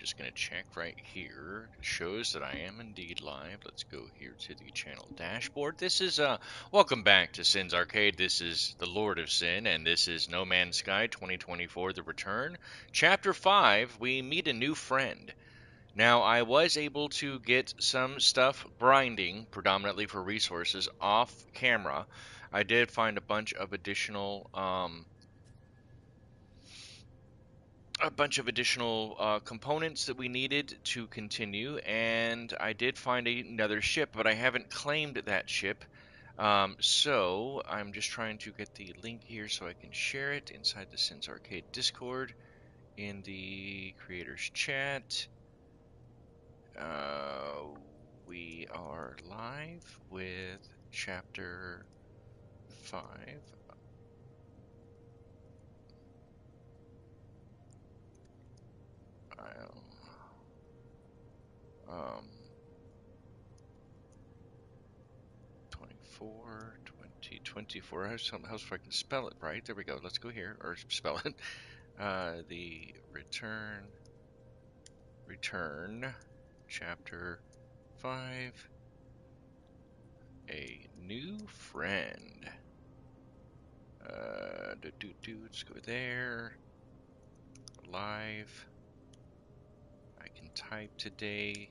just going to check right here. It shows that I am indeed live. Let's go here to the channel dashboard. This is, welcome back to Sin's Arcade. This is the Lord of Sin, and this is No Man's Sky 2024, The Return. Chapter 5, we meet a new friend. Now, I was able to get some stuff grinding, predominantly for resources, off camera. I did find a bunch of additional, components that we needed to continue, and I did find another ship, but I haven't claimed that ship. So I'm just trying to get the link here so I can share it inside the Sins Arcade Discord in the creators chat. We are live with chapter 5. 2024. How's if I can spell it right? There we go. Let's go here, or spell it. The return, chapter 5. A new friend. Let's go there. Live. I can type today.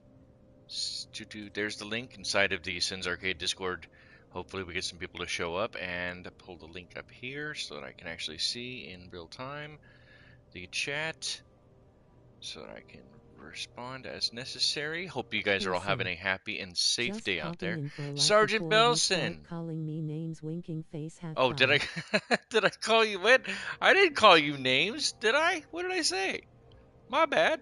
There's the link inside of the Sins Arcade Discord. Hopefully we get some people to show up, and pull the link up here so that I can actually see in real time the chat so that I can respond as necessary. Hope you guys are all having a happy and safe day out there. Sergeant Belson! Calling me names, winking face, Oh, did I did I call you what? I didn't call you names, did I? What did I say? My bad.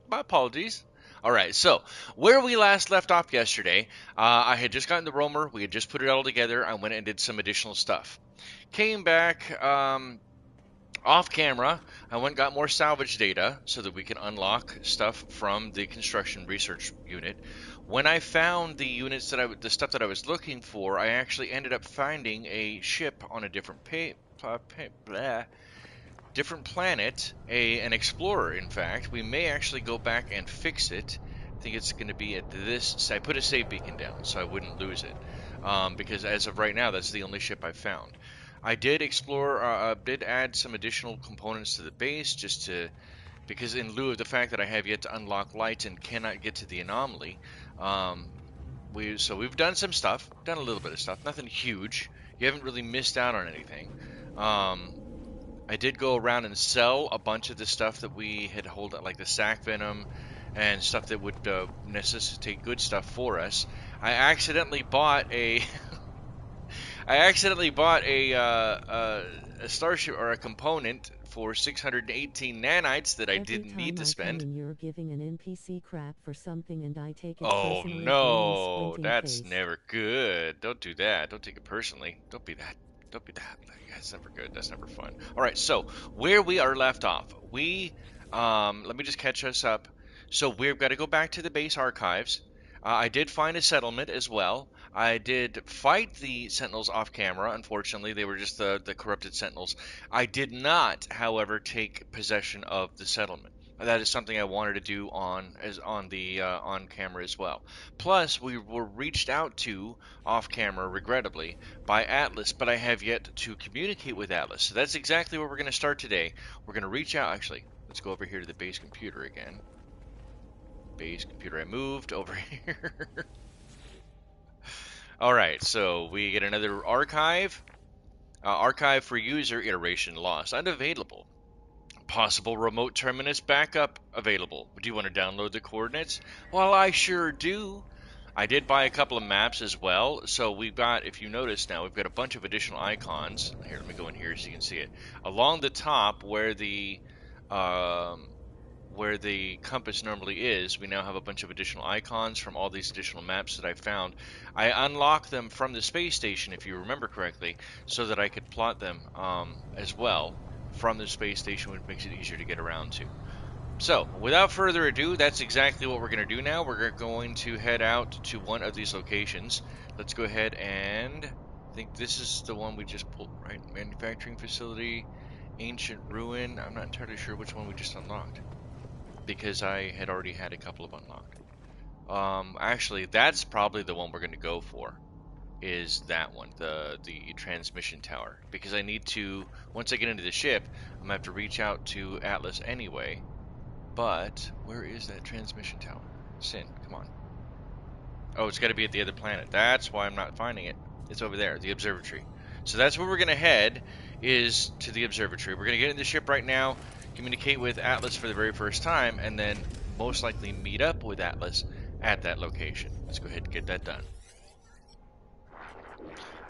My apologies. Alright, so, where we last left off yesterday, I had just gotten the roamer, we had just put it all together, I went and did some additional stuff. Came back, off camera, I went and got more salvage data so that we can unlock stuff from the construction research unit. When I found the units the stuff that I was looking for, I actually ended up finding a ship on a different different planet, an explorer. In fact, we may actually go back and fix it. I think it's going to be at this. I put a save beacon down so I wouldn't lose it, because as of right now, that's the only ship I found. I did explore, did add some additional components to the base because in lieu of the fact that I have yet to unlock lights and cannot get to the anomaly, we've done some stuff, done a little bit of stuff, nothing huge. You haven't really missed out on anything. I did go around and sell a bunch of the stuff that we had hold, like the sac venom and stuff that would necessitate good stuff for us. I accidentally bought a a starship or a component for 618 nanites that I didn't need to spend. You're giving an NPC crap for something and I take it Oh personally. no, that's never good. Don't do that. Don't take it personally. Don't be that. Don't be that. That's never good. That's never fun. All right, so where we are left off, let me just catch us up. So we've got to go back to the base archives. I did find a settlement as well. I did fight the Sentinels off camera. Unfortunately, they were just the corrupted Sentinels. I did not, however, take possession of the settlement. That is something I wanted to do on camera as well. Plus, we were reached out to off camera, regrettably, by Atlas, but I have yet to communicate with Atlas. So that's exactly where we're going to start today. We're going to reach out. Actually, let's go over here to the base computer again. Base computer, I moved over here. Alright, so we get another archive. Archive for user iteration lost. Unavailable. Possible remote terminus backup available. Do you want to download the coordinates? Well, I sure do. I did buy a couple of maps as well. So we've got, if you notice now, we've got a bunch of additional icons. Here, let me go in here so you can see it. Along the top where the compass normally is, we now have a bunch of additional icons from all these additional maps that I found. I unlocked them from the space station, if you remember correctly, so that I could plot them as well from the space station, which makes it easier to get around to. So, without further ado, that's exactly what we're going to do now. We're going to head out to one of these locations. Let's go ahead and, I think this is the one we just pulled, right? Manufacturing facility, ancient ruin. I'm not entirely sure which one we just unlocked. because I had already had a couple of unlocked. Actually, that's probably the one we're going to go for. Is that one, the transmission tower, because I need to, once I get into the ship, I'm gonna have to reach out to Atlas anyway. But where is that transmission tower? Sin, come on. Oh, it's got to be at the other planet. That's why I'm not finding it. It's over there, the observatory. So that's where we're gonna head, is to the observatory. We're gonna get in the ship right now, communicate with Atlas for the very first time, and then most likely meet up with Atlas at that location. Let's go ahead and get that done.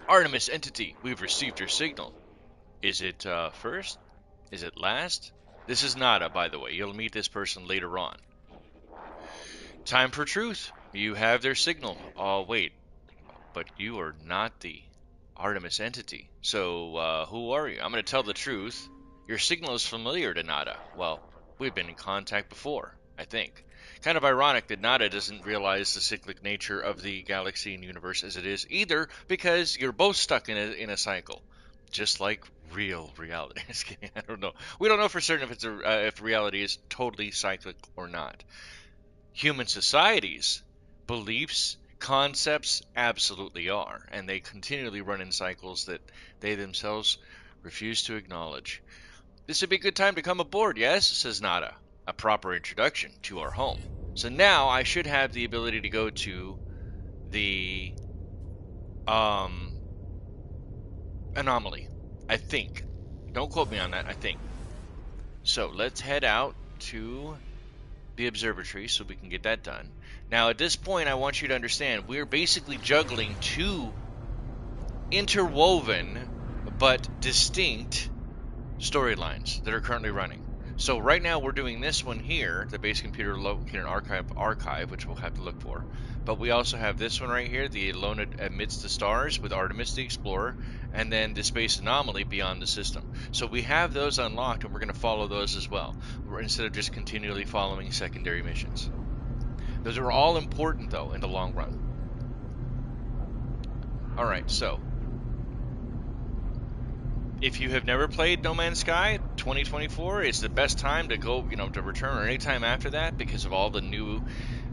Artemis entity, we've received your signal. Is it first? Is it last? This is Nada, by the way. You'll meet this person later on. Time for truth. You have their signal. Oh, wait. But you are not the Artemis entity. So, who are you? I'm going to tell the truth. Your signal is familiar to Nada. Well, we've been in contact before, I think. Kind of ironic that Nada doesn't realize the cyclic nature of the galaxy and universe as it is either, because you're both stuck in a cycle, just like real reality. I don't know. We don't know for certain if if reality is totally cyclic or not. Human societies, beliefs, concepts absolutely are, and they continually run in cycles that they themselves refuse to acknowledge. This would be a good time to come aboard, yes? Says Nada. A proper introduction to our home. So now I should have the ability to go to the anomaly. I think. Don't quote me on that, I think. So let's head out to the observatory so we can get that done. Now at this point I want you to understand we're basically juggling two interwoven but distinct storylines that are currently running. So right now we're doing this one here, the base computer locator archive, which we'll have to look for. But we also have this one right here, the Alone Amidst the Stars with Artemis the Explorer, and then the Space Anomaly Beyond the System. So we have those unlocked, and we're going to follow those as well, instead of just continually following secondary missions. Those are all important, though, in the long run. Alright, so if you have never played No Man's Sky, 2024 is the best time to go, to return, or any time after that, because of all the new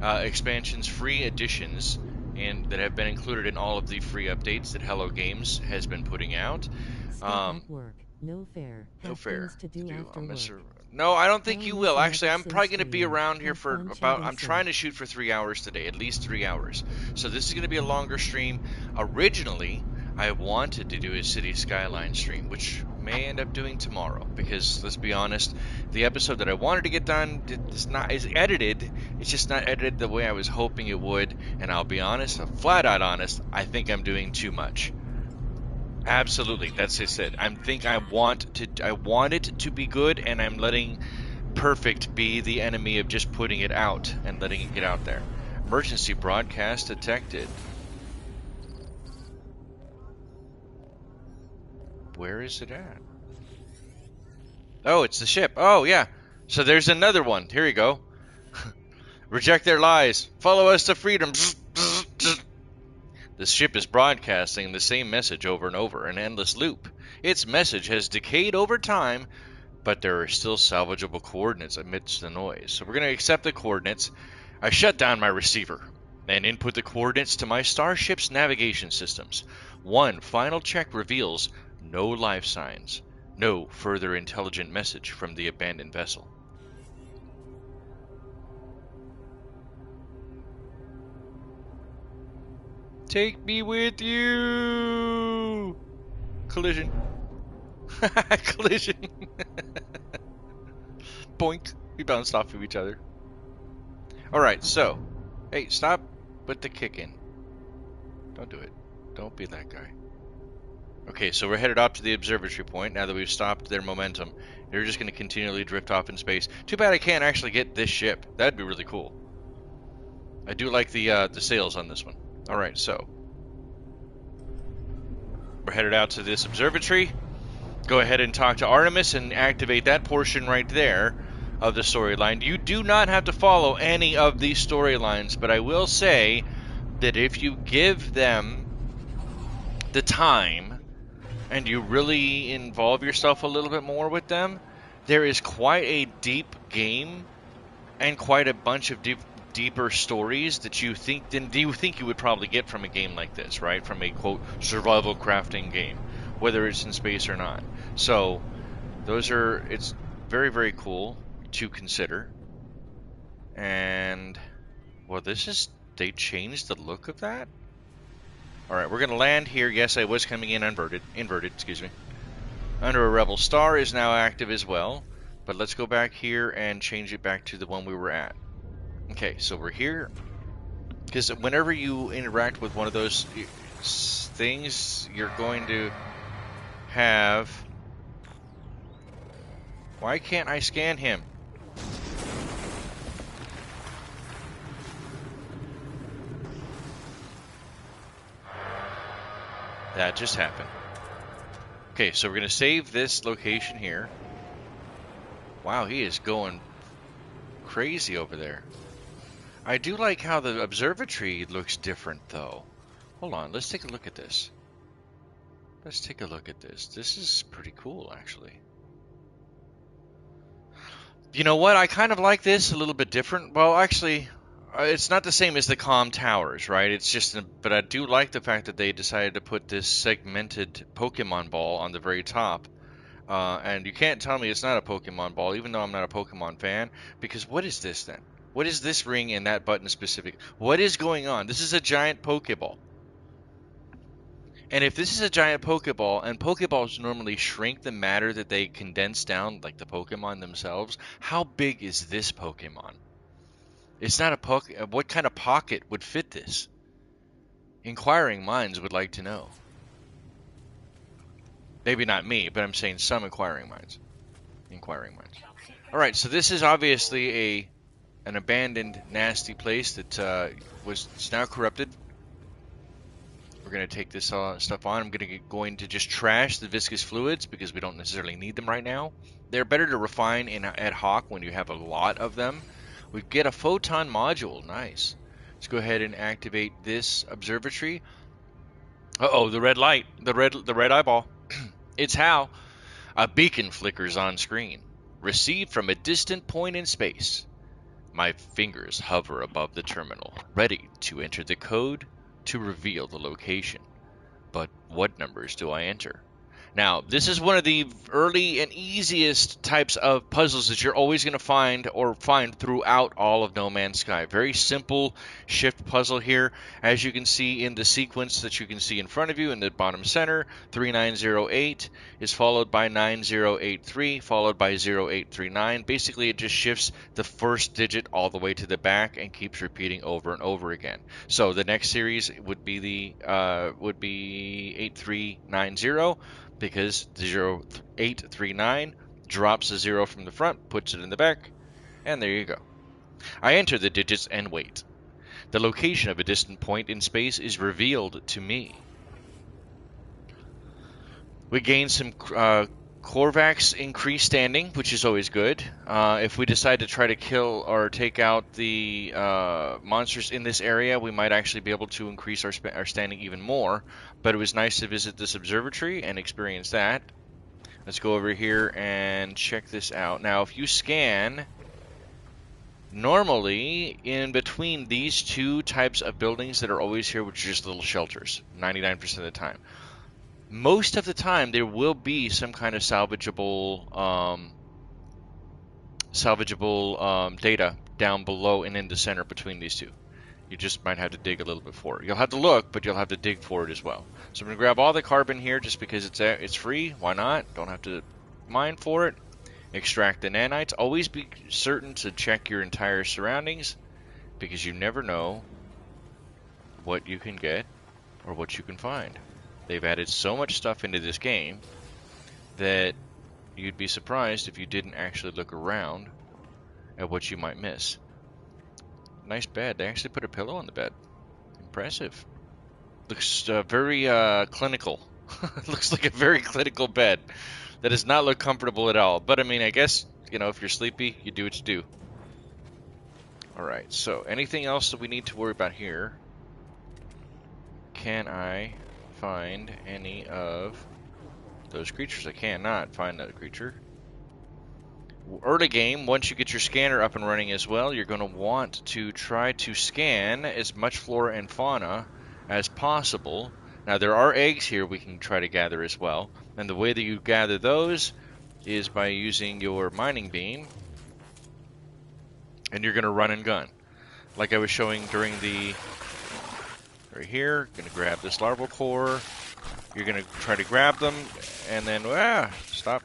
expansions, free additions, and that have been included in all of the free updates that Hello Games has been putting out. Step at work. No fair. No fair. To do after work. No, I don't think I'll you will. listen Actually, I'm episode probably going to be stream. around here Have for fun about. chatting I'm soon. trying to shoot for 3 hours today, at least 3 hours. So this is going to be a longer stream. Originally, I wanted to do a City Skyline stream, which may end up doing tomorrow, because let's be honest, the episode that I wanted to get done is edited. It's just not edited the way I was hoping it would, and I'll be honest, flat out honest, I think I'm doing too much. Absolutely, that's it. I want it to be good, and I'm letting perfect be the enemy of just putting it out and letting it get out there. Emergency broadcast detected. Where is it at? Oh, it's the ship. Oh, yeah. So there's another one. Here you go. Reject their lies. Follow us to freedom. The ship is broadcasting the same message over and over, an endless loop. Its message has decayed over time, but there are still salvageable coordinates amidst the noise. So we're going to accept the coordinates. I shut down my receiver and input the coordinates to my starship's navigation systems. One final check reveals no life signs, no further intelligent message from the abandoned vessel. Take me with you! Collision. Collision. Boink. We bounced off of each other. Alright, so. Hey, stop with the kicking. Don't do it. Don't be that guy. Okay, so we're headed up to the observatory point now that we've stopped their momentum. They're just going to continually drift off in space. Too bad I can't actually get this ship. That'd be really cool. I do like the sails on this one. Alright, so we're headed out to this observatory. Go ahead and talk to Artemis and activate that portion right there of the storyline. You do not have to follow any of these storylines, but I will say that if you give them the time and you really involve yourself a little bit more with them, there is quite a deep game and quite a bunch of deeper stories that you think you would probably get from a game like this, right? From a quote survival crafting game, whether it's in space or not. So it's very, very cool to consider. And well, they changed the look of that. All right, we're gonna land here. Yes, I was coming in inverted, excuse me. Under a Rebel Star is now active as well, but let's go back here and change it back to the one we were at. Okay, so we're here, because whenever you interact with one of those things, you're going to have... Why can't I scan him? That just happened. Okay, so we're going to save this location here. Wow, he is going crazy over there. I do like how the observatory looks different, though. Hold on, let's take a look at this. Let's take a look at this. This is pretty cool, actually. You know what? I kind of like this a little bit different. Well, actually, it's not the same as the comm towers, right? It's just, but I do like the fact that they decided to put this segmented Pokemon ball on the very top. And you can't tell me it's not a Pokemon ball, even though I'm not a Pokemon fan, because what is this then? What is this ring and that button specific? What is going on? This is a giant Pokeball. And if this is a giant Pokeball, and Pokeballs normally shrink the matter that they condense down, like the Pokemon themselves, how big is this Pokemon? It's not a what kind of pocket would fit this? Inquiring minds would like to know. Maybe not me, but I'm saying some inquiring minds. Inquiring minds. All right, so this is obviously an abandoned, nasty place that was now corrupted. We're going to take this stuff on. I'm going to just trash the viscous fluids because we don't necessarily need them right now. They're better to refine in ad hoc when you have a lot of them. We get a photon module. Nice. Let's go ahead and activate this observatory. Uh-oh, the red light. The red eyeball. It's how a beacon flickers on screen. Received from a distant point in space. My fingers hover above the terminal, ready to enter the code to reveal the location. But what numbers do I enter? Now, this is one of the early and easiest types of puzzles that you're always going to find throughout all of No Man's Sky. Very simple shift puzzle here. As you can see in the sequence that you can see in front of you in the bottom center, 3908 is followed by 9083, followed by 0839. Basically, it just shifts the first digit all the way to the back and keeps repeating over and over again. So the next series would be 8390. Because 0839 drops a 0 from the front, puts it in the back, and there you go. I enter the digits and wait. The location of a distant point in space is revealed to me. We gain some Korvax increased standing, which is always good. If we decide to try to kill or take out the monsters in this area, we might actually be able to increase our standing even more. But it was nice to visit this observatory and experience that. Let's go over here and check this out. Now, if you scan, normally in between these two types of buildings that are always here, which are just little shelters, 99% of the time. Most of the time, there will be some kind of salvageable data down below and in the center between these two. You just might have to dig a little bit for it. You'll have to look, but you'll have to dig for it as well. So I'm going to grab all the carbon here just because it's free. Why not? Don't have to mine for it. Extract the nanites. Always be certain to check your entire surroundings because you never know what you can get or what you can find. They've added so much stuff into this game that you'd be surprised if you didn't actually look around at what you might miss. Nice bed. They actually put a pillow on the bed. Impressive. Looks very clinical. Looks like a very clinical bed. That does not look comfortable at all. But I mean, I guess, if you're sleepy, you do what you do. Alright, so anything else that we need to worry about here? Can I find any of those creatures? I cannot find that creature. early game, once you get your scanner up and running as well, you're going to want to try to scan as much flora and fauna as possible. Now, there are eggs here we can try to gather as well. And the way that you gather those is by using your mining beam. And you're going to run and gun. Like I was showing during the... Right here, going to grab this larval core. You're going to try to grab them, and then... stop.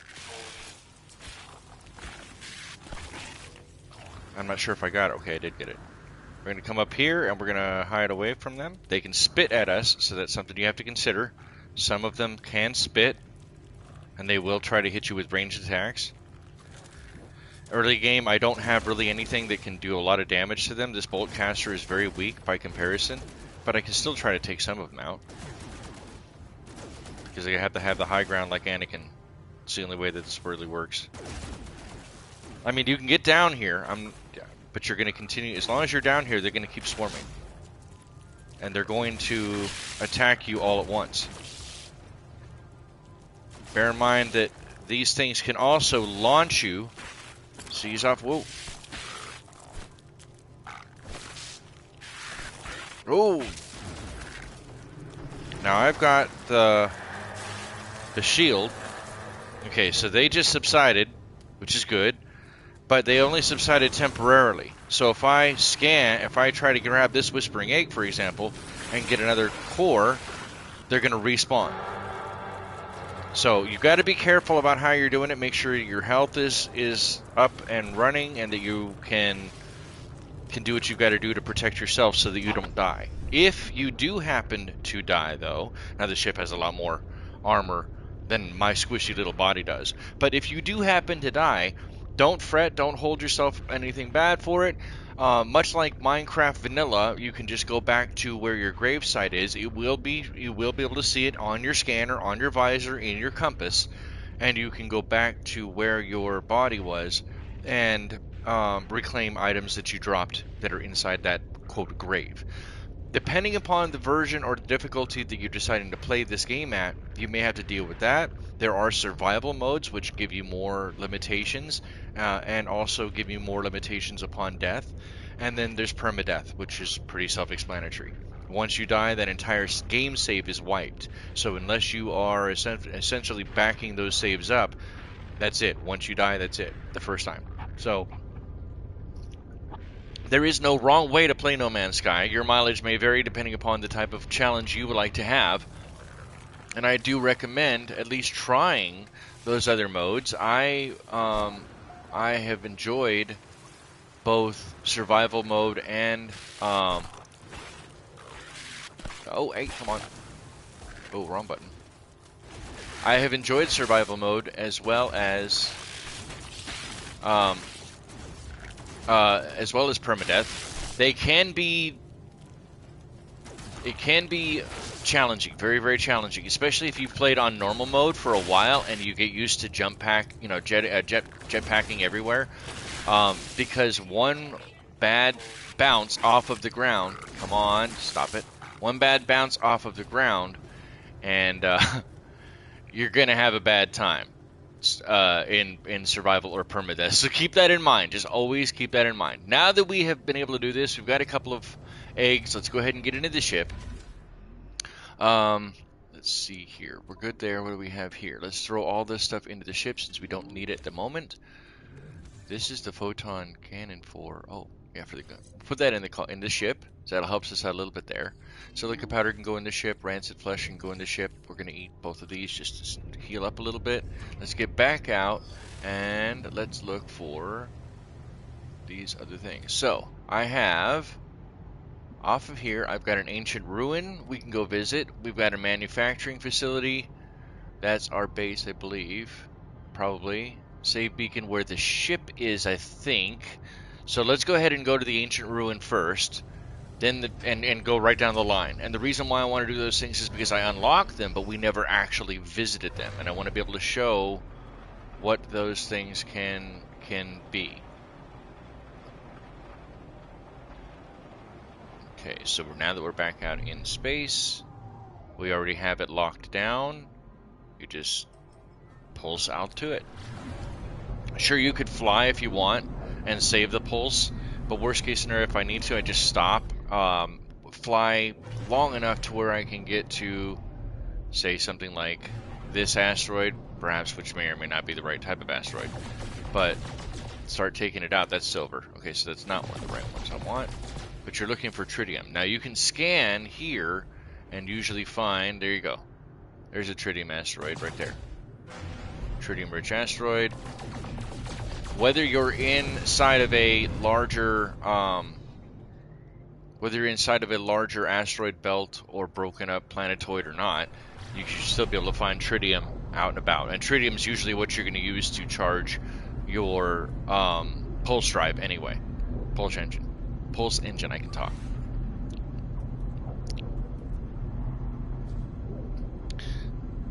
I'm not sure if I got it. Okay, I did get it. We're going to come up here, and we're going to hide away from them. They can spit at us, so that's something you have to consider. Some of them can spit, and they will try to hit you with ranged attacks. Early game, I don't have really anything that can do a lot of damage to them. This bolt caster is very weak by comparison, but I can still try to take some of them out. Because I have to have the high ground like Anakin. It's the only way that this really works. I mean, you can get down here, but you're going to continue. As long as you're down here, they're going to keep swarming. And they're going to attack you all at once. Bear in mind that these things can also launch you. Seize off. Whoa. Oh. Now I've got the shield. Okay, so they just subsided, which is good, but they only subsided temporarily. So if I try to grab this whispering egg, for example, and get another core, they're going to respawn. So you've got to be careful about how you're doing it. Make sure your health is up and running, and that you can do what you've got to do to protect yourself so that you don't die. If you do happen to die, though, now the ship has a lot more armor than my squishy little body does. But if you do happen to die, don't fret, don't hold yourself anything bad for it. Much like Minecraft Vanilla, you can just go back to where your gravesite is. You will be able to see it on your scanner, on your visor, in your compass, and you can go back to where your body was and reclaim items that you dropped that are inside that quote grave. Depending upon the version or the difficulty that you're deciding to play this game at, you may have to deal with that. There are survival modes which give you more limitations and also give you more limitations upon death. And then there's permadeath, which is pretty self-explanatory. Once you die, that entire game save is wiped. So unless you are essentially backing those saves up, that's it. Once you die, that's it. The first time. So there is no wrong way to play No Man's Sky. Your mileage may vary depending upon the type of challenge you would like to have. And I do recommend at least trying those other modes. I have enjoyed both survival mode and oh, hey, come on. Oh, wrong button. I have enjoyed survival mode as well as permadeath. It can be challenging, very, very challenging, especially if you've played on normal mode for a while and you get used to jetpacking everywhere. Because one bad bounce off of the ground, come on, stop it. One bad bounce off of the ground, and you're gonna have a bad time in survival or permadeath. So keep that in mind. Just always keep that in mind. Now that we have been able to do this, we've got a couple of eggs. Let's go ahead and get into the ship. Let's see here. We're good there. What do we have here? Let's throw all this stuff into the ship since we don't need it at the moment. This is the photon cannon for... Oh, yeah, for the gun. Put that in the ship. So that'll help us out a little bit there. Silica powder can go in the ship. Rancid flesh can go in the ship. We're going to eat both of these just to heal up a little bit. Let's get back out and let's look for these other things. So, I have... Off of here, I've got an ancient ruin we can go visit. We've got a manufacturing facility. That's our base, I believe. Probably. Save beacon where the ship is, I think. So let's go ahead and go to the ancient ruin first. Then and go right down the line. And the reason why I want to do those things is because I unlocked them, but we never actually visited them. And I want to be able to show what those things can be. Okay, so now that we're back out in space, we already have it locked down. You just pulse out to it. Sure, you could fly if you want and save the pulse, but worst case scenario, if I need to, I just stop, fly long enough to where I can get to, say, something like this asteroid, perhaps, which may or may not be the right type of asteroid, but start taking it out. That's silver. Okay, so that's not one of the right ones I want, but you're looking for tritium. Now you can scan here and usually find, there you go, there's a tritium asteroid right there. Tritium-rich asteroid. Whether you're inside of a larger, asteroid belt or broken up planetoid or not, you should still be able to find tritium out and about. And tritium is usually what you're going to use to charge your pulse drive anyway. Pulse engine, I can talk.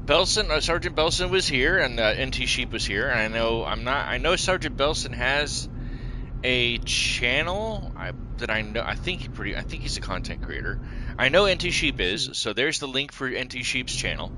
Sergeant Belson was here, and NT Sheep was here. And I know Sergeant Belson has a channel that I know. I think he's a content creator. I know NT Sheep is. So there's the link for NT Sheep's channel.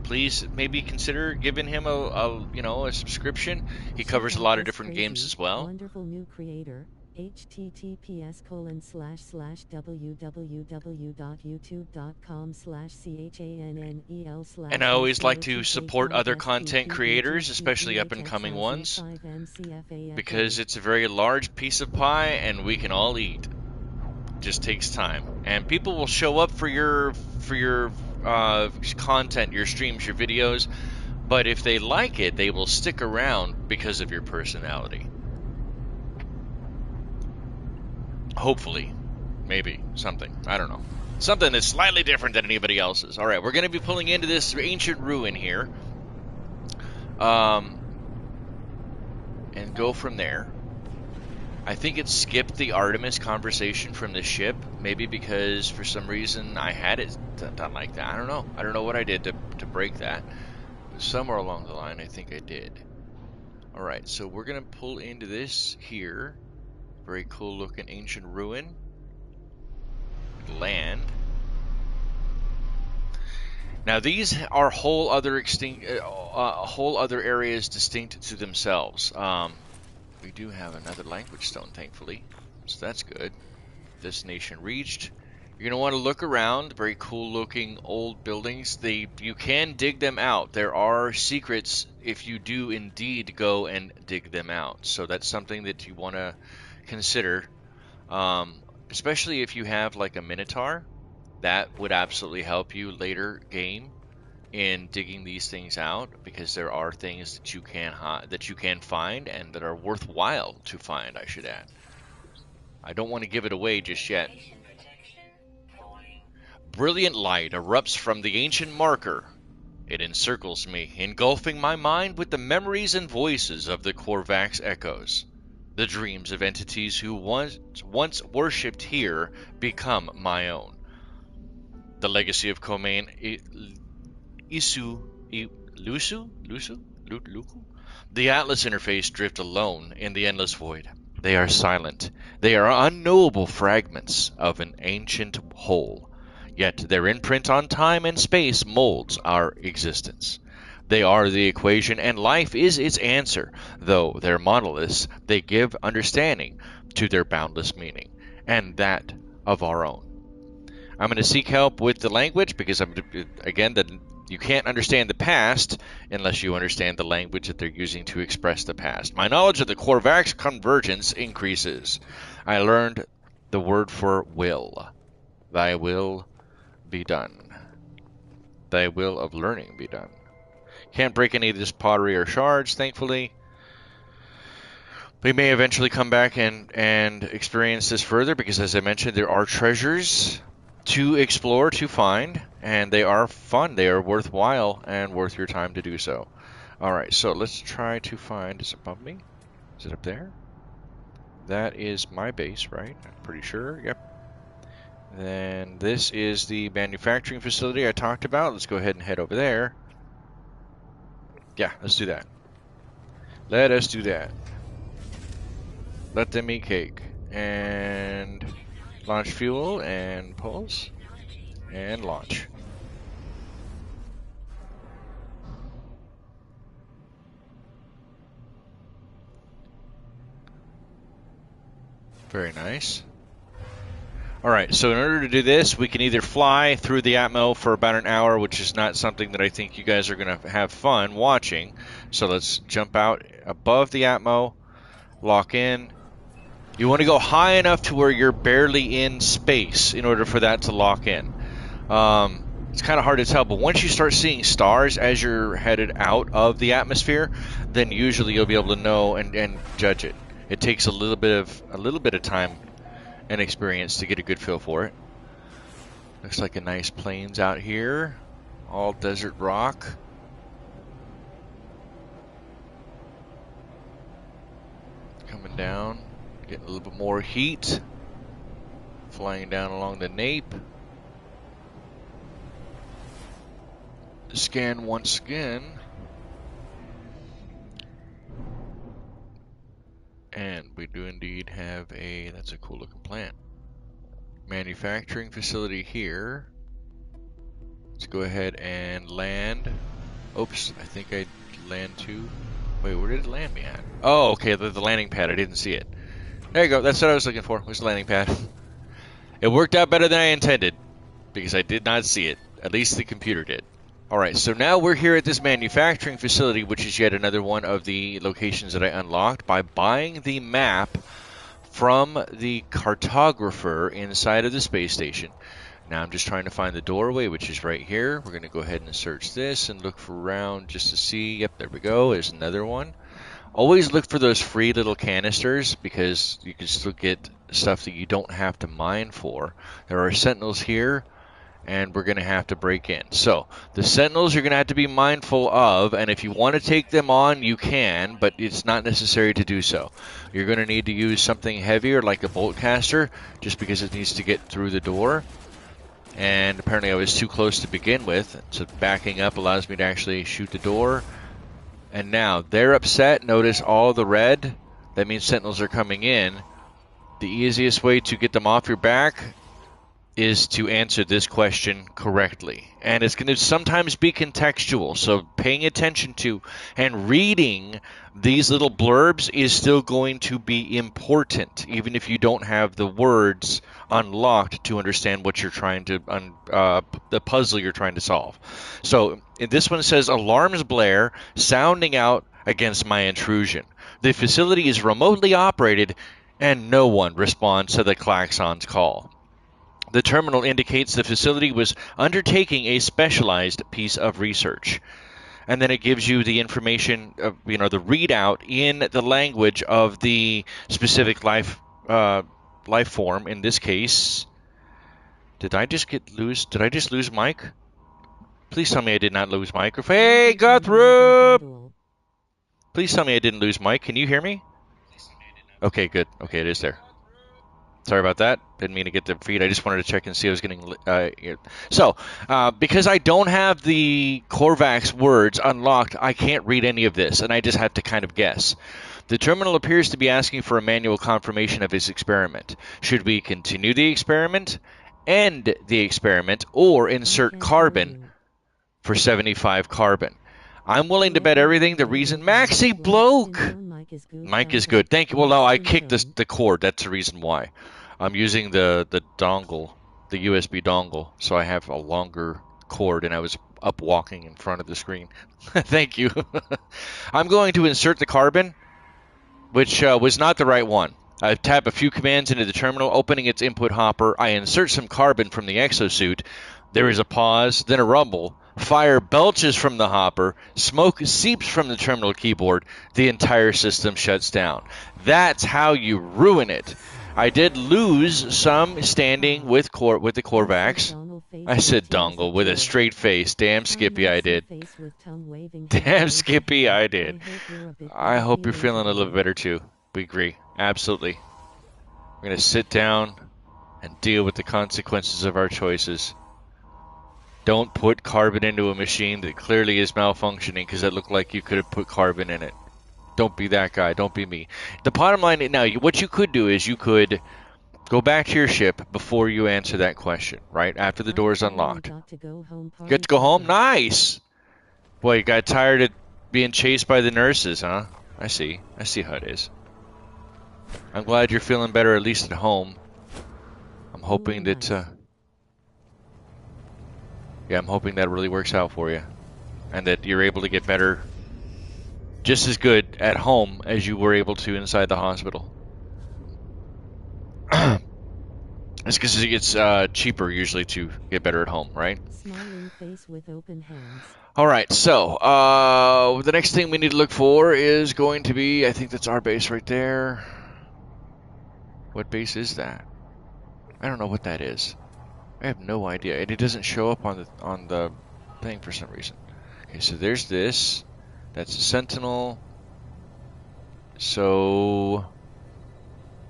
Please maybe consider giving him a subscription. He covers a lot of different games as well. Wonderful new creator. https://www.youtube.com/CHANNEL/ And I always like to support other content creators, especially up and coming ones, because it's a very large piece of pie and we can all eat. It just takes time. And people will show up for your content, your streams, your videos, but if they like it, they will stick around because of your personality. Hopefully. Maybe. Something. I don't know. Something that's slightly different than anybody else's. Alright, we're going to be pulling into this ancient ruin here. And go from there. I think it skipped the Artemis conversation from the ship. Maybe because for some reason I had it done like that. I don't know. I don't know what I did to break that. But somewhere along the line, I think I did. Alright, so we're going to pull into this here. Very cool looking ancient ruin. Land. Now these are whole other areas distinct to themselves. We do have another language stone, thankfully, so that's good. Destination reached. You're gonna want to look around. Very cool looking old buildings. You can dig them out. There are secrets if you do indeed go and dig them out. So that's something that you want to consider, especially if you have like a Minotaur. That would absolutely help you later game in digging these things out, because there are things that you can find and that are worthwhile to find, I should add. I don't want to give it away just yet. Brilliant light erupts from the ancient marker. It encircles me, engulfing my mind with the memories and voices of the Korvax echoes. The dreams of entities who once worshipped here become my own. The legacy of Komain Luku? The Atlas interface drift alone in the endless void. They are silent. They are unknowable fragments of an ancient whole. Yet their imprint on time and space molds our existence. They are the equation, and life is its answer. Though they're monoliths, they give understanding to their boundless meaning, and that of our own. I'm going to seek help with the language, because you can't understand the past unless you understand the language that they're using to express the past. My knowledge of the Korvax convergence increases. I learned the word for will. Thy will be done. Thy will of learning be done. Can't break any of this pottery or shards, thankfully. We may eventually come back and experience this further, because as I mentioned, there are treasures to explore, to find, and they are fun. They are worthwhile and worth your time to do so. Alright, so let's try to find... Is it above me? Is it up there? That is my base, right? I'm pretty sure. Yep. Then this is the manufacturing facility I talked about. Let's go ahead and head over there. Yeah, let's do that. Let us do that. Let them eat cake. And launch fuel and pulse. And launch. Very nice. Alright, so in order to do this, we can either fly through the atmo for about an hour, which is not something that I think you guys are going to have fun watching. So let's jump out above the atmo, lock in. You want to go high enough to where you're barely in space in order for that to lock in. It's kind of hard to tell, but once you start seeing stars as you're headed out of the atmosphere, then usually you'll be able to know and judge it. It takes a little bit of time and experience to get a good feel for it. Looks like a nice plains out here, all desert rock. Coming down, getting a little bit more heat. Flying down along the nape. Scan once again. And we do indeed have that's a cool looking plant. Manufacturing facility here. Let's go ahead and land. Oops, I think I land too. Wait, where did it land me at? Oh, okay, the landing pad, I didn't see it. There you go, that's what I was looking for, was the landing pad. It worked out better than I intended, because I did not see it. At least the computer did. Alright, so now we're here at this manufacturing facility, which is yet another one of the locations that I unlocked by buying the map from the cartographer inside of the space station. Now I'm just trying to find the doorway, which is right here. We're going to go ahead and search this and look for around just to see. Yep, there we go. There's another one. Always look for those free little canisters because you can still get stuff that you don't have to mine for. There are sentinels here, and we're going to have to break in. So the sentinels you're going to have to be mindful of, and if you want to take them on, you can, but it's not necessary to do so. You're going to need to use something heavier like a bolt caster just because it needs to get through the door. And apparently I was too close to begin with, so backing up allows me to actually shoot the door. And now they're upset. Notice all the red. That means sentinels are coming in. The easiest way to get them off your back is to answer this question correctly. And it's going to sometimes be contextual, so paying attention to and reading these little blurbs is still going to be important, even if you don't have the words unlocked to understand what you're trying to, the puzzle you're trying to solve. So this one says, alarms blare, sounding out against my intrusion. The facility is remotely operated and no one responds to the klaxon's call. The terminal indicates the facility was undertaking a specialized piece of research. And then it gives you the information, of, the readout in the language of the specific life form. In this case, did I just lose Mike? Please tell me I did not lose Mike. Hey, Guthrup! Please tell me I didn't lose Mike. Can you hear me? Okay, good. Okay, it is there. Sorry about that. Didn't mean to get the feed. I just wanted to check and see I was getting... because I don't have the Korvax words unlocked, I can't read any of this, and I just have to kind of guess. The terminal appears to be asking for a manual confirmation of his experiment. Should we continue the experiment, end the experiment, or insert carbon for 75 carbon? I'm willing to bet everything. The reason... Maxi Bloke! Mike is good. Thank you. Well, no, I kicked the cord. That's the reason why. I'm using the dongle, the USB dongle, so I have a longer cord, and I was up walking in front of the screen. Thank you. I'm going to insert the carbon, which was not the right one. I tap a few commands into the terminal, opening its input hopper. I insert some carbon from the exosuit. There is a pause, then a rumble. Fire belches from the hopper. Smoke seeps from the terminal keyboard. The entire system shuts down. That's how you ruin it. I did lose some standing with the Korvax. I said dongle with a straight face. Damn Skippy, I did. Damn Skippy, I did. I hope you're feeling a little better too. We agree. Absolutely. We're going to sit down and deal with the consequences of our choices. Don't put carbon into a machine that clearly is malfunctioning because it looked like you could have put carbon in it. Don't be that guy. Don't be me. The bottom line, now, what you could do is you could go back to your ship before you answer that question, right? After the door is unlocked. Get to go home? Nice! Boy, you got tired of being chased by the nurses, huh? I see. I see how it is. I'm glad you're feeling better, at least at home. I'm hoping that, yeah, I'm hoping that really works out for you. And that you're able to get better just as good at home as you were able to inside the hospital. It's because it's cheaper usually to get better at home, right? Smiling face with open hands. All right, so the next thing we need to look for is going to be, I think that's our base right there. What base is that? I don't know what that is. I have no idea, and it doesn't show up on the thing for some reason. Okay, so there's this. That's a Sentinel. So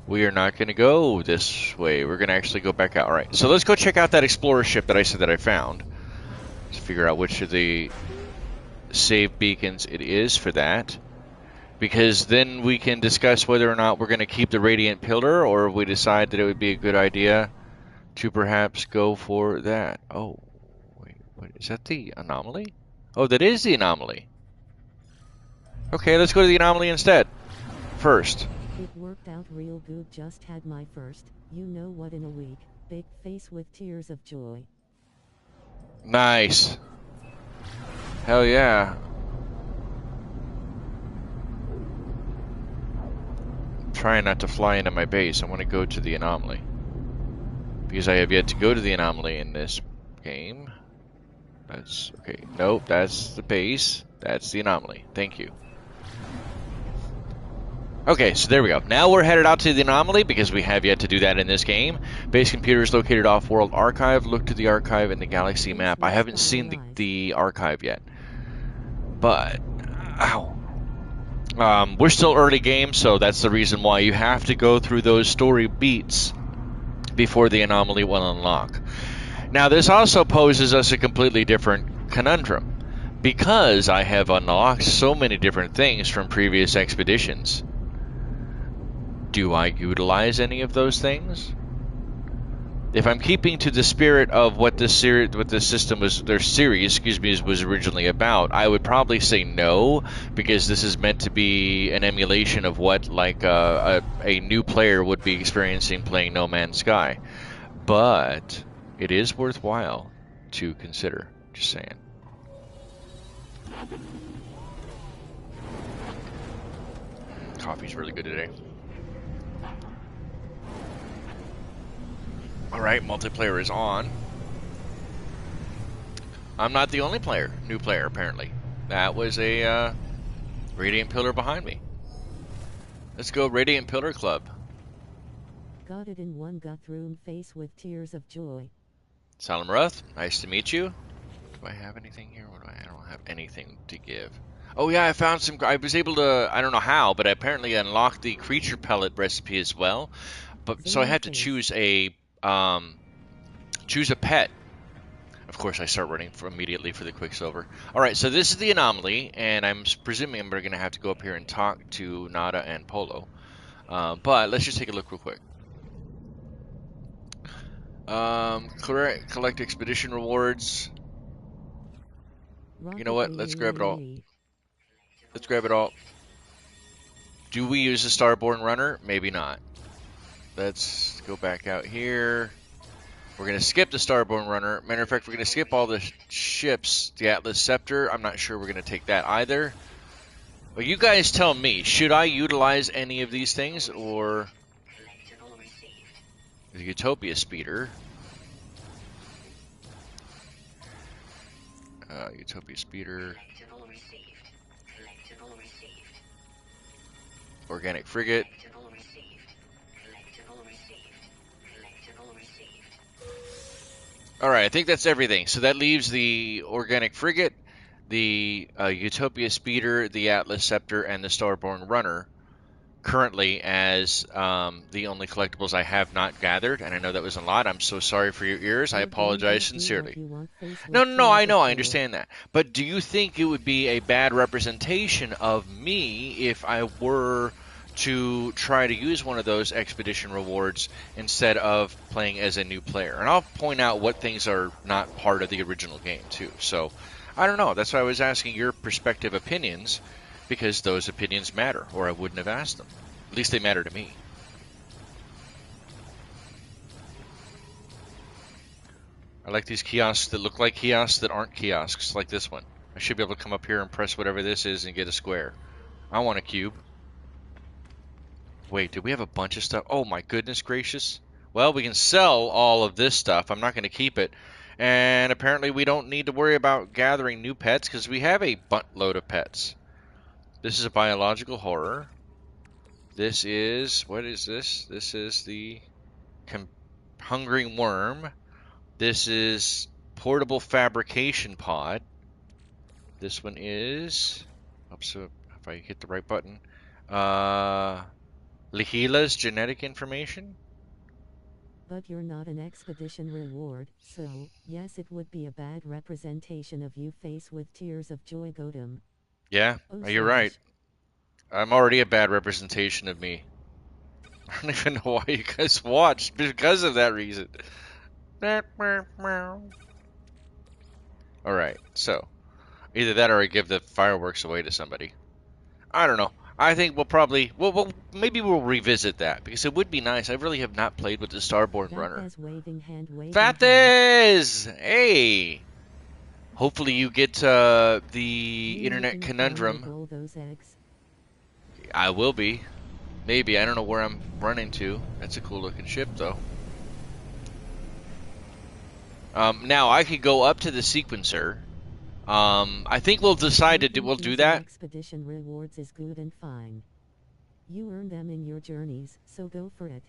we are not going to go this way. We're going to actually go back out. All right, so let's go check out that Explorer ship that I said that I found. Let's figure out which of the save beacons it is for that. Because then we can discuss whether or not we're going to keep the Radiant Pillar, or if we decide that it would be a good idea to perhaps go for that. Oh, wait, what, is that the anomaly? Oh, that is the anomaly. Okay, let's go to the anomaly instead. First. It worked out real good. Just had my first, you know what, in a week. Big face with tears of joy. Nice. Hell yeah. I'm trying not to fly into my base. I want to go to the anomaly. Because I have yet to go to the anomaly in this game. That's okay. Nope, that's the base. That's the anomaly. Thank you. Okay, so there we go. Now we're headed out to the anomaly because we have yet to do that in this game. Base computer is located off World Archive. Look to the archive in the galaxy map. I haven't seen the archive yet. But, ow. We're still early game, so that's the reason why you have to go through those story beats before the anomaly will unlock. Now, this also poses us a completely different conundrum. Because I have unlocked so many different things from previous expeditions. Do I utilize any of those things? If I'm keeping to the spirit of what this system was, their series, excuse me, was originally about, I would probably say no, because this is meant to be an emulation of what, like, a new player would be experiencing playing No Man's Sky. But it is worthwhile to consider. Just saying. Coffee's really good today. Alright, multiplayer is on. I'm not the only player, new player apparently. That was a Radiant Pillar behind me. Let's go Radiant Pillar Club. Got it in one Guthroom face with tears of joy. Salamruth, nice to meet you. Do I have anything here? I don't have anything to give. Oh yeah, I found some, I was able to, I don't know how, but I apparently unlocked the creature pellet recipe as well. But so I had to choose a pet. Of course, I start running immediately for the Quicksilver. All right, so this is the anomaly, and I'm presuming I'm going to have to go up here and talk to Nada and Polo. But let's just take a look real quick. Collect expedition rewards. You know what? Let's grab it all. Let's grab it all. Do we use a Starborn Runner? Maybe not. Let's go back out here. We're going to skip the Starborn Runner. Matter of fact, we're going to skip all the ships. The Atlas Scepter, I'm not sure we're going to take that either. Well, you guys tell me. Should I utilize any of these things, or the Utopia Speeder? Utopia Speeder. Organic Frigate. Alright, I think that's everything. So that leaves the Organic Frigate, the Utopia Speeder, the Atlas Scepter, and the Starborn Runner currently as the only collectibles I have not gathered. And I know that was a lot. I'm so sorry for your ears. I apologize sincerely. No, I know. I understand that. But do you think it would be a bad representation of me if I were to try to use one of those expedition rewards instead of playing as a new player? And I'll point out what things are not part of the original game too. So I don't know. That's why I was asking your perspective opinions, because those opinions matter, or I wouldn't have asked them. At least they matter to me. I like these kiosks that look like kiosks that aren't kiosks, like this one. I should be able to come up here and press whatever this is and get a square. I want a cube. Wait, do we have a bunch of stuff? Oh my goodness gracious. Well, we can sell all of this stuff. I'm not going to keep it. And apparently we don't need to worry about gathering new pets because we have a buttload of pets. This is a biological horror. This is, what is this? This is the hungering worm. This is portable fabrication pod. This one is, oops, so if I hit the right button, Lihila's genetic information. But you're not an expedition reward, so, yes, it would be a bad representation of you face with tears of joy, Godam. Yeah, Oh, you're right. I'm already a bad representation of me. I don't even know why you guys watched, because of that reason. Alright, so, either that or I give the fireworks away to somebody. I don't know. I think we'll probably, maybe we'll revisit that, because it would be nice. I really have not played with the Starborn Runner. Waving hand, waving Fathes! Hey! Hopefully you get the internet conundrum. Those eggs. I will be. Maybe. I don't know where I'm running to. That's a cool looking ship, though. Now, I could go up to the sequencer. I think we'll decide to do, we'll do that. Expedition rewards is good and fine. You earn them in your journeys, so go for it.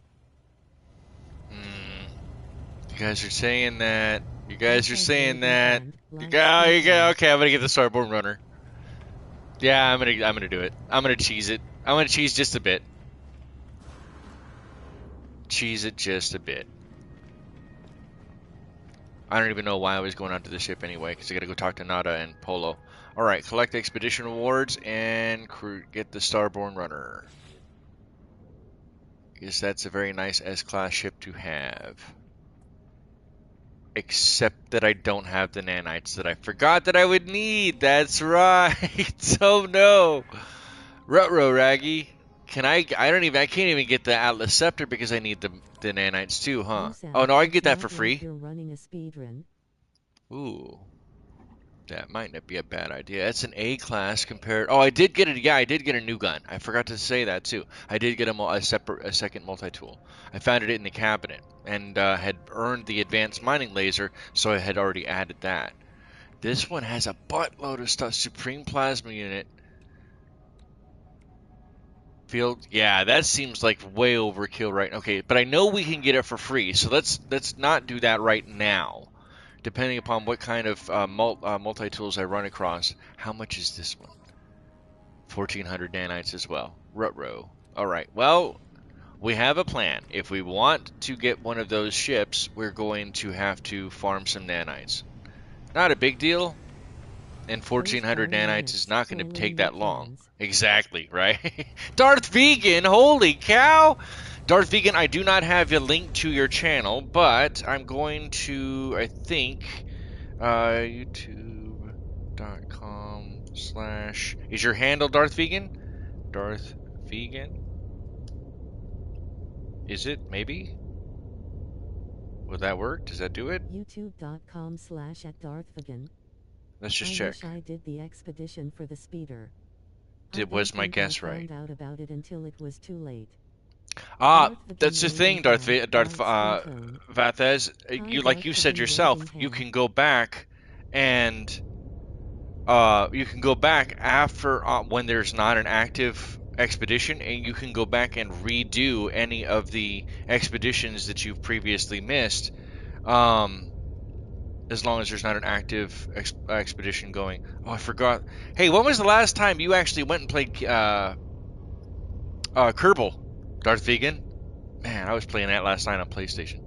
You guys are saying that. You guys are saying that. You go, okay, I'm gonna get the Starborn Runner. Yeah, I'm gonna do it. I'm gonna cheese it. I'm gonna cheese just a bit. Cheese it just a bit. I don't even know why I was going onto the ship anyway, because I gotta go talk to Nada and Polo. Alright, collect expedition rewards and get the Starborn Runner. Because that's a very nice S-class ship to have. Except that I don't have the nanites that I forgot that I would need. That's right. Oh no. Ruh-roh, Raggy. I can't even get the Atlas Scepter because I need the nanites too, huh? Oh no, I can get that for free. You're running a speed run. Ooh. That might not be a bad idea. It's an A class compared. Oh, I did get it. Yeah, I did get a new gun. I forgot to say that too. I did get a second multi-tool. I found it in the cabinet and had earned the advanced mining laser, so I had already added that. This one has a buttload of stuff. Supreme plasma unit. Field. Yeah, that seems like way overkill, right? Okay, but I know we can get it for free, so let's not do that right now. Depending upon what kind of multi-tools I run across. How much is this one? 1,400 nanites as well. Ruh-roh. Alright, well, we have a plan. If we want to get one of those ships, we're going to have to farm some nanites. Not a big deal. And 1,400 nanites is not going to take that long. Exactly, right? Darth Vegan, holy cow! Darth Vegan, I do not have a link to your channel, but I'm going to, I think, youtube.com/ is your handle Darth Vegan? Darth Vegan? Is it? Maybe? Will that work? Does that do it? youtube.com/@DarthVegan. Let's just check. Wish I did the expedition for the speeder. Was my guess right? I found out about it until it was too late. That's the thing, Darth Vathez. Like you said yourself, you can go back and after when there's not an active expedition, and you can go back and redo any of the expeditions that you've previously missed, as long as there's not an active expedition going. Oh, I forgot. Hey, when was the last time you actually went and played Kerbal, Darth Vegan? Man, I was playing that last night on PlayStation.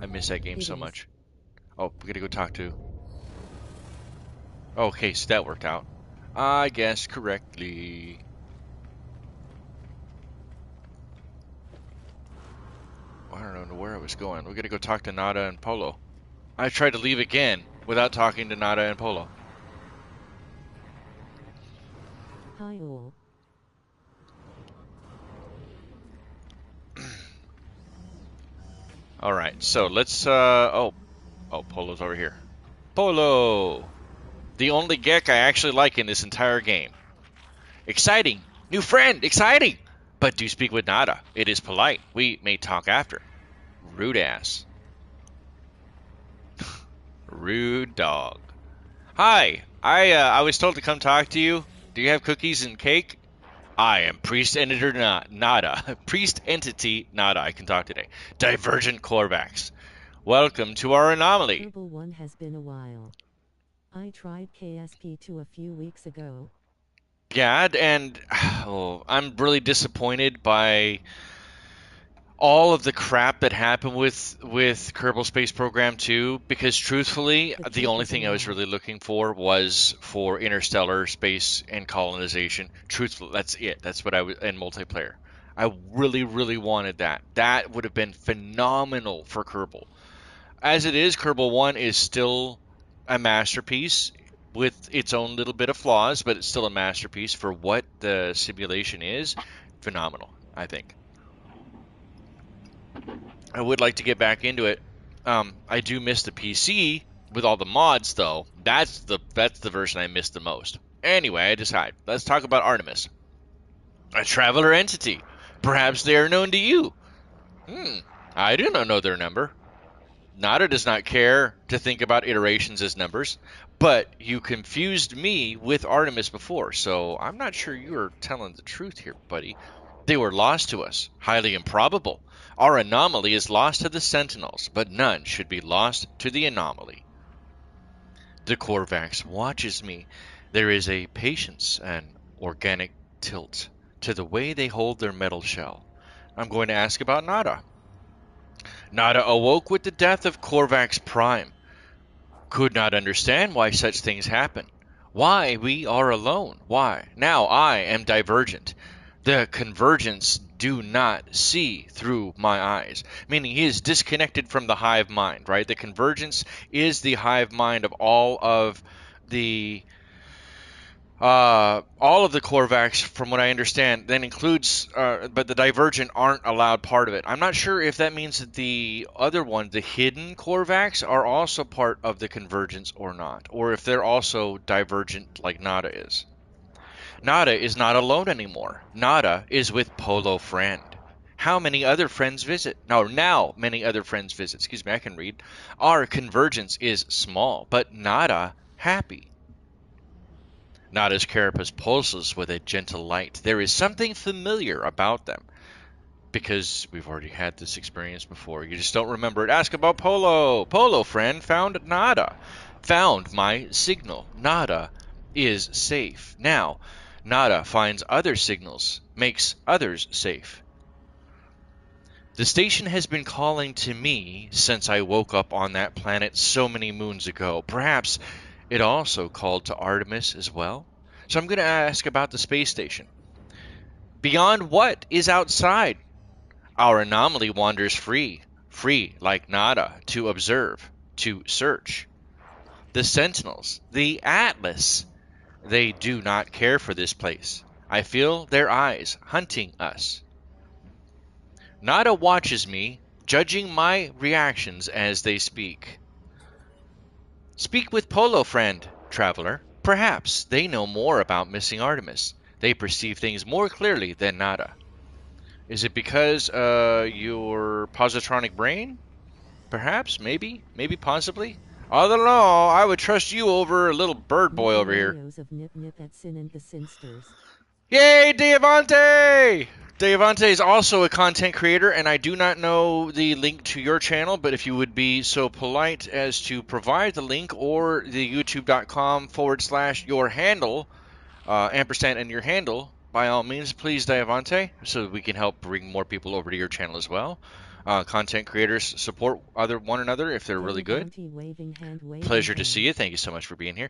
I miss that game so much. Oh, we gotta go talk to... Okay, so that worked out. I guess correctly. I don't know where I was going. We gotta go talk to Nada and Polo. I tried to leave again without talking to Nada and Polo. Hi all. Alright, so let's, oh. Oh, Polo's over here. Polo! The only Gek I actually like in this entire game. Exciting! New friend! Exciting! But do speak with Nada. It is polite. We may talk after. Rude ass. Rude dog. Hi! I was told to come talk to you. Do you have cookies and cake? I am Priest Editor Nada. Priest Entity Nada. I can talk today. Divergent Corvax. Welcome to our anomaly. Herbal 1 has been a while. I tried KSP2 a few weeks ago. Yeah, and I'm really disappointed by all of the crap that happened with Kerbal Space Program 2, because truthfully, the only thing I was really looking for was for interstellar space and colonization. Truthfully, that's it. That's what I was in multiplayer. I really, really wanted that. That would have been phenomenal for Kerbal. As it is, Kerbal 1 is still a masterpiece with its own little bit of flaws, but it's still a masterpiece for what the simulation is. Phenomenal, I think. I would like to get back into it. I do miss the PC with all the mods, though. That's the version I miss the most. Anyway, I decide. Let's talk about Artemis, a traveler entity. Perhaps they are known to you. I do not know their number. Nada does not care to think about iterations as numbers, but you confused me with Artemis before, so I'm not sure you are telling the truth here, buddy. They were lost to us. Highly improbable. Our anomaly is lost to the Sentinels, but none should be lost to the anomaly. The Corvax watches me. There is a patience and organic tilt to the way they hold their metal shell. I'm going to ask about Nada. Nada awoke with the death of Corvax Prime. Could not understand why such things happen. Why we are alone. Why? Now I am divergent. The convergence do not see through my eyes. Meaning he is disconnected from the hive mind, right? The convergence is the hive mind of all of the Corvax, from what I understand, then includes, but the Divergent aren't allowed part of it. I'm not sure if that means that the other one, the hidden Corvax, are also part of the Convergence or not, or if they're also Divergent like Nada is. Nada is not alone anymore. Nada is with Polo Friend. How many other friends visit? No, now many other friends visit. Excuse me, I can read. Our convergence is small, but Nada happy. Nada's carapace pulses with a gentle light. There is something familiar about them, because we've already had this experience before. You just don't remember it. Ask about Polo. Polo Friend found Nada. Found my signal. Nada is safe. Now, Nada finds other signals, makes others safe. The station has been calling to me since I woke up on that planet so many moons ago. Perhaps it also called to Artemis as well. So I'm going to ask about the space station. Beyond what is outside? Our anomaly wanders free like Nada, to observe, to search. The Sentinels, the Atlas, they do not care for this place. I feel their eyes hunting us. Nada watches me, judging my reactions as they speak. Speak with Polo Friend, traveler. Perhaps they know more about missing Artemis. They perceive things more clearly than Nada. Is it because your positronic brain? Perhaps, maybe, possibly. I don't know. I would trust you over a little bird boy over here. Of Nip Nip at Sin and the Sinsters. Yay, Diavante! Diavante is also a content creator, and I do not know the link to your channel, but if you would be so polite as to provide the link or the youtube.com/your handle, ampersand and your handle, by all means, please, Diavante, so that we can help bring more people over to your channel as well. Content creators support one another if they're really good. Pleasure to see you. Thank you so much for being here.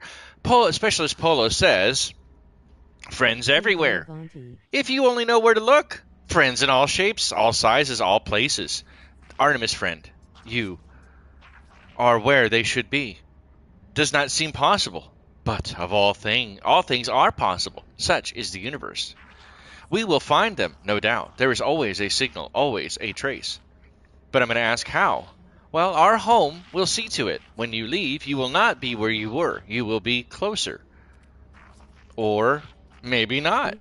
Specialist Polo says, friends everywhere. If you only know where to look. Friends in all shapes, all sizes, all places. Artemis Friend, you are where they should be. Does not seem possible. But of all things are possible. Such is the universe. We will find them, no doubt. There is always a signal, always a trace. But I'm going to ask how. Well, our home will see to it. When you leave, you will not be where you were. You will be closer. Or maybe not.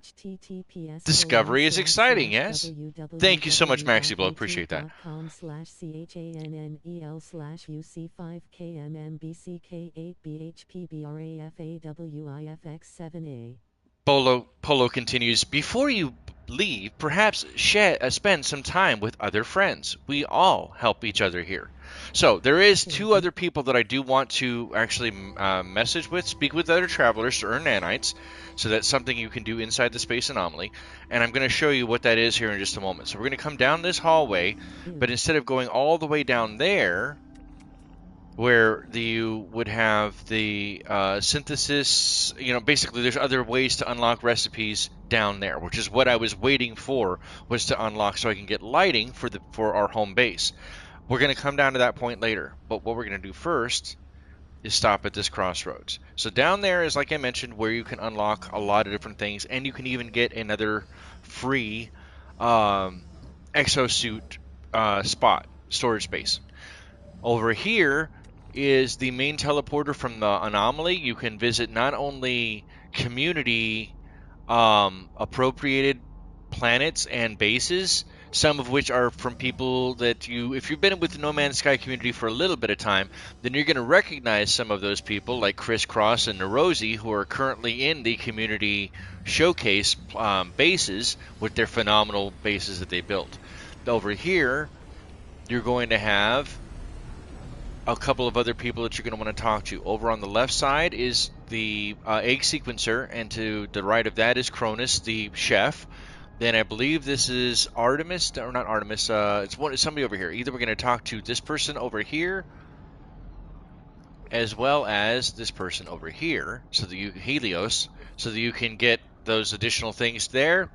Discovery is exciting, yes? Thank you so much, Maxi Blow. Appreciate that. www.channel/CHANNEL/UC5KMMBCK8BHPBRAFAWIFX7A. Polo continues, before you leave, perhaps spend some time with other friends. We all help each other here. So there is two other people that I do want to actually message with, speak with other travelers to earn nanites. So that's something you can do inside the space anomaly. And I'm going to show you what that is here in just a moment. So we're going to come down this hallway, but instead of going all the way down there, where you would have the synthesis, basically there's other ways to unlock recipes down there, which is what I was waiting for, was to unlock so I can get lighting for our home base. We're going to come down to that point later, but what we're going to do first is stop at this crossroads. So down there is, like I mentioned, where you can unlock a lot of different things, and you can even get another free exosuit storage space. Over here is the main teleporter from the anomaly. You can visit not only community appropriated planets and bases, some of which are from people that if you've been with the No Man's Sky community for a little bit of time, then you're going to recognize some of those people like Chris Cross and Nerosi, who are currently in the community showcase bases with their phenomenal bases that they built. Over here, you're going to have a couple of other people that you're going to want to talk to. Over on the left side is the egg sequencer, and to the right of that is Cronus, the chef. Then I believe this is Artemis, or not Artemis, it's somebody over here. Either we're going to talk to this person over here, as well as this person over here, so that Helios, so that you can get those additional things there.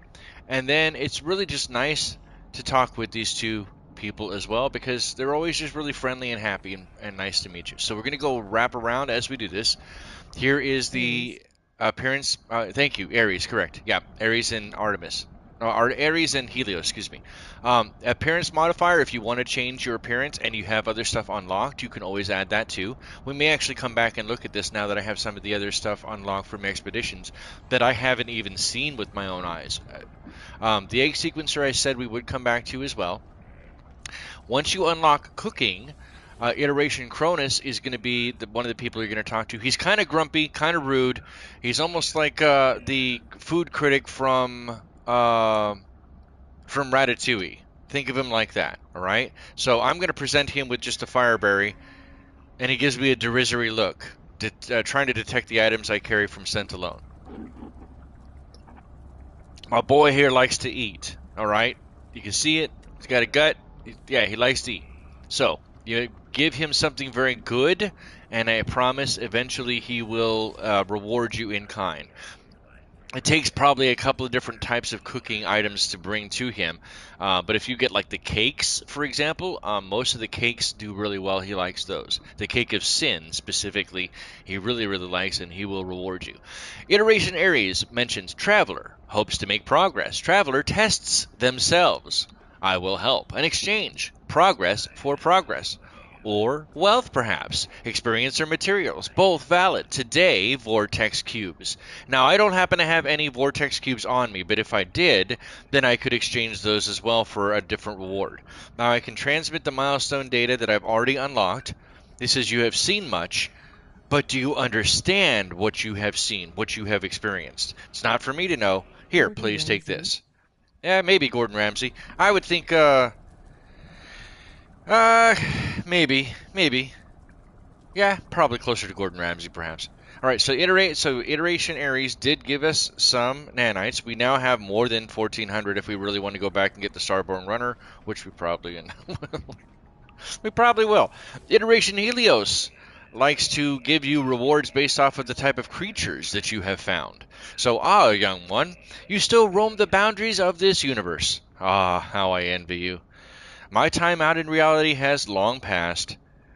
And then it's really just nice to talk with these two people as well, because they're always just really friendly and happy and nice to meet you. So we're going to go wrap around as we do this. Here is the appearance. Thank you, Ares, correct. Yeah, Ares and Artemis. Ares and Helios, excuse me. Appearance modifier, if you want to change your appearance and you have other stuff unlocked, you can always add that too. We may actually come back and look at this now that I have some of the other stuff unlocked from expeditions that I haven't even seen with my own eyes. The egg sequencer I said we would come back to as well. Once you unlock cooking, Iteration Cronus is going to be one of the people you're going to talk to. He's kind of grumpy, kind of rude. He's almost like the food critic from Ratatouille. Think of him like that, all right? So I'm going to present him with just a fireberry, and he gives me a derisory look, trying to detect the items I carry from Scent Alone. My boy here likes to eat, all right? You can see it. He's got a gut. Yeah, he likes to eat. So you give him something very good, and I promise eventually he will reward you in kind. It takes probably a couple of different types of cooking items to bring to him. But if you get like the cakes, for example, most of the cakes do really well. He likes those. The cake of sin, specifically, he really, really likes, and he will reward you. Iteration Ares mentions Traveler, hopes to make progress. Traveler tests themselves. I will help. An exchange. Progress for progress. Or wealth, perhaps. Experience or materials. Both valid. Today, vortex cubes. Now, I don't happen to have any vortex cubes on me, but if I did, then I could exchange those as well for a different reward. Now, I can transmit the milestone data that I've already unlocked. This says you have seen much, but do you understand what you have seen, what you have experienced? It's not for me to know. Here, please take this. Yeah, maybe Gordon Ramsay. I would think, maybe. Yeah, probably closer to Gordon Ramsay, perhaps. All right, so Iteration Ares did give us some nanites. We now have more than 1,400 if we really want to go back and get the Starborn Runner, which we probably will. Iteration Helios likes to give you rewards based off of the type of creatures that you have found. So, young one, you still roam the boundaries of this universe. How I envy you. My time out in reality has long passed,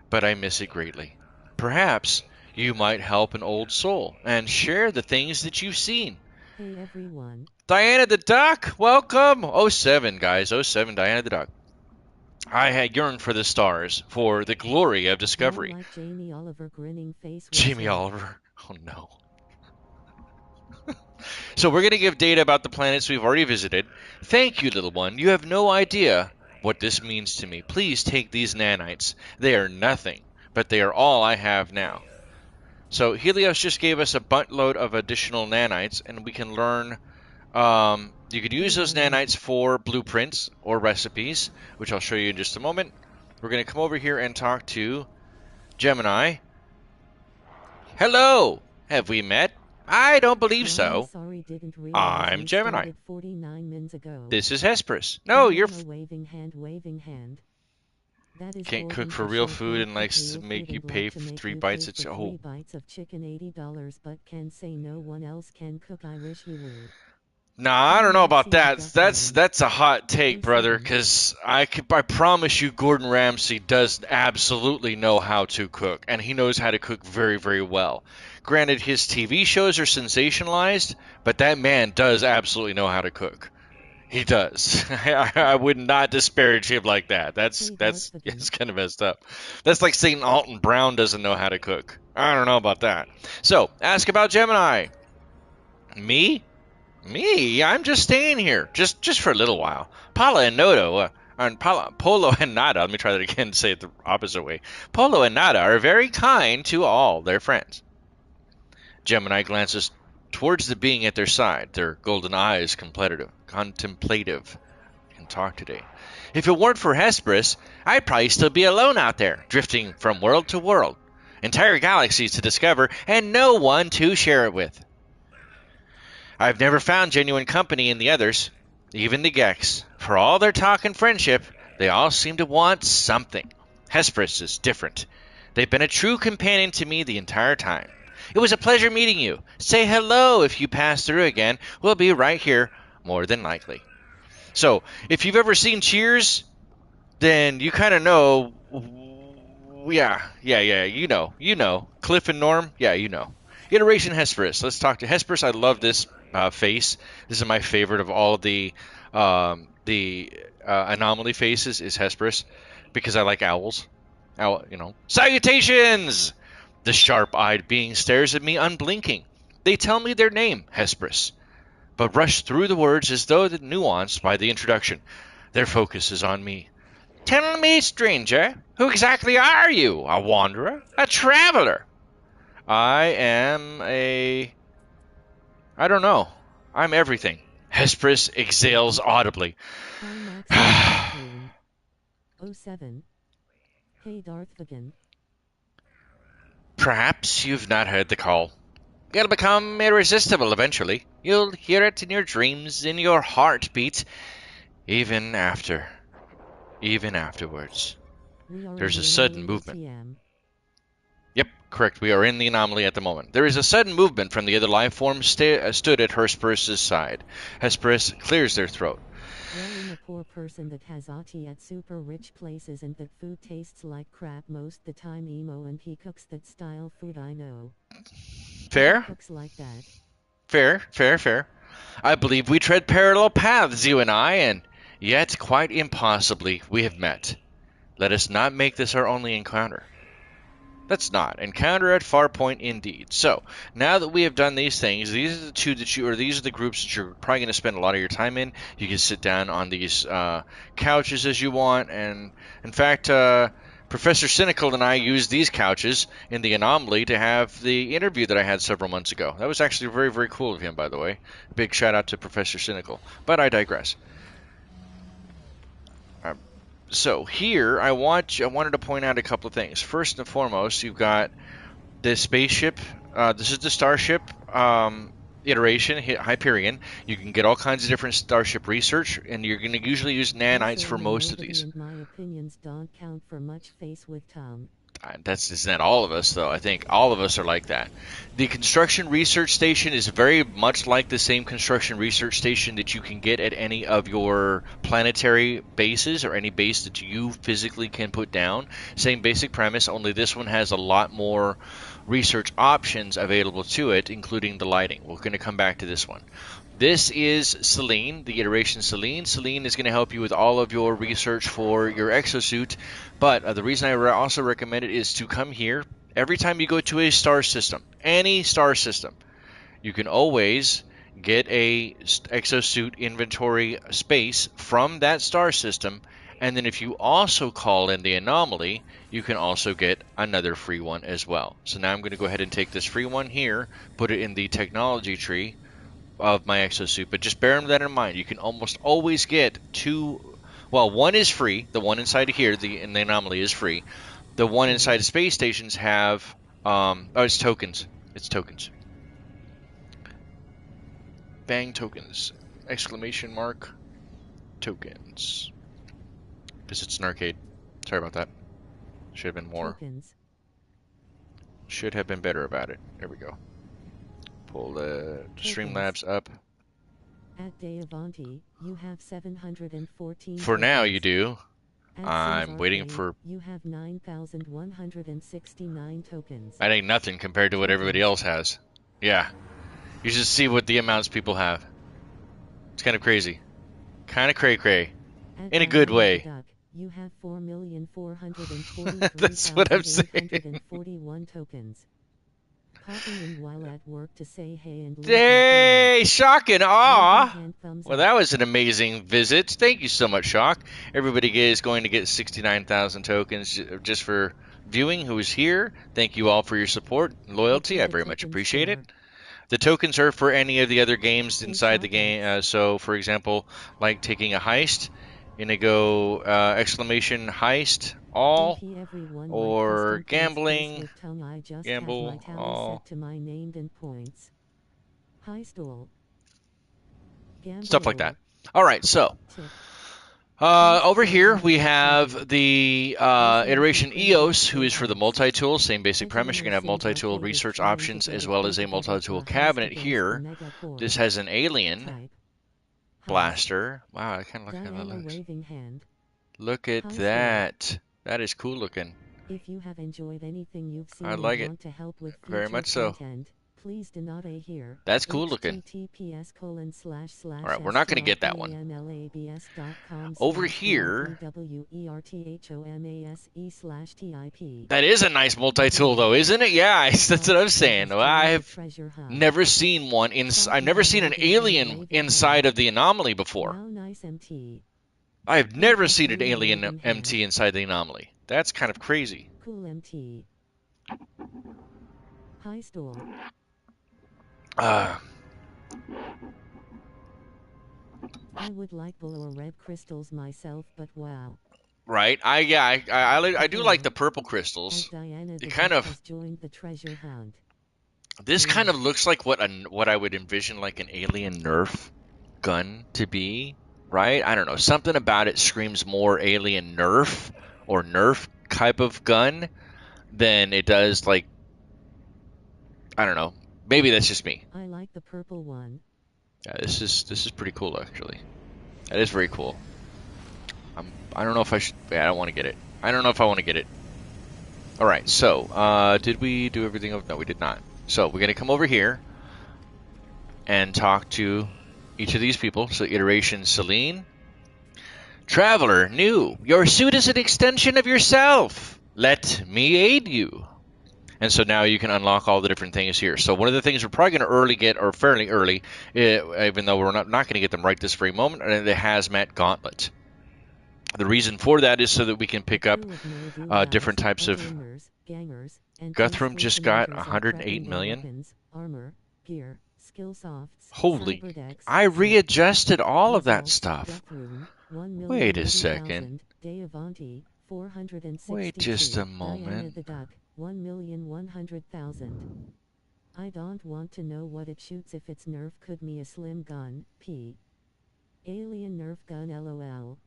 but I miss it greatly. Perhaps you might help an old soul and share the things that you've seen. Hey everyone. Diana the Duck, welcome! 07, guys, 07, Diana the Duck. I had yearned for the stars, for the glory of More discovery. like Jamie Oliver grinning face with Jamie sweat. Oliver. Oh no. So we're going to give data about the planets we've already visited. Thank you, little one. You have no idea what this means to me. Please take these nanites. They are nothing, but they are all I have now. So Helios just gave us a buttload of additional nanites, and we can learn. You could use those nanites for blueprints or recipes, which I'll show you in just a moment. We're going to come over here and talk to Gemini. Hello! Have we met? I don't believe so. Sorry, didn't realize I'm we Gemini. started 49 minutes ago. This is Hesperus. No, you're. Waving hand. That is Can't cook Gordon for who real shares food one and likes real to make food you and pay like to for make 3 you bites pay of for oh. 3 bites of chicken $80 but can say no one else can cook. I wish you would. Nah, I don't know about that. Ramsey That's a hot take, brother. 07. Because I promise you, Gordon Ramsay does absolutely know how to cook, and he knows how to cook very, very well. Granted, his TV shows are sensationalized, but that man does absolutely know how to cook. He does. I would not disparage him like that. That's kind of messed up. That's like saying Alton Brown doesn't know how to cook. I don't know about that. So, ask about Gemini. Me? Me? I'm just staying here, just for a little while. Paula and Noto, Polo and Nada. Let me try that again. Say it the opposite way. Polo and Nada are very kind to all their friends. Gemini glances towards the being at their side, their golden eyes contemplative. Can talk today. If it weren't for Hesperus, I'd probably still be alone out there, drifting from world to world. Entire galaxies to discover, and no one to share it with. I've never found genuine company in the others, even the Gex. For all their talk and friendship, they all seem to want something. Hesperus is different. They've been a true companion to me the entire time. It was a pleasure meeting you. Say hello if you pass through again. We'll be right here, more than likely. So, if you've ever seen Cheers, then you kind of know. Yeah, you know. Cliff and Norm, yeah, you know. Iteration Hesperus. Let's talk to Hesperus. I love this face. This is my favorite of all the anomaly faces. Is Hesperus because I like owls. Salutations! The sharp-eyed being stares at me unblinking. They tell me their name, Hesperus, but rush through the words as though nuanced by the introduction. Their focus is on me. Tell me, stranger, who exactly are you? A wanderer? A traveler? I am I don't know. I'm everything. Hesperus exhales audibly. 07. Hey, Darth Vagan. Perhaps you've not heard the call. It'll become irresistible eventually. You'll hear it in your dreams, in your heartbeat, even afterwards. There's a sudden movement. Yep, correct. We are in the anomaly at the moment. There is a sudden movement from the other life forms stood at Hesperus' side. Hesperus clears their throat. Well, I'm a poor person that has Ati at super rich places and that food tastes like crap most the time, emo, and he cooks that style food I know. Fair? He cooks like that. Fair. I believe we tread parallel paths, you and I, and yet, quite impossibly, we have met. Let us not make this our only encounter. Let's not. Encounter at Farpoint indeed. So, now that we have done these things, these are the these are the groups that you're probably going to spend a lot of your time in. You can sit down on these couches as you want, and in fact, Professor Cynical and I used these couches in the anomaly to have the interview that I had several months ago. That was actually very, very cool of him, by the way. Big shout out to Professor Cynical. But I digress. So here, I wanted to point out a couple of things. First and foremost, you've got this spaceship. This is the starship iteration, Hyperion. You can get all kinds of different starship research, and you're going to usually use nanites for most of these. And my opinions don't count for much. Face with Tom. That's not all of us, though. I think all of us are like that. The construction research station is very much like the same construction research station that you can get at any of your planetary bases or any base that you physically can put down. Same basic premise, only this one has a lot more research options available to it, including the lighting. We're going to come back to this one. This is Celine, the iteration Celine. Celine is going to help you with all of your research for your exosuit. But the reason I also recommend it is to come here. Every time you go to a star system, any star system, you can always get a exosuit inventory space from that star system. And then if you also call in the anomaly, you can also get another free one as well. So now I'm going to go ahead and take this free one here, put it in the technology tree of my exosuit, but just bear that in mind. You can almost always get two. Well, one is free. The one inside of here, and the anomaly is free. The one inside of space stations have. Oh, it's tokens. It's tokens. Bang tokens! Exclamation mark. Tokens. Because it's an arcade. Sorry about that. Should have been more. Tokens. Should have been better about it. There we go. Pull the Streamlabs up. At Deavanti, you have 714 For now, you do. At I'm waiting for. You have 9,169 tokens. That ain't nothing compared to what everybody else has. Yeah. You should see what the amounts people have. It's kind of crazy. Kind of cray-cray. In a good way. You have 4,443,841 That's what I'm saying. tokens. Popping in while at work to say hey and hey, Shock and Awe. Well, that was an amazing visit. Thank you so much, Shock. Everybody is going to get 69,000 tokens just for viewing who is here. Thank you all for your support and loyalty. I very much appreciate it. The tokens are for any of the other games inside the game. So, for example, like taking a heist, Inigo exclamation heist all, or gambling, gamble all, stuff like that. All right, so over here we have the iteration EOS, who is for the multi-tool. Same basic premise. You're going to have multi-tool research options as well as a multi-tool cabinet here. This has an alien blaster. Wow, I kind of like how that looks. Look at that. That is cool looking. If you have enjoyed anything you've seen, I like it. Want to help with very much so. Content, please donate here. That's cool looking. Alright, we're not going to get that one. Over here, that is a nice multi-tool though, isn't it? Yeah, that's what I'm saying. Well, I've never seen one. I've never seen an alien inside of the anomaly before. I've never seen an alien MT inside the anomaly. That's kind of crazy. Cool MT. High stool. Uh, I would like blue or red crystals myself, but wow. Right. I do like the purple crystals. It kind of joined the treasure hunt. This kind of looks like what I would envision like an alien Nerf gun to be, right? I don't know. Something about it screams more alien Nerf or Nerf type of gun than it does like, I don't know. Maybe that's just me. I like the purple one. Yeah, this is pretty cool actually. That is very cool. I don't know if I should. Yeah, I don't want to get it. I don't know if I want to get it. All right. So, did we do everything? No, we did not. So we're gonna come over here and talk to each of these people. So iteration Celine, Traveler, new. Your suit is an extension of yourself. Let me aid you. And so now you can unlock all the different things here. So one of the things we're probably going to get, or fairly early, even though we're not going to get them right this very moment, are the Hazmat Gauntlet. The reason for that is so that we can pick up different types of... Guthrum just got 108 million. Holy... I readjusted all of that stuff. Wait a second. Wait just a moment. 1,100,000. I don't want to know what it shoots if it's Nerf could me a slim gun, P. Alien Nerf gun LOL.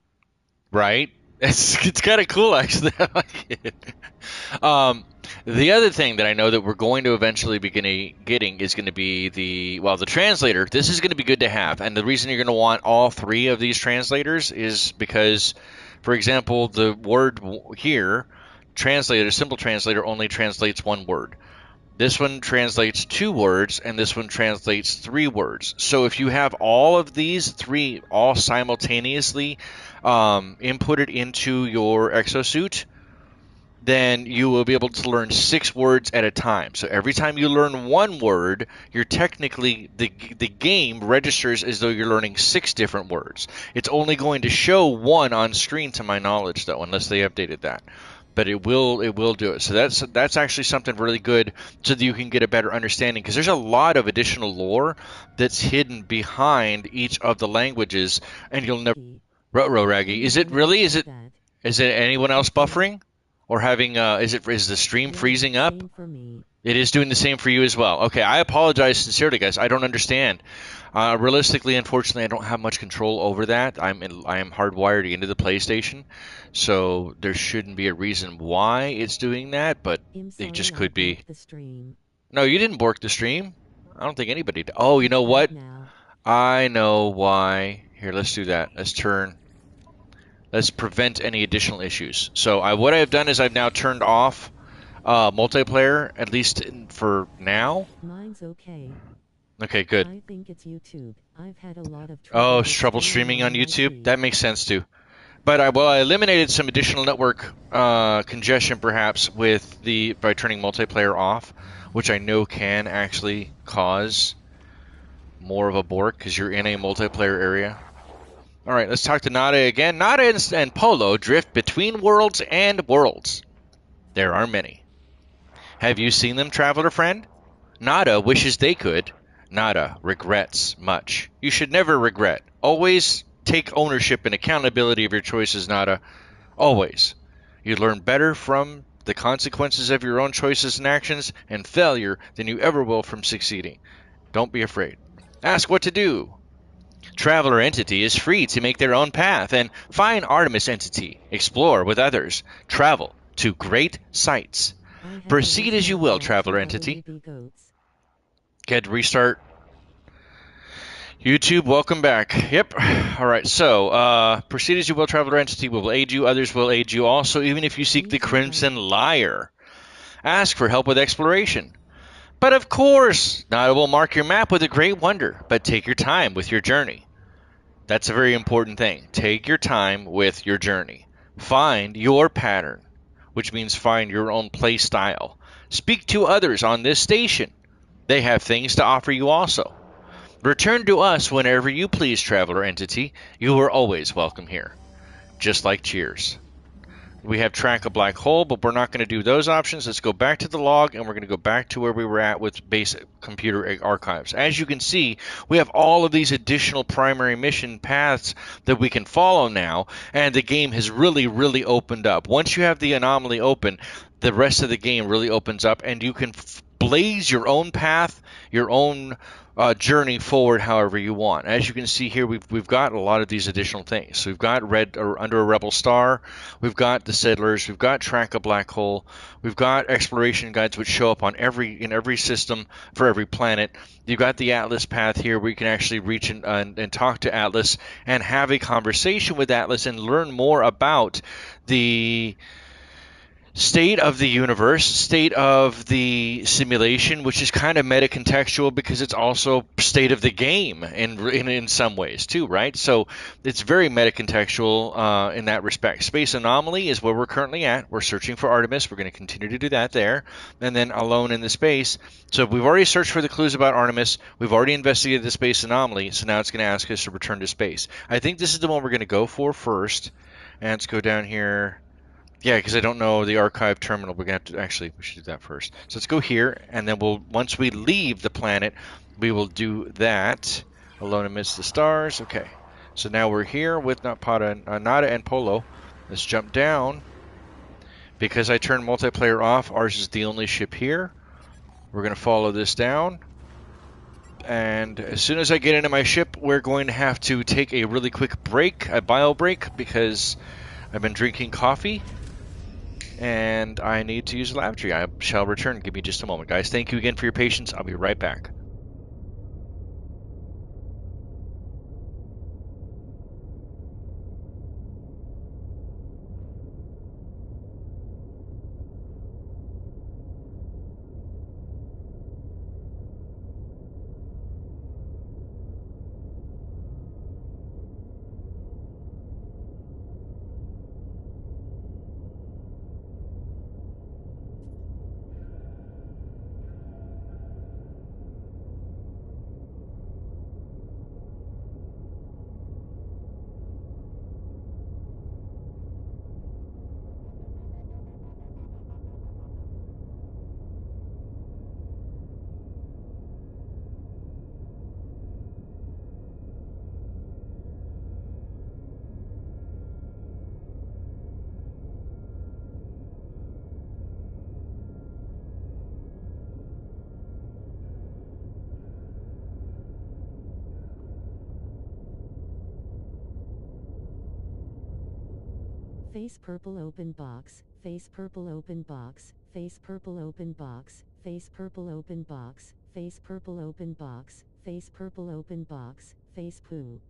Right? It's kind of cool actually. I like it. The other thing that I know that we're going to eventually be getting is going to be the translator. This is going to be good to have. And the reason you're going to want all three of these translators is because, for example, the word here, translator, simple translator only translates one word. This one translates 2 words, and this one translates 3 words. So if you have all of these 3 all simultaneously inputted into your exosuit, then you will be able to learn 6 words at a time. So every time you learn 1 word, you're technically, the game registers as though you're learning 6 different words. It's only going to show 1 on screen, to my knowledge, though, unless they updated that. But it will do it. So that's actually something really good, so that you can get a better understanding, because there's a lot of additional lore that's hidden behind each of the languages, and you'll never. Ruh-roh, Raggy. Is it really? Is it anyone else buffering, or having? Is the stream freezing up? It is doing the same for you as well. Okay, I apologize sincerely, guys. I don't understand. Realistically, unfortunately, I don't have much control over that. I am hardwired into the PlayStation, so there shouldn't be a reason why it's doing that, but it just could be. No, you didn't bork the stream. I don't think anybody did. Oh, you know what? I know why. Here, let's do that. Let's prevent any additional issues. So what I've done is I've now turned off multiplayer, at least for now. Mine's okay. Okay, good. I think it's YouTube. I've had a lot of trouble. Oh, it's trouble streaming on YouTube? That makes sense too. But I eliminated some additional network congestion, perhaps, by turning multiplayer off, which I know can actually cause more of a bork because you're in a multiplayer area. All right, let's talk to Nada again. Nada and Polo drift between worlds and worlds. There are many. Have you seen them, traveler friend? Nada wishes they could. Nada regrets much. You should never regret. Always take ownership and accountability of your choices, Nada. Always. You learn better from the consequences of your own choices and actions and failure than you ever will from succeeding. Don't be afraid. Ask what to do. Traveler Entity is free to make their own path and find Artemis Entity. Explore with others. Travel to great sights. Proceed as you will, Traveler Entity. Get restart. YouTube, welcome back. Yep. All right. So, proceed as you will, Traveler Entity. We will aid you. Others will aid you also, even if you seek the Crimson Lyre. Ask for help with exploration. But of course, Nada will mark your map with a great wonder, but take your time with your journey. That's a very important thing. Take your time with your journey. Find your pattern, which means find your own play style. Speak to others on this station. They have things to offer you also. Return to us whenever you please, Traveler Entity. You are always welcome here. Just like Cheers. We have track a black hole, but we're not going to do those options. Let's go back to the log, and we're going to go back to where we were at with basic computer archives. As you can see, we have all of these additional primary mission paths that we can follow now, and the game has really, really opened up. Once you have the anomaly open, the rest of the game really opens up, and you can blaze your own path, your own journey forward however you want. As you can see here, we've got a lot of these additional things. So we've got Under a Rebel Star, we've got the Settlers, we've got Track a Black Hole, we've got exploration guides which show up on in every system for every planet. You've got the Atlas path here where you can actually reach and talk to Atlas and have a conversation with Atlas and learn more about the state of the universe, state of the simulation, which is kind of meta-contextual because it's also state of the game in some ways too, right? So it's very meta-contextual in that respect. Space Anomaly is where we're currently at. We're searching for Artemis. We're going to continue to do that there. And then Alone in the Space. So we've already searched for the clues about Artemis. We've already investigated the Space Anomaly. So now it's going to ask us to return to space. I think this is the one we're going to go for first. And let's go down here. Yeah, because I don't know the archive terminal. We're going to have to, actually, we should do that first. So let's go here, and then once we leave the planet, we will do that. Alone amidst the stars. Okay. So now we're here with Nada and Polo. Let's jump down. Because I turned multiplayer off, ours is the only ship here. We're going to follow this down. And as soon as I get into my ship, we're going to have to take a really quick break, a bio break, because I've been drinking coffee. And I need to use the lavatory. I shall return. Give me just a moment, guys. Thank you again for your patience. I'll be right back. Face purple open box, face purple open box, face purple open box, face purple open box, face purple open box, face purple open box, face poo.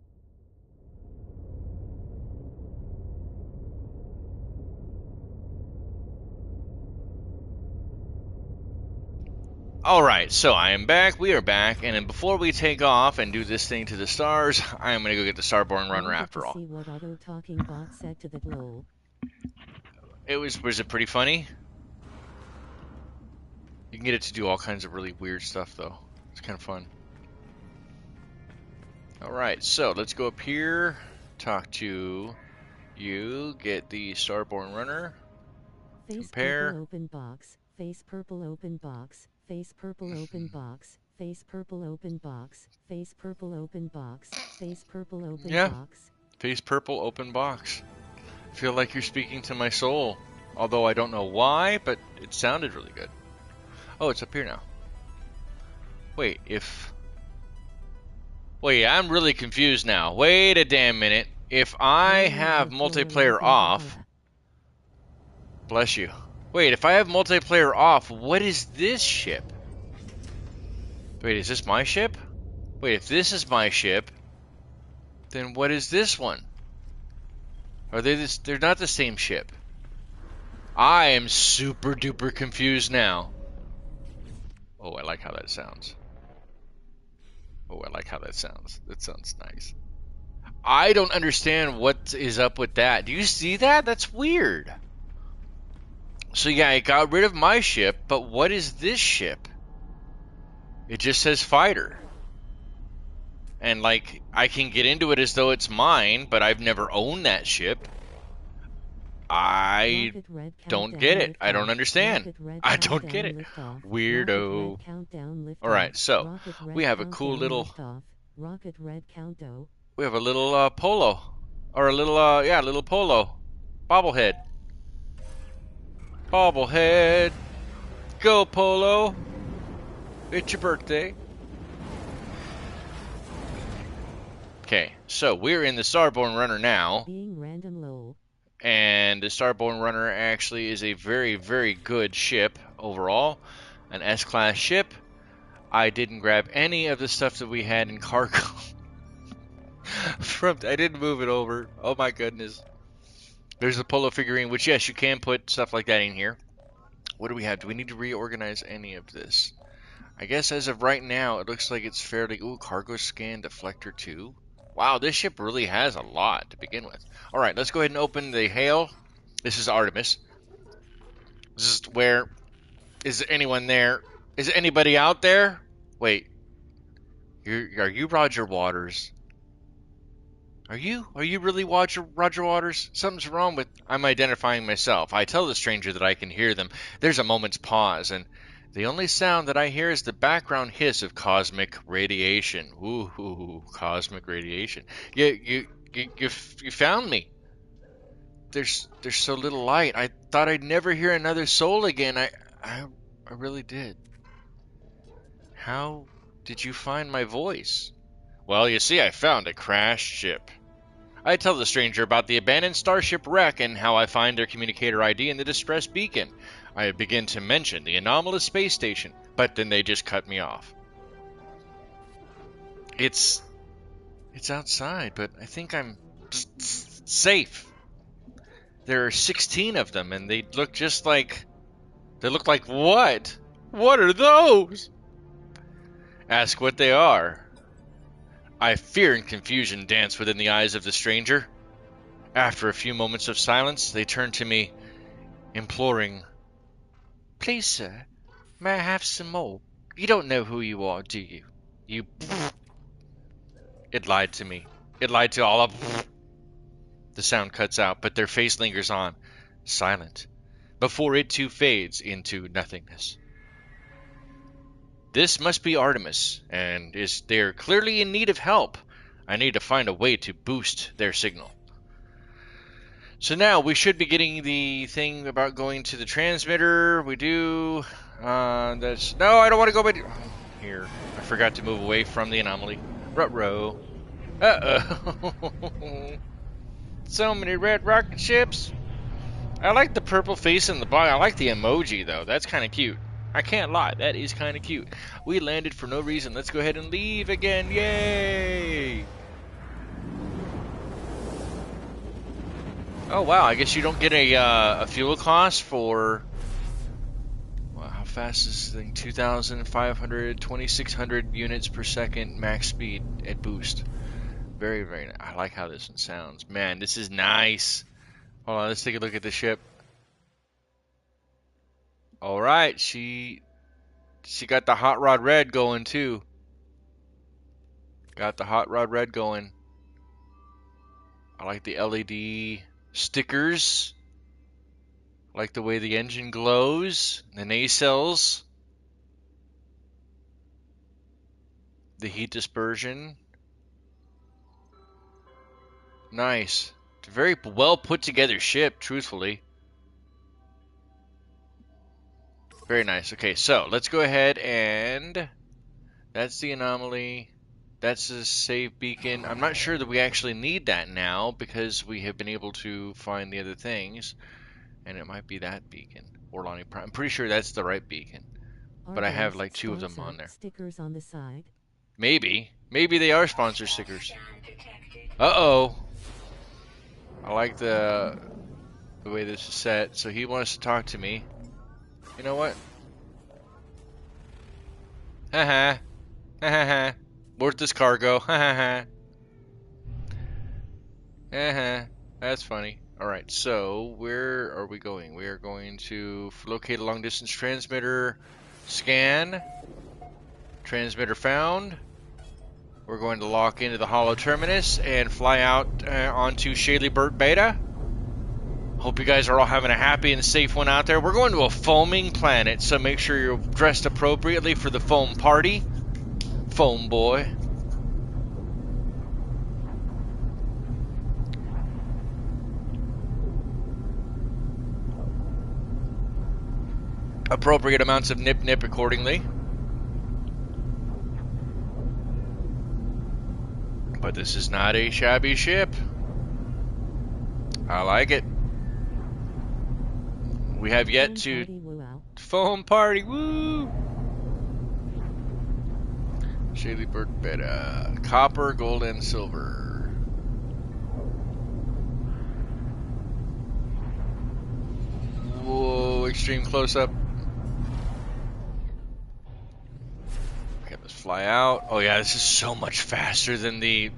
Alright, so I am back, we are back, and then before we take off and do this thing to the stars, I am going to go get the Starborn Runner after all. See what auto-talking bot said to that lol. Was it pretty funny? You can get it to do all kinds of really weird stuff, though. It's kind of fun. Alright, so let's go up here, talk to you, get the Starborn Runner, face compare. Purple open box, face purple open box, face purple open box, face purple open box, face purple open box, face purple open box. Face purple open box. I feel like you're speaking to my soul. Although I don't know why, but it sounded really good. Oh, it's up here now. Wait, Wait, I'm really confused now. Wait a damn minute. If I have multiplayer off... Bless you. Wait, if I have multiplayer off, what is this ship? Wait, is this my ship? Wait, if this is my ship, then what is this one? Are they this? They're not the same ship. I am super duper confused now. Oh, I like how that sounds. Oh, I like how that sounds. That sounds nice. I don't understand what is up with that. Do you see that? That's weird. So yeah, I got rid of my ship, but what is this ship? It just says fighter. And like, I can get into it as though it's mine, but I've never owned that ship. I don't get it. I don't understand. I don't get it. Weirdo. Alright, so we have a cool little... We have a little polo. Or a little, yeah, little polo. Bobblehead. Bobblehead. Go, Polo. It's your birthday. Okay, so we're in the Starborn Runner now. Being random low. And the Starborn Runner actually is a very, very good ship overall. An S-class ship. I didn't grab any of the stuff that we had in cargo. I didn't move it over. Oh my goodness. There's the Polo figurine, which yes, you can put stuff like that in here. What do we have? Do we need to reorganize any of this? I guess as of right now, it looks like it's fairly... Ooh, cargo scan, deflector 2. Wow, this ship really has a lot to begin with. Alright, let's go ahead and open the hail. This is Artemis. This is where... Is anyone there? Is anybody out there? Wait. Are you Roger Waters? Are you really Roger Waters? Something's wrong with... I'm identifying myself. I tell the stranger that I can hear them. There's a moment's pause, and the only sound that I hear is the background hiss of cosmic radiation. Ooh, cosmic radiation. You found me. There's so little light. I thought I'd never hear another soul again. I really did. How did you find my voice? Well, you see, I found a crashed ship. I tell the stranger about the abandoned starship wreck and how I find their communicator ID in the distress beacon. I begin to mention the anomalous space station, but then they just cut me off. It's outside, but I think I'm safe. There are 16 of them, and they look just like... They look like what? What are those? Ask what they are. I fear and confusion dance within the eyes of the stranger. After a few moments of silence, they turn to me, imploring, "Please, sir, may I have some more? You don't know who you are, do you? You..." It lied to me. It lied to all of... The sound cuts out, but their face lingers on, silent, before it too fades into nothingness. This must be Artemis, and they're clearly in need of help. I need to find a way to boost their signal. So now we should be getting the thing about going to the transmitter. We do. That's... No, I don't want to go by... Here. I forgot to move away from the anomaly. Ruh-roh. Uh-oh. So many red rocket ships. I like the purple face in the bottom. I like the emoji, though. That's kind of cute. I can't lie. That is kind of cute. We landed for no reason. Let's go ahead and leave again. Yay! Oh, wow. I guess you don't get a fuel cost for... Wow, how fast is this thing? 2,500, 2,600 units per second max speed at boost. Very, very nice. I like how this one sounds. Man, this is nice. Hold on, let's take a look at the ship. All right, she got the hot rod red going too. Got the hot rod red going. I like the LED stickers. I like the way the engine glows. The nacelles. The heat dispersion. Nice. It's a very well put together ship, truthfully. Very nice. Okay, so let's go ahead and that's the anomaly. That's the save beacon. I'm not sure that we actually need that now because we have been able to find the other things, and it might be that beacon. Orlani Prime. I'm pretty sure that's the right beacon, but I have like 2 of them on there. Stickers on the side. Maybe they are sponsor stickers. Uh-oh. I like the way this is set. So he wants to talk to me. You know what? Haha. Haha. Worth this cargo. Haha. Haha. That's funny. Alright, so where are we going? We are going to locate a long distance transmitter. Scan. Transmitter found. We're going to lock into the hollow terminus and fly out onto Shaley-Burt Beta. Hope you guys are all having a happy and safe one out there. We're going to a foaming planet, so make sure you're dressed appropriately for the foam party. Foam boy. Appropriate amounts of nip accordingly. But this is not a shabby ship. I like it. We have yet to... Foam party, woo! Shaley-Burt Beta. Copper, gold, and silver. Whoa, extreme close-up. Okay, let's fly out. Oh yeah, this is so much faster than the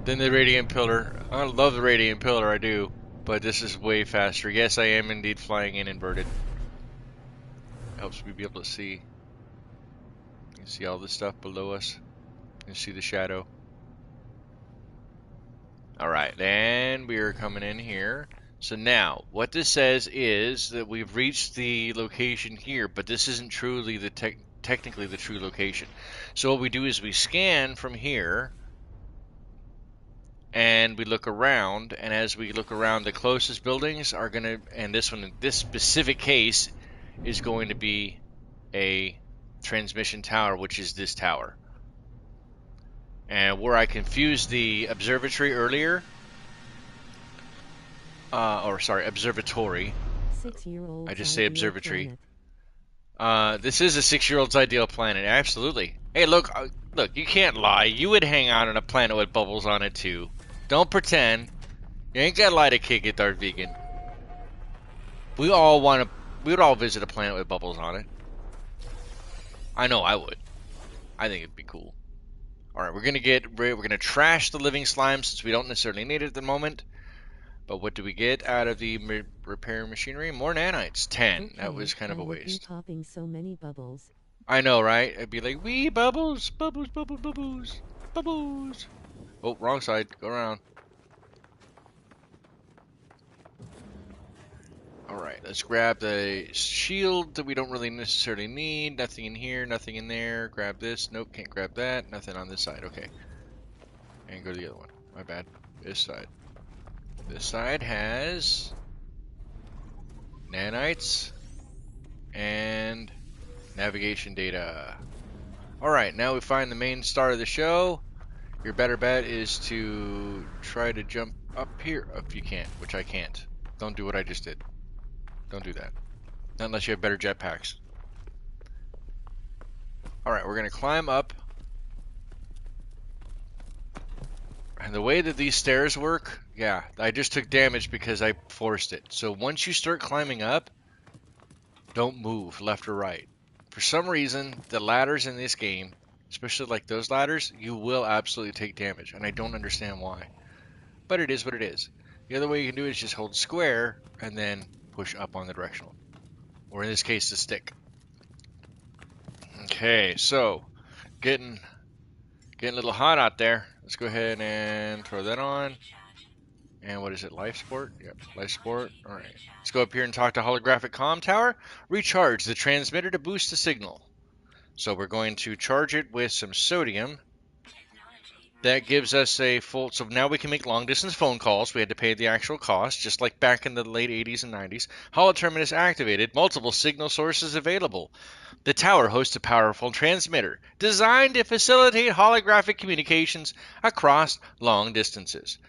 Radiant Pillar. I love the Radiant Pillar, I do. But this is way faster. Yes, I am indeed flying in inverted. Helps me be able to see. You can see all the stuff below us. You can see the shadow. Alright, and we are coming in here. So now, what this says is that we've reached the location here, but this isn't truly the technically the true location. So what we do is we scan from here, and we look around, and as we look around, the closest buildings are gonna, and this one, in this specific case, is going to be a transmission tower, which is this tower. And where I confused the observatory earlier, observatory. 6-year-old. I just say observatory. This is a 6-year-old's ideal planet, absolutely. Hey, look, you can't lie. You would hang out on a planet with bubbles on it too. Don't pretend. You ain't gotta lie to kick it, Darth Vegan. We would all visit a planet with bubbles on it. I know I would. I think it'd be cool. Alright, we're gonna trash the living slime since we don't necessarily need it at the moment. But what do we get out of the repair machinery? More nanites. 10. Okay, that was kind of a waste. Popping so many bubbles. I know, right? I'd be like, wee bubbles, bubbles, bubbles, bubbles, bubbles. Oh, wrong side. Go around. Alright, let's grab the shield that we don't really necessarily need. Nothing in here, nothing in there. Grab this. Nope, can't grab that. Nothing on this side. Okay. And go to the other one. My bad. This side. This side has nanites and navigation data. Alright, now we find the main star of the show. Your better bet is to try to jump up here if you can't, which I can't. Don't do what I just did. Don't do that. Not unless you have better jetpacks. Alright, we're going to climb up. And the way that these stairs work, yeah, I just took damage because I forced it. So once you start climbing up, don't move left or right. For some reason, the ladders in this game, especially like those ladders, you will absolutely take damage. And I don't understand why. But it is what it is. The other way you can do it is just hold square and then push up on the directional. Or in this case, the stick. Okay, so getting a little hot out there. Let's go ahead and throw that on. And what is it, life support? Yep, life support. Alright. Let's go up here and talk to holographic comm tower. Recharge the transmitter to boost the signal. So we're going to charge it with some sodium. That gives us a full... So now we can make long-distance phone calls. We had to pay the actual cost, just like back in the late 80s and 90s. Holoterminus activated. Multiple signal sources available. The tower hosts a powerful transmitter designed to facilitate holographic communications across long distances.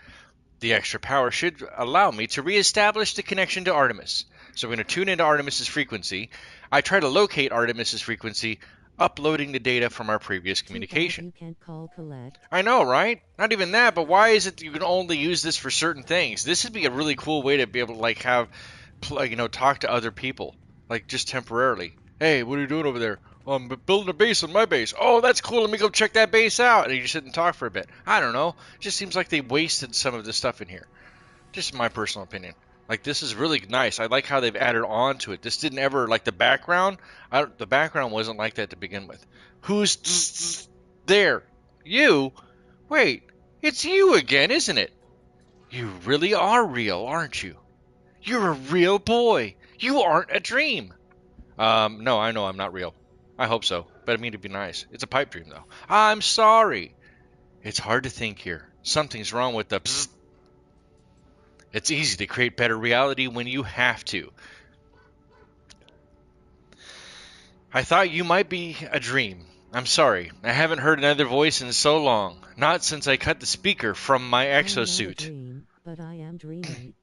The extra power should allow me to reestablish the connection to Artemis. So we're going to tune into Artemis's frequency. I try to locate Artemis's frequency, uploading the data from our previous communication. You can't call Colette. I know, right? Not even that, but why is it you can only use this for certain things? This would be a really cool way to be able to like have, talk to other people, like just temporarily. Hey, what are you doing over there? Oh, I'm building a base on my base. Oh, that's cool. Let me go check that base out. And you just sit and talk for a bit. I don't know. It just seems like they wasted some of this stuff in here. Just my personal opinion. Like, this is really nice. I like how they've added on to it. This didn't ever, like, the background. The background wasn't like that to begin with. Who's there? You? Wait, it's you again, isn't it? You really are real, aren't you? You're a real boy. You aren't a dream. No, I know I'm not real. I hope so, but I mean to be nice. It's a pipe dream, though. I'm sorry. It's hard to think here. Something's wrong with the bzzz. It's easy to create better reality when you have to. I thought you might be a dream. I'm sorry. I haven't heard another voice in so long. Not since I cut the speaker from my exosuit. I'm not a dream, but I am dreaming.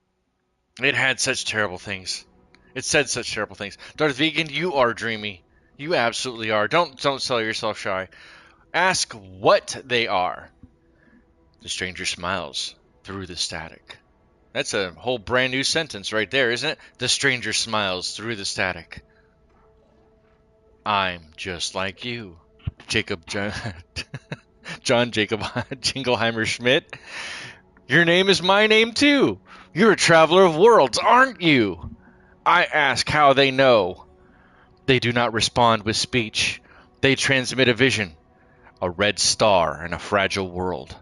It had such terrible things. It said such terrible things. Darth Vegan, you are dreamy. You absolutely are. Don't sell yourself shy. Ask what they are. The stranger smiles through the static. That's a whole brand new sentence right there, isn't it? The stranger smiles through the static. I'm just like you. John Jacob Jingleheimer Schmidt. Your name is my name too. You're a traveler of worlds, aren't you? I ask how they know. They do not respond with speech. They transmit a vision, a red star in a fragile world.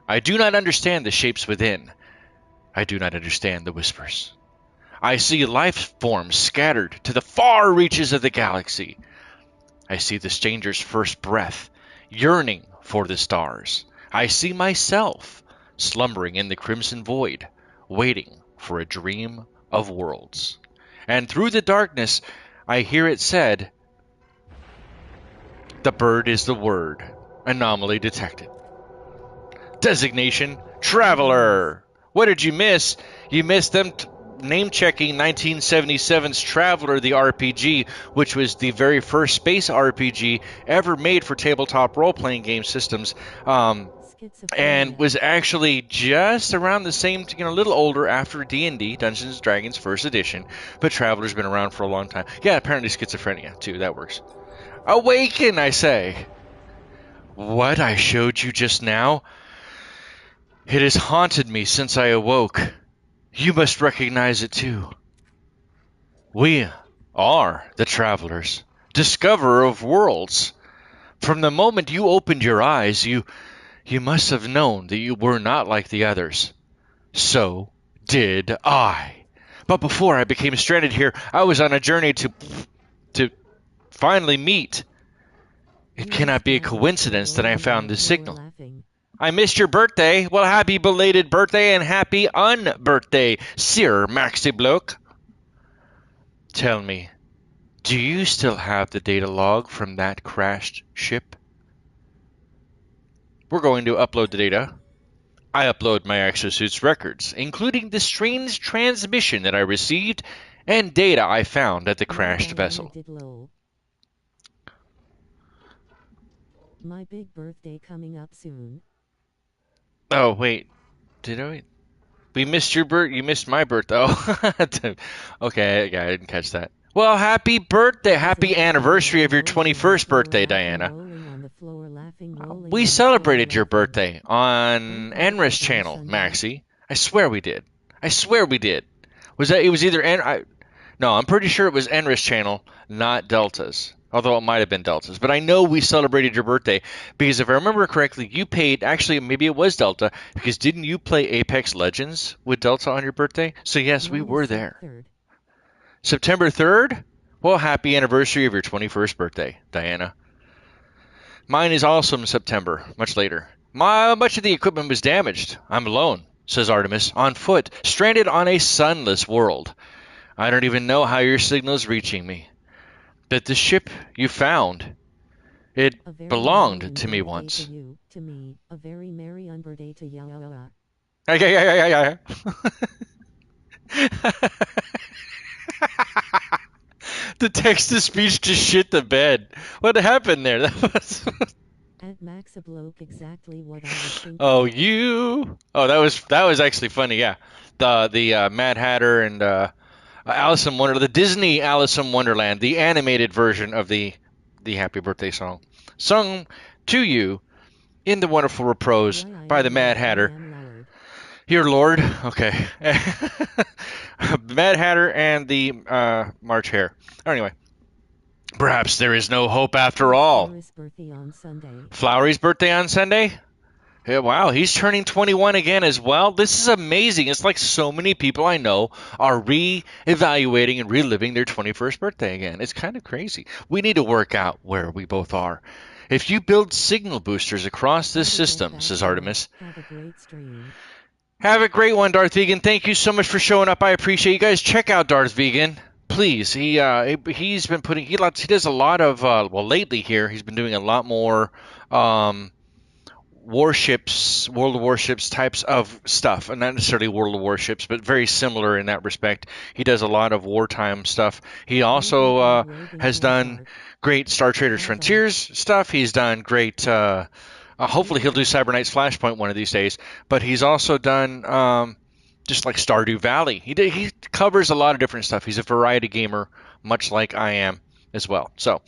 I do not understand the shapes within. I do not understand the whispers. I see life forms scattered to the far reaches of the galaxy. I see the stranger's first breath, yearning for the stars. I see myself slumbering in the crimson void, waiting for a dream of worlds. And through the darkness, I hear it said, the bird is the word. Anomaly detected. Designation, Traveler. What did you miss? You missed them name-checking 1977's Traveler, the RPG, which was the very first space RPG ever made for tabletop role-playing game systems, and was actually just around the same, a little older after D&D, Dungeons & Dragons First Edition, but Traveler's been around for a long time. Yeah, apparently schizophrenia, too. That works. Awaken, I say! What I showed you just now? It has haunted me since I awoke. You must recognize it too. We are the travelers, discoverer of worlds. From the moment you opened your eyes, you must have known that you were not like the others. So did I. But before I became stranded here, I was on a journey to finally meet. It cannot be a coincidence that I found this signal. I missed your birthday. Well, happy belated birthday and happy unbirthday, Sir Maxi Bloke. Tell me, do you still have the data log from that crashed ship? We're going to upload the data. I upload my exosuit's records, including the strange transmission that I received and data I found at the Yo, crashed Diana vessel. did lol. My big birthday coming up soon. Oh, wait. Did I? We missed your birth. You missed my birthday. Oh, okay. Yeah, I didn't catch that. Well, happy birthday. It was a Happy laughing, anniversary of rolling, your rolling on the 21st floor, birthday, laughing, Diana. rolling on the floor, laughing, rolling We on the floor, celebrated your laughing. birthday on Wait, what NRIS about on channel, Sunday? Maxie. I swear we did. I swear we did. Was that? It was either no, I'm pretty sure it was NRIS channel, not Delta's. Although it might have been Delta's. But I know we celebrated your birthday because if I remember correctly, you paid, actually, maybe it was Delta, because didn't you play Apex Legends with Delta on your birthday? So yes, we Mine is were Sep there. 3rd. September 3rd? Well, happy anniversary of your 21st birthday, Diana. Mine is also in September, much later. Much of the equipment was damaged. I'm alone, says Artemis, on foot, stranded on a sunless world. I don't even know how your signal's reaching me. That the ship you found, it A very merry belonged and to me birthday to once. you, to me, a very merry unbirthday to ya. The text to speech just shit the bed. What happened there? That was. At Max a bloke exactly what I was thinking. Oh, you. Oh, that was actually funny. Yeah, the Mad Hatter and Alice in Wonder, the Disney Alice in Wonderland, the animated version of the Happy Birthday song, sung to you in the wonderful repose Yeah, I by the am Mad Lord, I Hatter. am Lord. Your Lord, okay. Mad Hatter and the March Hare. Anyway, perhaps there is no hope after It's all. Flora's birthday on Sunday. Flowery's birthday on Sunday? Yeah, wow, he's turning 21 again as well. This is amazing. It's like so many people I know are re-evaluating and reliving their 21st birthday again. It's kind of crazy. We need to work out where we both are. If you build signal boosters across this Gotta get system, back says to work. Artemis, Have a great stream. have a great one, Darth Vegan. Thank you so much for showing up. I appreciate you guys. Check out Darth Vegan, please. He's been putting he does a lot of well lately here he's been doing a lot more warships, World of Warships types of stuff, and not necessarily World of Warships, but very similar in that respect. He does a lot of wartime stuff. He Waving also hand waving has hands done art. great Star Traders Bye bye. Frontiers stuff. He's done great. Hopefully, he'll do Cyber Knight's Flashpoint one of these days. But he's also done just like Stardew Valley. He covers a lot of different stuff. He's a variety gamer, much like I am as well. So.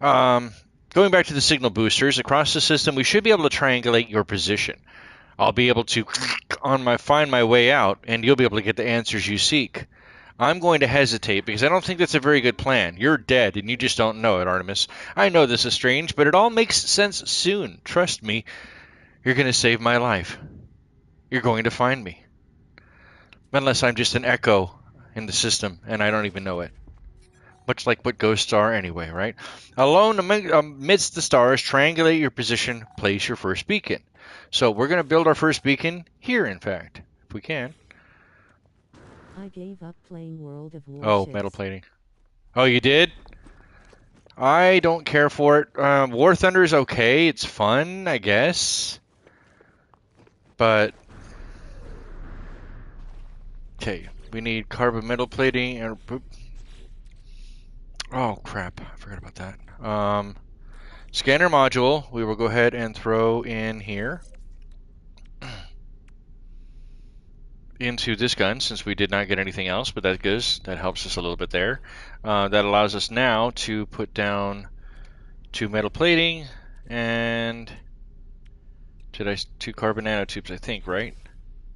Um, Going back to the signal boosters, across the system, we should be able to triangulate your position. I'll be able to find my way out, and you'll be able to get the answers you seek. I'm going to hesitate because I don't think that's a very good plan. You're dead, and you just don't know it, Artemis. I know this is strange, but it all makes sense soon. Trust me, you're going to save my life. You're going to find me. Unless I'm just an echo in the system, and I don't even know it. Much like what ghosts are anyway, right? Alone amidst the stars, triangulate your position, place your first beacon. So we're going to build our first beacon here, in fact, if we can. I gave up playing World of Oh, metal Warships. plating. Oh, you did? I don't care for it. War Thunder is okay. It's fun, I guess. But, okay, we need carbon metal plating and... Oh, crap. I forgot about that. Scanner module, we will go ahead and throw in here. Into this gun since we did not get anything else, but that goes, that helps us a little bit there. That allows us now to put down 2 metal plating and 2 carbon nanotubes, I think, right?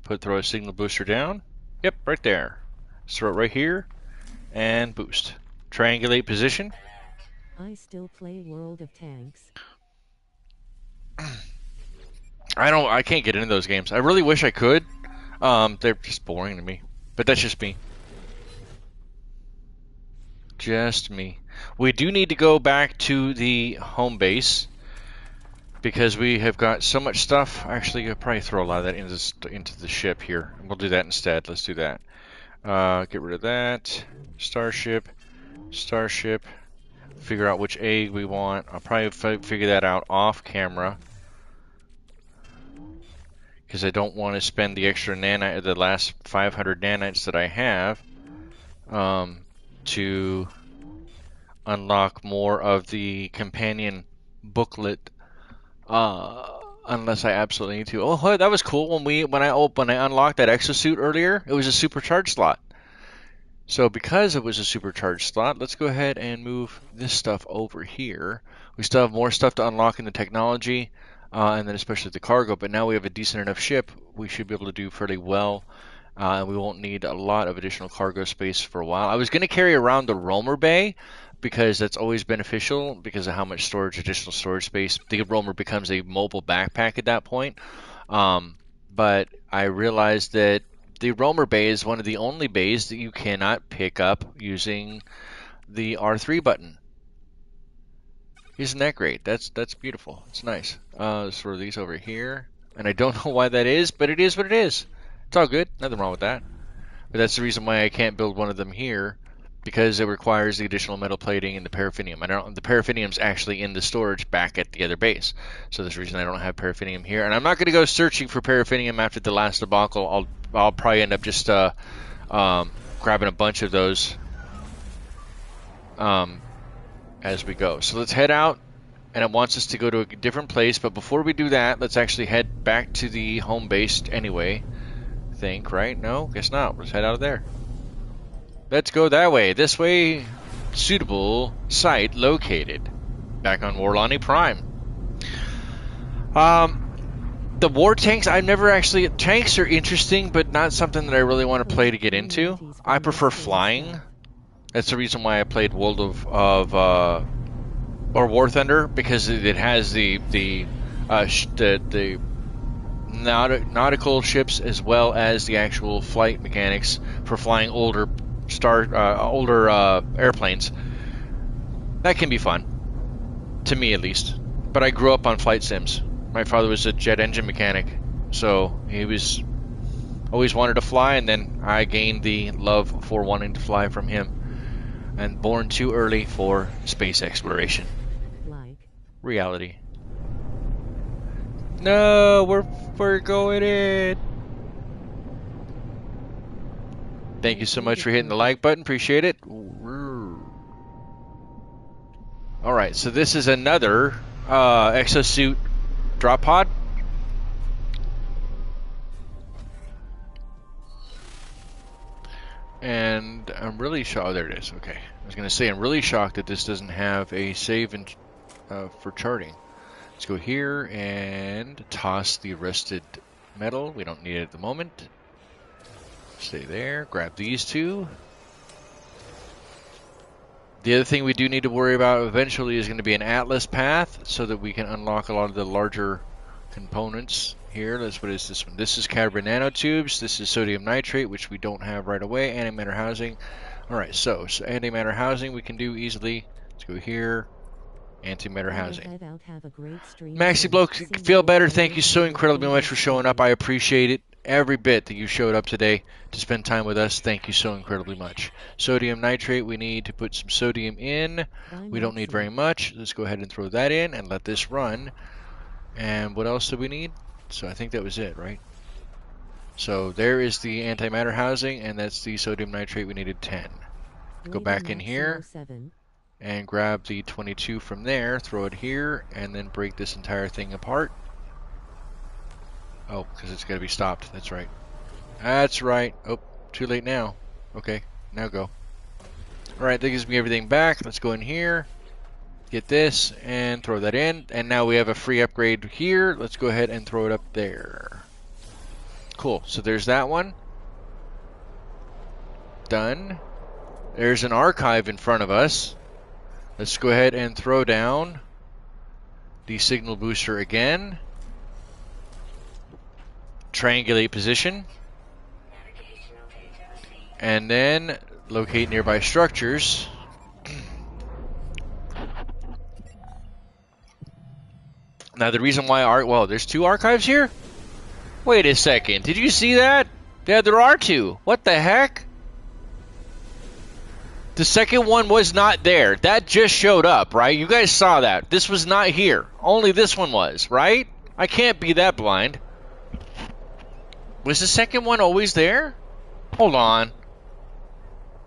Throw a signal booster down. Yep, right there. Let's throw it right here and boost. Triangulate position. I still play World of Tanks. I can't get into those games. I really wish I could. They're just boring to me. But that's just me. Just me. We do need to go back to the home base because we have got so much stuff. Actually, I'll probably throw a lot of that into the ship here. We'll do that instead. Let's do that. Get rid of that. Starship. Starship. Figure out which egg we want. I'll probably figure that out off camera. because I don't want to spend the extra nanite, the last 500 nanites that I have, to unlock more of the companion booklet, unless I absolutely need to. Oh, that was cool. When I unlocked that exosuit earlier, it was a supercharged slot. So because it was a supercharged slot, let's go ahead and move this stuff over here. We still have more stuff to unlock in the technology, and then especially the cargo, but now we have a decent enough ship, we should be able to do fairly well, and we won't need a lot of additional cargo space for a while. I was going to carry around the roamer bay, because that's always beneficial because of how much storage, additional storage space. The roamer becomes a mobile backpack at that point. But I realized that the roamer bay is one of the only bays that you cannot pick up using the R3 button. Isn't that great? That's beautiful. It's nice. Let's throw these over here. And I don't know why that is, but it is what it is. It's all good. Nothing wrong with that. But that's the reason why I can't build one of them here, because it requires the additional metal plating and the paraffinium. The paraffinium's actually in the storage back at the other base. So there's a reason I don't have paraffinium here. And I'm not going to go searching for paraffinium after the last debacle. I'll probably end up just grabbing a bunch of those as we go. So let's head out, and it wants us to go to a different place. But before we do that, let's actually head back to the home base anyway. I think, right? No, guess not. Let's head out of there. Let's go that way. This way, suitable site located. Back on Warlani Prime. The war tanks, I've never actually... Tanks are interesting, but not something that I really want to play to get into. I prefer flying. That's the reason why I played World of or War Thunder, because it has the nautical ships as well as the actual flight mechanics for flying older airplanes. That can be fun, to me at least. But I grew up on flight sims. My father was a jet engine mechanic, so he was always wanted to fly, and then I gained the love for wanting to fly from him. And born too early for space exploration. Reality. No, we're going in. Thank you so much for hitting the like button. Appreciate it. Alright, so this is another exosuit drop pod. And I'm really shocked. Oh, there it is. Okay. I was going to say, I'm really shocked that this doesn't have a save for charting. Let's go here and toss the rusted metal. We don't need it at the moment. Stay there. Grab these two. The other thing we do need to worry about eventually is going to be an Atlas path, so that we can unlock a lot of the larger components here. What is this one? This is carbon nanotubes. This is sodium nitrate, which we don't have right away. Antimatter housing. Alright, so antimatter housing we can do easily. Let's go here. Antimatter housing. Maxi Bloke, feel better. Thank you so incredibly much for showing up. I appreciate it. Every bit that you showed up today to spend time with us. Thank you so incredibly much. Sodium nitrate, we need to put some sodium in. We don't need very much. Let's go ahead and throw that in and let this run. And what else do we need? So I think that was it, right? So there is the antimatter housing, and that's the sodium nitrate. We needed 10. Go back in here and grab the 22 from there, throw it here, and then break this entire thing apart. Oh, because it's got to be stopped. That's right. That's right. Oh, too late now. Okay, now go. Alright, that gives me everything back. Let's go in here, get this, and throw that in. And now we have a free upgrade here. Let's go ahead and throw it up there. Cool. So there's that one. Done. There's an archive in front of us. Let's go ahead and throw down the signal booster again. Triangulate position. And then locate nearby structures. Now the reason why well, there's two archives here? Wait a second, did you see that? Yeah, there are two. What the heck? The second one was not there. That just showed up, right? You guys saw that. This was not here. Only this one was, right? I can't be that blind. Was the second one always there? Hold on.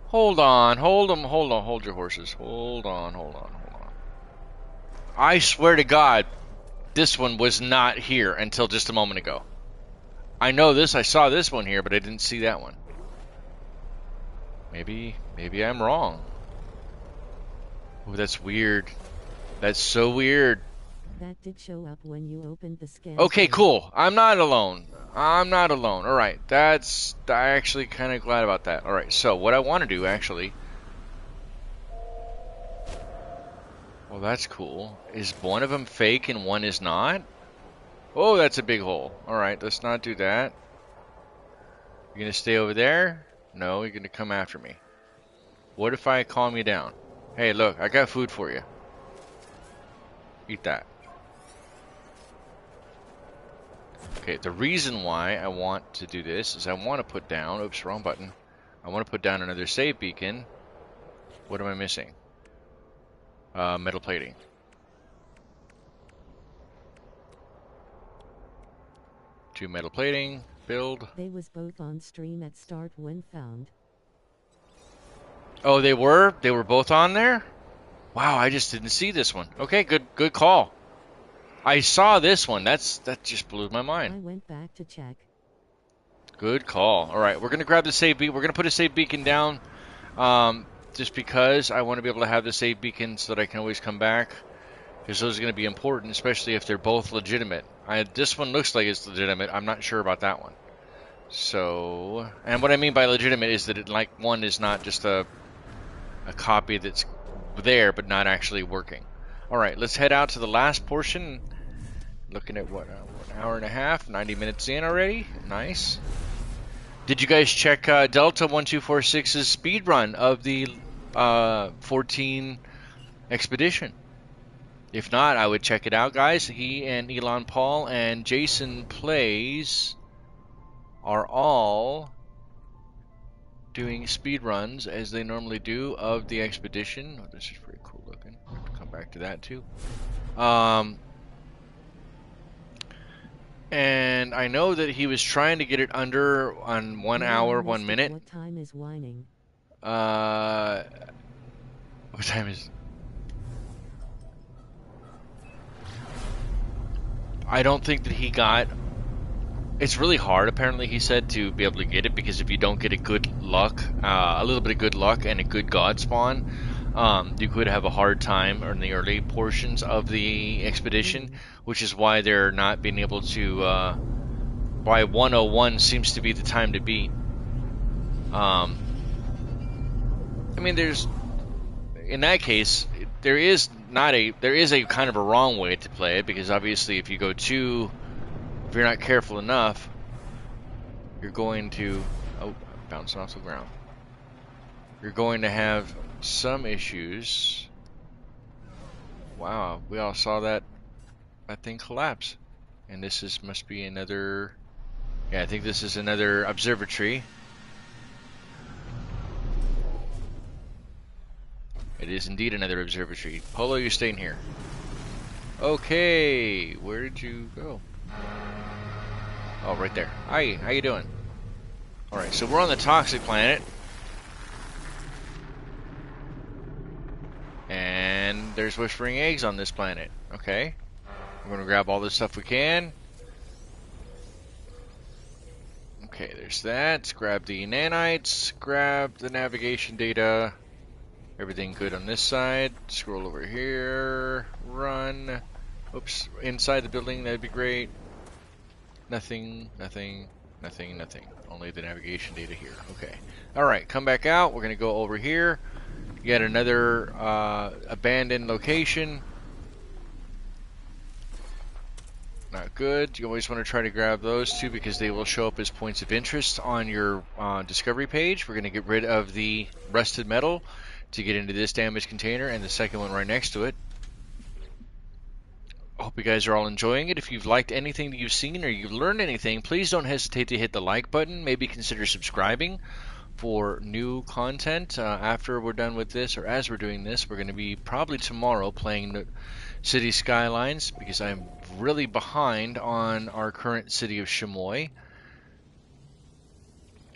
Hold on. Hold them. Hold on. Hold your horses. Hold on. Hold on. Hold on. I swear to God, this one was not here until just a moment ago. I know this. I saw this one here, but I didn't see that one. Maybe I'm wrong. Oh, that's weird. That's so weird. That did show up when you opened the scan. Okay, cool. I'm not alone. I'm not alone. All right. I'm actually kind of glad about that. All right. So what I want to do actually. Well, that's cool. Is one of them fake and one is not? Oh, that's a big hole. All right. Let's not do that. You're going to stay over there? No, you're going to come after me. What if I calm you down? Hey, look, I got food for you. Eat that. Okay, the reason why I want to do this is I want to put down, oops, wrong button. I want to put down another save beacon. What am I missing? Metal plating. Two metal plating, build. They was both on stream at start when found. Oh, they were? They were both on there? Wow, I just didn't see this one. Okay, good call. I saw this one. That just blew my mind. I went back to check. Good call. All right, we're gonna grab the save beacon. We're gonna put a save beacon down, just because I want to be able to have the save beacon so that I can always come back, because those are gonna be important, especially if they're both legitimate. This one looks like it's legitimate. I'm not sure about that one. So, and what I mean by legitimate is that one is not just a copy that's there but not actually working. All right, let's head out to the last portion. Looking at what, 1 hour and a half, 90 minutes in already. Nice. Did you guys check Delta 1246's speed run of the 14 expedition? If not, I would check it out, guys. He and Elon Paul and Jason Plays are all doing speed runs as they normally do of the expedition. Oh, this is pretty cool looking. Come back to that too. And I know that he was trying to get it under on 1 hour, 1 minute. What time is whining? What time is? I don't think that he got. It's really hard, apparently, he said, to be able to get it, because if you don't get a good luck, a little bit of good luck and a good god spawn, you could have a hard time in the early portions of the expedition, which is why they're not being able to, why 101 seems to be the time to beat. I mean, in that case, there is a kind of a wrong way to play it, because obviously if if you're not careful enough, you're going to, bouncing off the ground. You're going to have some issues. Wow, we all saw that thing collapse. And this must be another, yeah, I think this is another observatory. It is indeed another observatory. Polo, you're staying here. Okay, where did you go? Oh, right there. Hi, how you doing? Alright, so we're on the toxic planet. And there's whispering eggs on this planet. Okay. We're gonna grab all this stuff we can. Okay, there's that. Let's grab the nanites. Grab the navigation data. Everything good on this side. Scroll over here. Run. Oops. Inside the building, that'd be great. Nothing. Only the navigation data here. Okay. Alright, come back out. We're going to go over here. Yet another abandoned location. Not good. You always want to try to grab those two because they will show up as points of interest on your discovery page. We're going to get rid of the rusted metal to get into this damaged container and the second one right next to it. I hope you guys are all enjoying it. If you've liked anything that you've seen or you've learned anything, please don't hesitate to hit the like button. Maybe consider subscribing for new content after we're done with this, or as we're doing this. We're going to be probably tomorrow playing the City Skylines because I'm really behind on our current city of Chamois.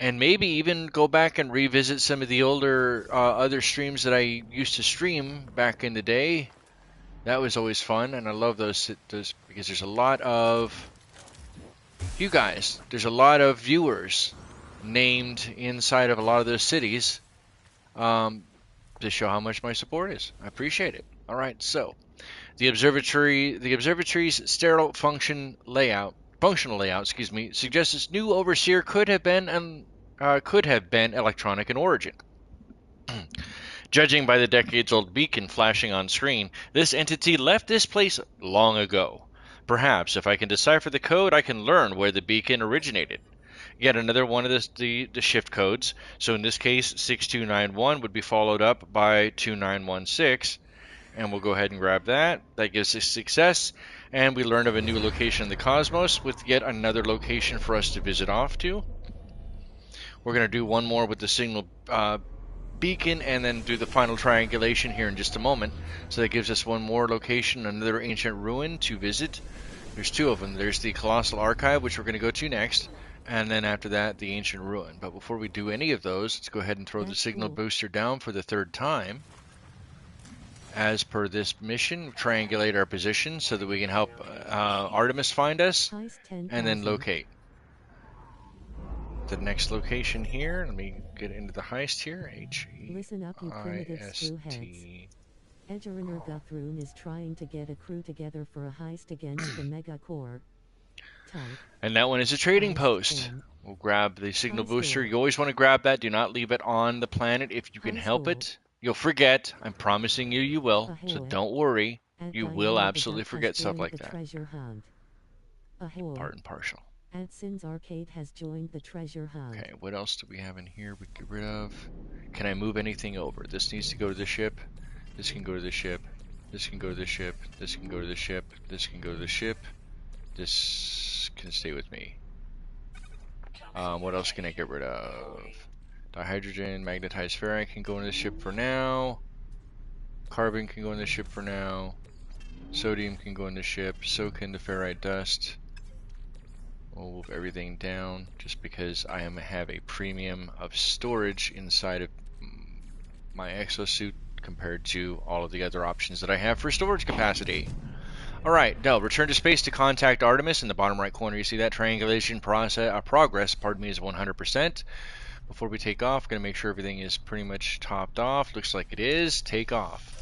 and maybe even go back and revisit some of the older other streams that I used to stream back in the day. That was always fun, and I love those because there's a lot of you guys. There's a lot of viewers named inside of a lot of those cities um, to show how much my support is. I appreciate it. All right, so the observatory's sterile functional layout, suggests this new overseer could have been electronic in origin. Judging by the decades-old beacon flashing on screen, this entity left this place long ago. Perhaps if I can decipher the code, I can learn where the beacon originated. Yet another one of the shift codes. So in this case, 6291 would be followed up by 2916. And we'll go ahead and grab that. That gives us success. And we learn of a new location in the cosmos with yet another location for us to visit off to. We're going to do one more with the signal beacon and then do the final triangulation here in just a moment. So that gives us one more location, another ancient ruin to visit. There's two of them. There's the Colossal Archive, which we're going to go to next. And then after that, the ancient ruin. But before we do any of those, let's go ahead and throw the signal booster down for the third time. As per this mission, triangulate our position so that we can help Artemis find us and then locate. The next location here, let me get into the heist here. Listen up, you primitive screwheads. Edgeriner Guthroon is trying to get a crew together for a heist against the Mega Core. And that one is a trading post. We'll grab the signal booster. You always want to grab that. Do not leave it on the planet if you can help it. You'll forget. I'm promising you, you will. So don't worry. You will absolutely forget stuff like that. Part and partial. Adson's Arcade has joined the treasure hunt. Okay, what else do we have in here we get rid of? Can I move anything over? This needs to go to the ship. This can go to the ship. This can go to the ship. This can go to the ship. This can go to the ship. This can stay with me. What else can I get rid of? Dihydrogen, magnetized ferrite can go in the ship for now. Carbon can go in the ship for now. Sodium can go in the ship. So can the ferrite dust. We'll move everything down just because I have a premium of storage inside of my exosuit compared to all of the other options that I have for storage capacity. Alright, Del, return to space to contact Artemis. In the bottom right corner you see that triangulation progress is 100%. Before we take off, going to make sure everything is pretty much topped off. Looks like it is. Take off.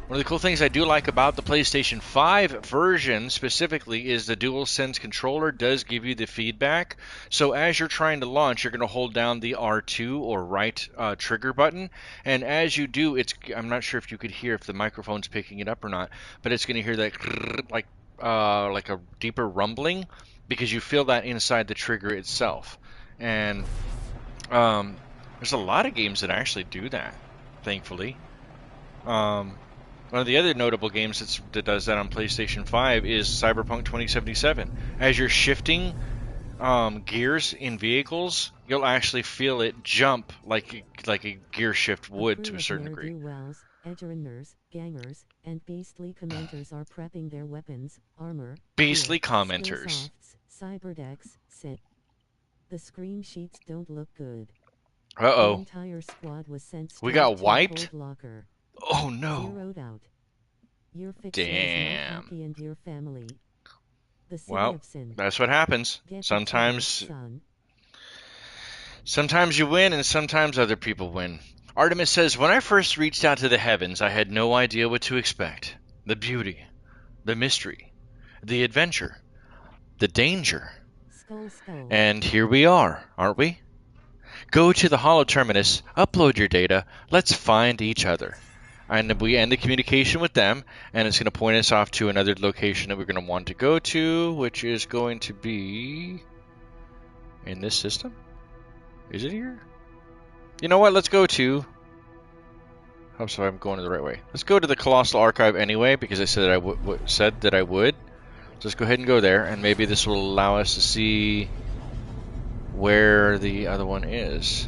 One of the cool things I do like about the PlayStation 5 version specifically is the DualSense controller does give you the feedback. So as you're trying to launch, you're going to hold down the R2 or right trigger button. And as you do, I'm not sure if you could hear if the microphone's picking it up or not, but it's going to hear that like a deeper rumbling because you feel that inside the trigger itself. And there's a lot of games that actually do that, thankfully. One of the other notable games that does that on PlayStation 5 is Cyberpunk 2077. As you're shifting gears in vehicles, you'll actually feel it jump like a gear shift would to a certain degree. Edgeriners, gangers, and beastly commenters are prepping their weapons, armor, beastly gear, commenters. Cyberdecks, sit. The screen sheets don't look good. Uh-oh. The entire squad was sent we got wiped? Locker. Oh no. Zeroed out. Your fixer is not happy and your family. The city of sin. That's what happens. Sometimes you win and sometimes other people win. Artemis says, when I first reached out to the heavens, I had no idea what to expect. The beauty, the mystery, the adventure, the danger. Skull. And here we are, aren't we? Go to the Holo Terminus, upload your data, let's find each other. And we end the communication with them, and it's going to point us off to another location that we're going to want to go to, which is going to be in this system. Is it here? You know what? Let's go to... Hope so I'm going the right way. Let's go to the Colossal Archive anyway, because I said that I would. Just go ahead and go there, and maybe this will allow us to see where the other one is.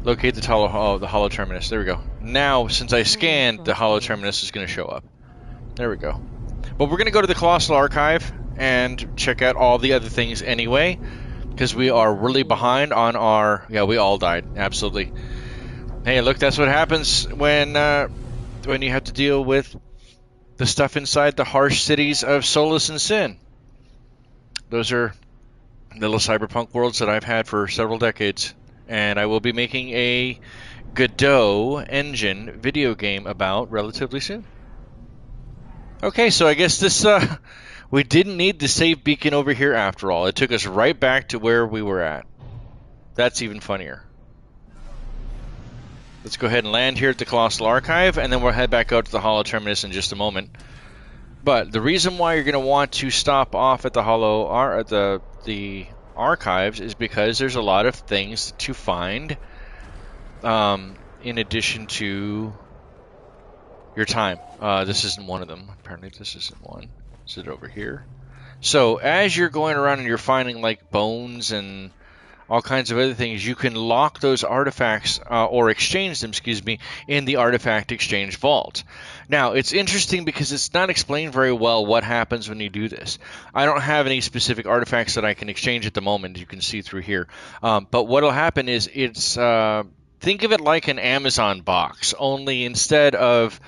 Locate the Holo Terminus. There we go. Now, since I scanned, the Holo Terminus is going to show up. There we go. But we're going to go to the Colossal Archive and check out all the other things anyway. because we are really behind on our... Yeah, we all died. Absolutely. Hey, look, that's what happens when you have to deal with the stuff inside the harsh cities of Solus and Sin. Those are little cyberpunk worlds that I've had for several decades, and I will be making a Godot engine video game about relatively soon. Okay, so I guess this we didn't need the save beacon over here after all. It took us right back to where we were at. That's even funnier. Let's go ahead and land here at the Colossal Archive, and then we'll head back out to the Hollow Terminus in just a moment. But the reason why you're going to want to stop off at the archives is because there's a lot of things to find in addition to your time. This isn't one of them. Apparently this isn't one. Is it over here? So as you're going around and you're finding like bones and all kinds of other things, you can lock those artifacts or exchange them, in the artifact exchange vault. Now, it's interesting because it's not explained very well what happens when you do this. I don't have any specific artifacts that I can exchange at the moment, you can see through here. But what will happen is think of it like an Amazon box, only instead of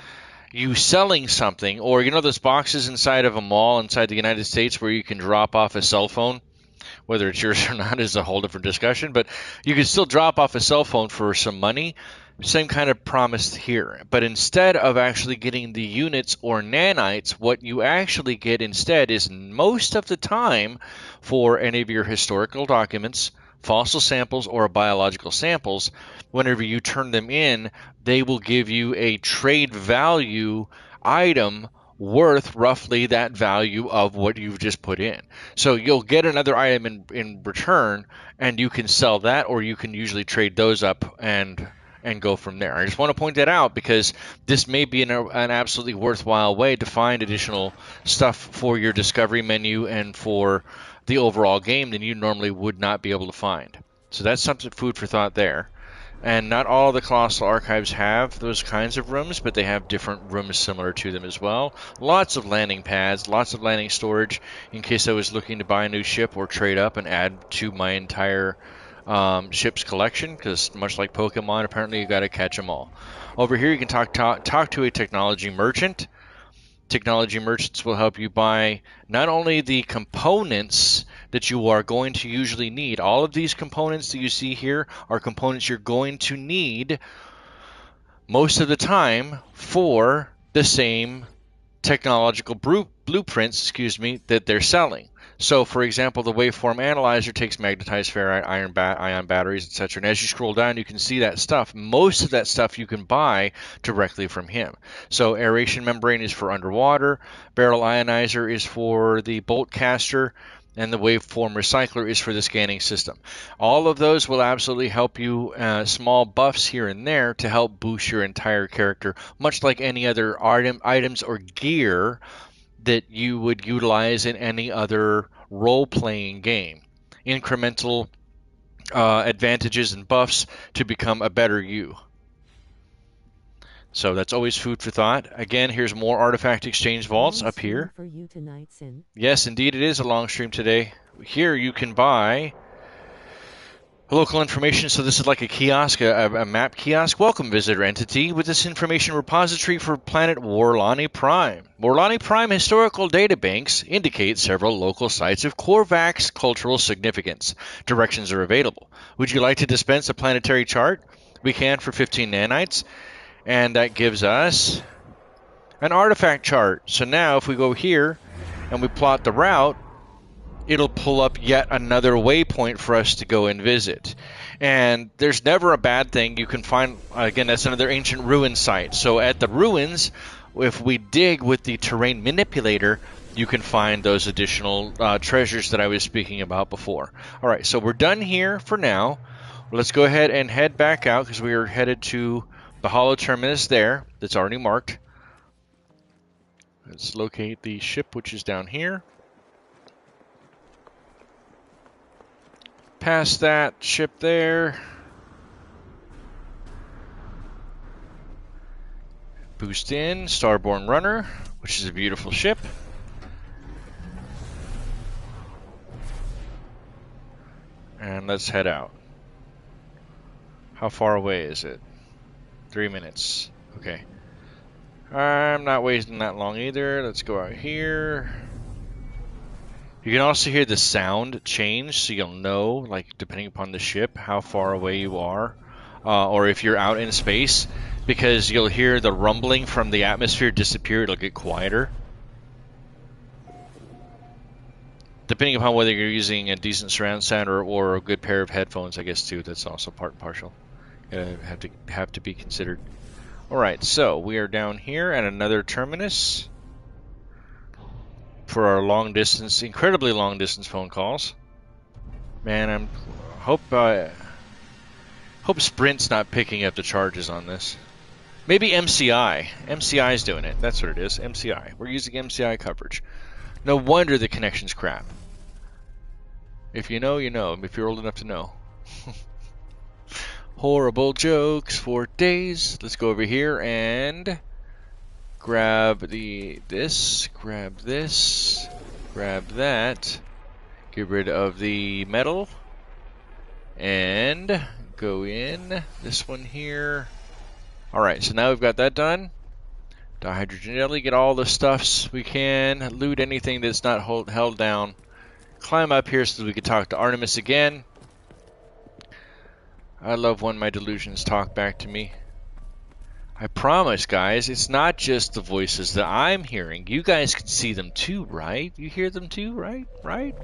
you selling something, or you know those boxes inside of a mall inside the United States where you can drop off a cell phone? Whether it's yours or not is a whole different discussion, but you can still drop off a cell phone for some money. Same kind of promise here. But instead of actually getting the units or nanites, what you actually get instead is most of the time for any of your historical documents, fossil samples, or biological samples, whenever you turn them in, they will give you a trade value item worth roughly that value of what you've just put in. So you'll get another item in return, and you can sell that, or you can usually trade those up and go from there. I just want to point that out because this may be an absolutely worthwhile way to find additional stuff for your discovery menu and for the overall game than you normally would not be able to find. So that's something, food for thought there. And not all the Colossal Archives have those kinds of rooms, but they have different rooms similar to them as well. Lots of landing pads, lots of landing storage in case I was looking to buy a new ship or trade up and add to my entire ship's collection, because much like Pokemon, apparently you got to catch them all. Over here you can talk to a technology merchant. Technology merchants will help you buy not only the components that you are going to usually need. All of these components that you see here are components you're going to need most of the time for the same technological blueprints, that they're selling. So, for example, the waveform analyzer takes magnetized ferrite, ion batteries, etc. And as you scroll down, you can see that stuff. Most of that stuff you can buy directly from him. So, aeration membrane is for underwater, barrel ionizer is for the bolt caster, and the waveform recycler is for the scanning system. All of those will absolutely help you, small buffs here and there to help boost your entire character, much like any other items or gear that you would utilize in any other role-playing game. Incremental advantages and buffs to become a better you. So that's always food for thought. Again, here's more artifact exchange vaults up here. For you tonight, Sin. Yes, indeed, it is a long stream today. Here you can buy local information. So this is like a kiosk, a map kiosk. Welcome, visitor entity, with this information repository for planet Worlani Prime. Worlani Prime historical databanks indicate several local sites of Korvax cultural significance. Directions are available. Would you like to dispense a planetary chart? We can for 15 nanites. And that gives us an artifact chart. So now if we go here and we plot the route, it'll pull up yet another waypoint for us to go and visit. And there's never a bad thing. You can find, again, that's another ancient ruin site. So at the ruins, if we dig with the terrain manipulator, you can find those additional treasures that I was speaking about before. All right, so we're done here for now. Let's go ahead and head back out because we are headed to the Hollow Terminus there that's already marked. Let's locate the ship, which is down here. Past that ship there. Boost in, Starborn Runner, which is a beautiful ship. and let's head out. How far away is it? 3 minutes. Okay. I'm not waiting that long either. Let's go out here. You can also hear the sound change, so you'll know, like, depending upon the ship, how far away you are, or if you're out in space, because you'll hear the rumbling from the atmosphere disappear. It'll get quieter. Depending upon whether you're using a decent surround sound or a good pair of headphones, I guess, too. That's also part and partial. Have to be considered. All right, so we are down here at another terminus for our long distance, incredibly long distance phone calls. Man, hope Sprint's not picking up the charges on this. Maybe MCI. MCI's doing it. That's what it is. MCI. We're using MCI coverage. No wonder the connection's crap. If you know, you know. If you're old enough to know. Horrible jokes for days. Let's go over here and grab this, grab this, grab that, get rid of the metal, and go in this one here. Alright, so now we've got that done. Dihydrogen jelly, get all the stuffs we can, loot anything that's not held down. Climb up here so that we can talk to Artemis again. I love when my delusions talk back to me. I promise, guys, it's not just the voices that I'm hearing. You guys can see them too, right? You hear them too, right? Right.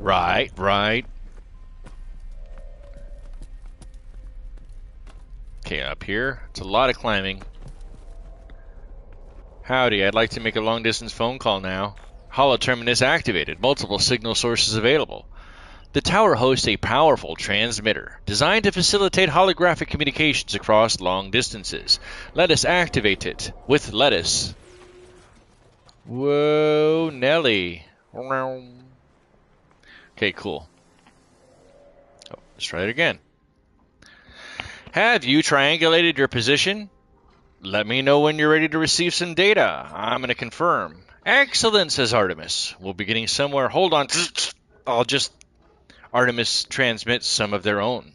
Okay, up here. It's a lot of climbing. Howdy, I'd like to make a long-distance phone call now. Holoterminus activated. Multiple signal sources available. The tower hosts a powerful transmitter designed to facilitate holographic communications across long distances. Let us activate it with lettuce. Whoa, Nelly. Okay, cool. Oh, let's try it again. Have you triangulated your position? Let me know when you're ready to receive some data. I'm going to confirm. Excellent, says Artemis. We'll be getting somewhere. Hold on. Artemis transmits some of their own.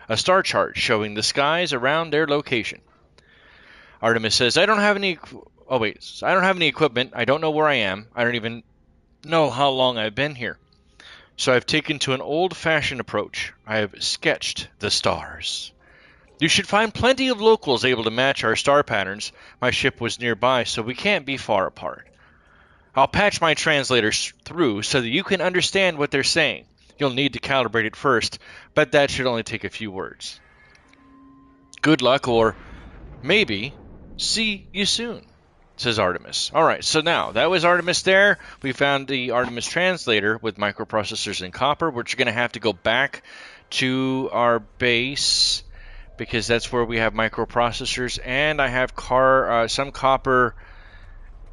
A star chart showing the skies around their location. Artemis says, I don't have any equipment. I don't know where I am. I don't even know how long I've been here. So I've taken to an old-fashioned approach. I have sketched the stars. You should find plenty of locals able to match our star patterns. My ship was nearby, so we can't be far apart. I'll patch my translators through so that you can understand what they're saying. You'll need to calibrate it first, but that should only take a few words. Good luck, or maybe see you soon, says Artemis. Alright, so now, that was Artemis there. We found the Artemis translator with microprocessors and copper. We're just going to have to go back to our base, because that's where we have microprocessors, and I have some copper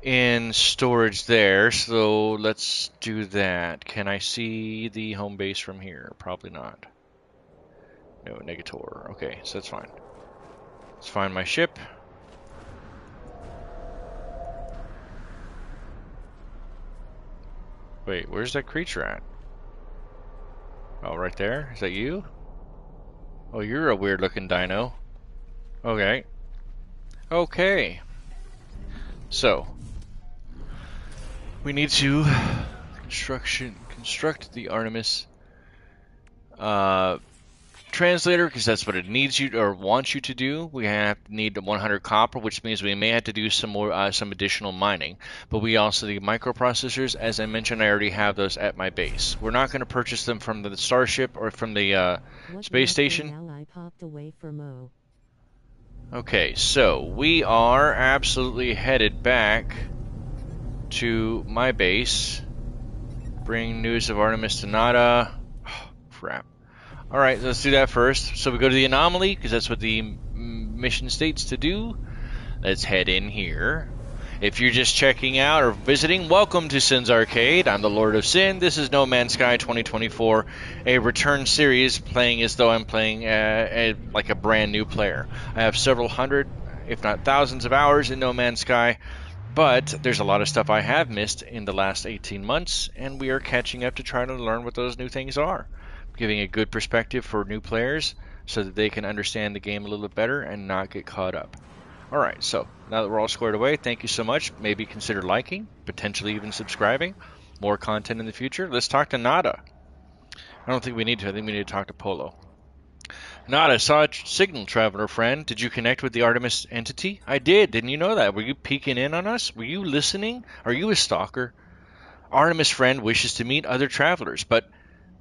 in storage there, so let's do that. Can I see the home base from here? Probably not. No, negator. Okay, so that's fine. Let's find my ship. Wait, where's that creature at? Oh, right there? Is that you? Oh, you're a weird looking dino. Okay. Okay. So, we need to construct the Artemis translator, because that's what it needs you or wants you to do. We need 100 copper, which means we may have to do some additional mining. But we also need microprocessors. As I mentioned, I already have those at my base. We're not going to purchase them from the starship or from the space station. Okay, so we are absolutely headed back to my base. Bring news of Artemis to Nada. Oh, crap. Alright, let's do that first. So we go to the anomaly, because that's what the mission states to do. Let's head in here. If you're just checking out or visiting, welcome to Sin's Arcade. I'm the Lord of Sin. This is No Man's Sky 2024, a return series playing as though I'm playing like a brand new player. I have several hundred, if not thousands of hours in No Man's Sky, but there's a lot of stuff I have missed in the last 18 months, and we are catching up to try to learn what those new things are. giving a good perspective for new players so that they can understand the game a little bit better and not get caught up. All right, so now that we're all squared away, thank you so much. Maybe consider liking, potentially even subscribing. More content in the future. Let's talk to Nada. I don't think we need to. I think we need to talk to Polo. Nada, saw a signal, traveler friend. Did you connect with the Artemis entity? I did. Didn't you know that? Were you peeking in on us? Were you listening? Are you a stalker? Artemis friend wishes to meet other travelers, but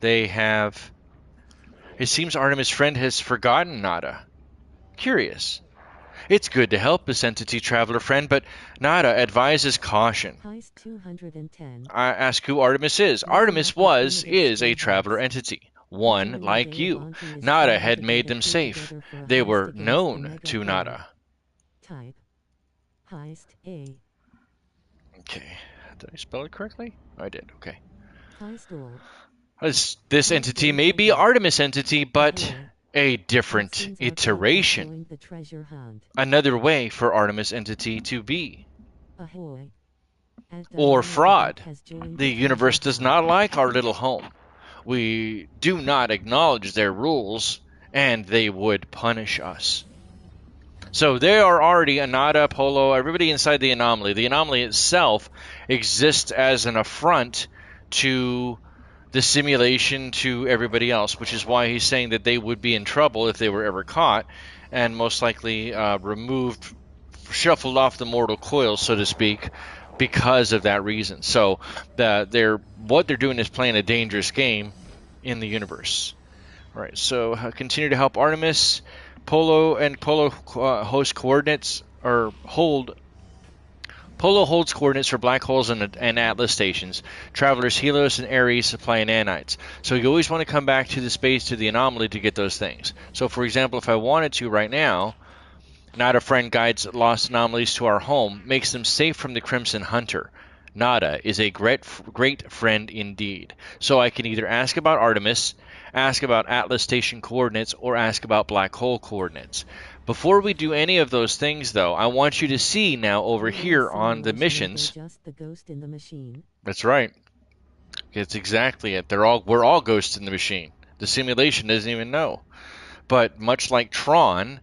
they have... It seems Artemis friend has forgotten Nada. Curious. It's good to help this entity, traveler friend, but Nada advises caution. Heist 210. I ask who Artemis is. Artemis is a traveler entity. One like you. Nada had made them safe. They were known to Nada. Type Heist A. Okay. Did I spell it correctly? I did. Okay. Heist all. This entity may be Artemis entity, but a different iteration. Another way for Artemis entity to be. Or fraud. The universe does not like our little home. We do not acknowledge their rules, and they would punish us. So there are already Anada, Polo, everybody inside the anomaly. The anomaly itself exists as an affront to the simulation, to everybody else, which is why he's saying that they would be in trouble if they were ever caught, and most likely removed, shuffled off the mortal coil, so to speak, because of that reason. So what they're doing is playing a dangerous game in the universe. All right, so continue to help Artemis. Polo host coordinates or hold. Polo holds coordinates for black holes and Atlas stations. Travelers Helios and Ares supply nanites. So you always want to come back to the space, to the anomaly, to get those things. So for example, if I wanted to right now, Nada friend guides lost anomalies to our home, makes them safe from the Crimson Hunter. Nada is a great friend indeed. So I can either ask about Artemis, ask about Atlas station coordinates, or ask about black hole coordinates. Before we do any of those things, though, I want you to see now over here on the missions. Just the ghost in the machine. That's right. It's exactly it. We're all ghosts in the machine. The simulation doesn't even know. But much like Tron,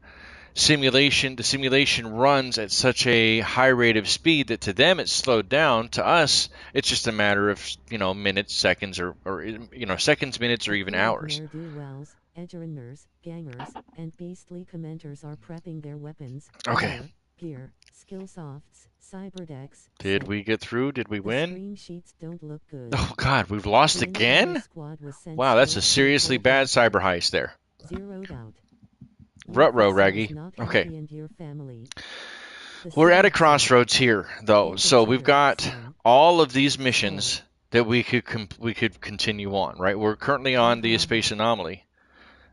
the simulation runs at such a high rate of speed that to them it's slowed down. To us, it's just a matter of minutes, seconds, or seconds, minutes, or even hours. Ne'er-do-wells, edgerunners, gangers, and beastly commenters are prepping their weapons. Okay. Gear, skill softs, cyberdecks. Did we get through? Did we win? Screen sheets don't look good. Oh God, we've lost again? Wow, that's a seriously bad cyber heist there. Zeroed out. Ruh-roh, Raggie. Okay. We're at a crossroads here, though. So we've got all of these missions that we could continue on, right? We're currently on the space anomaly.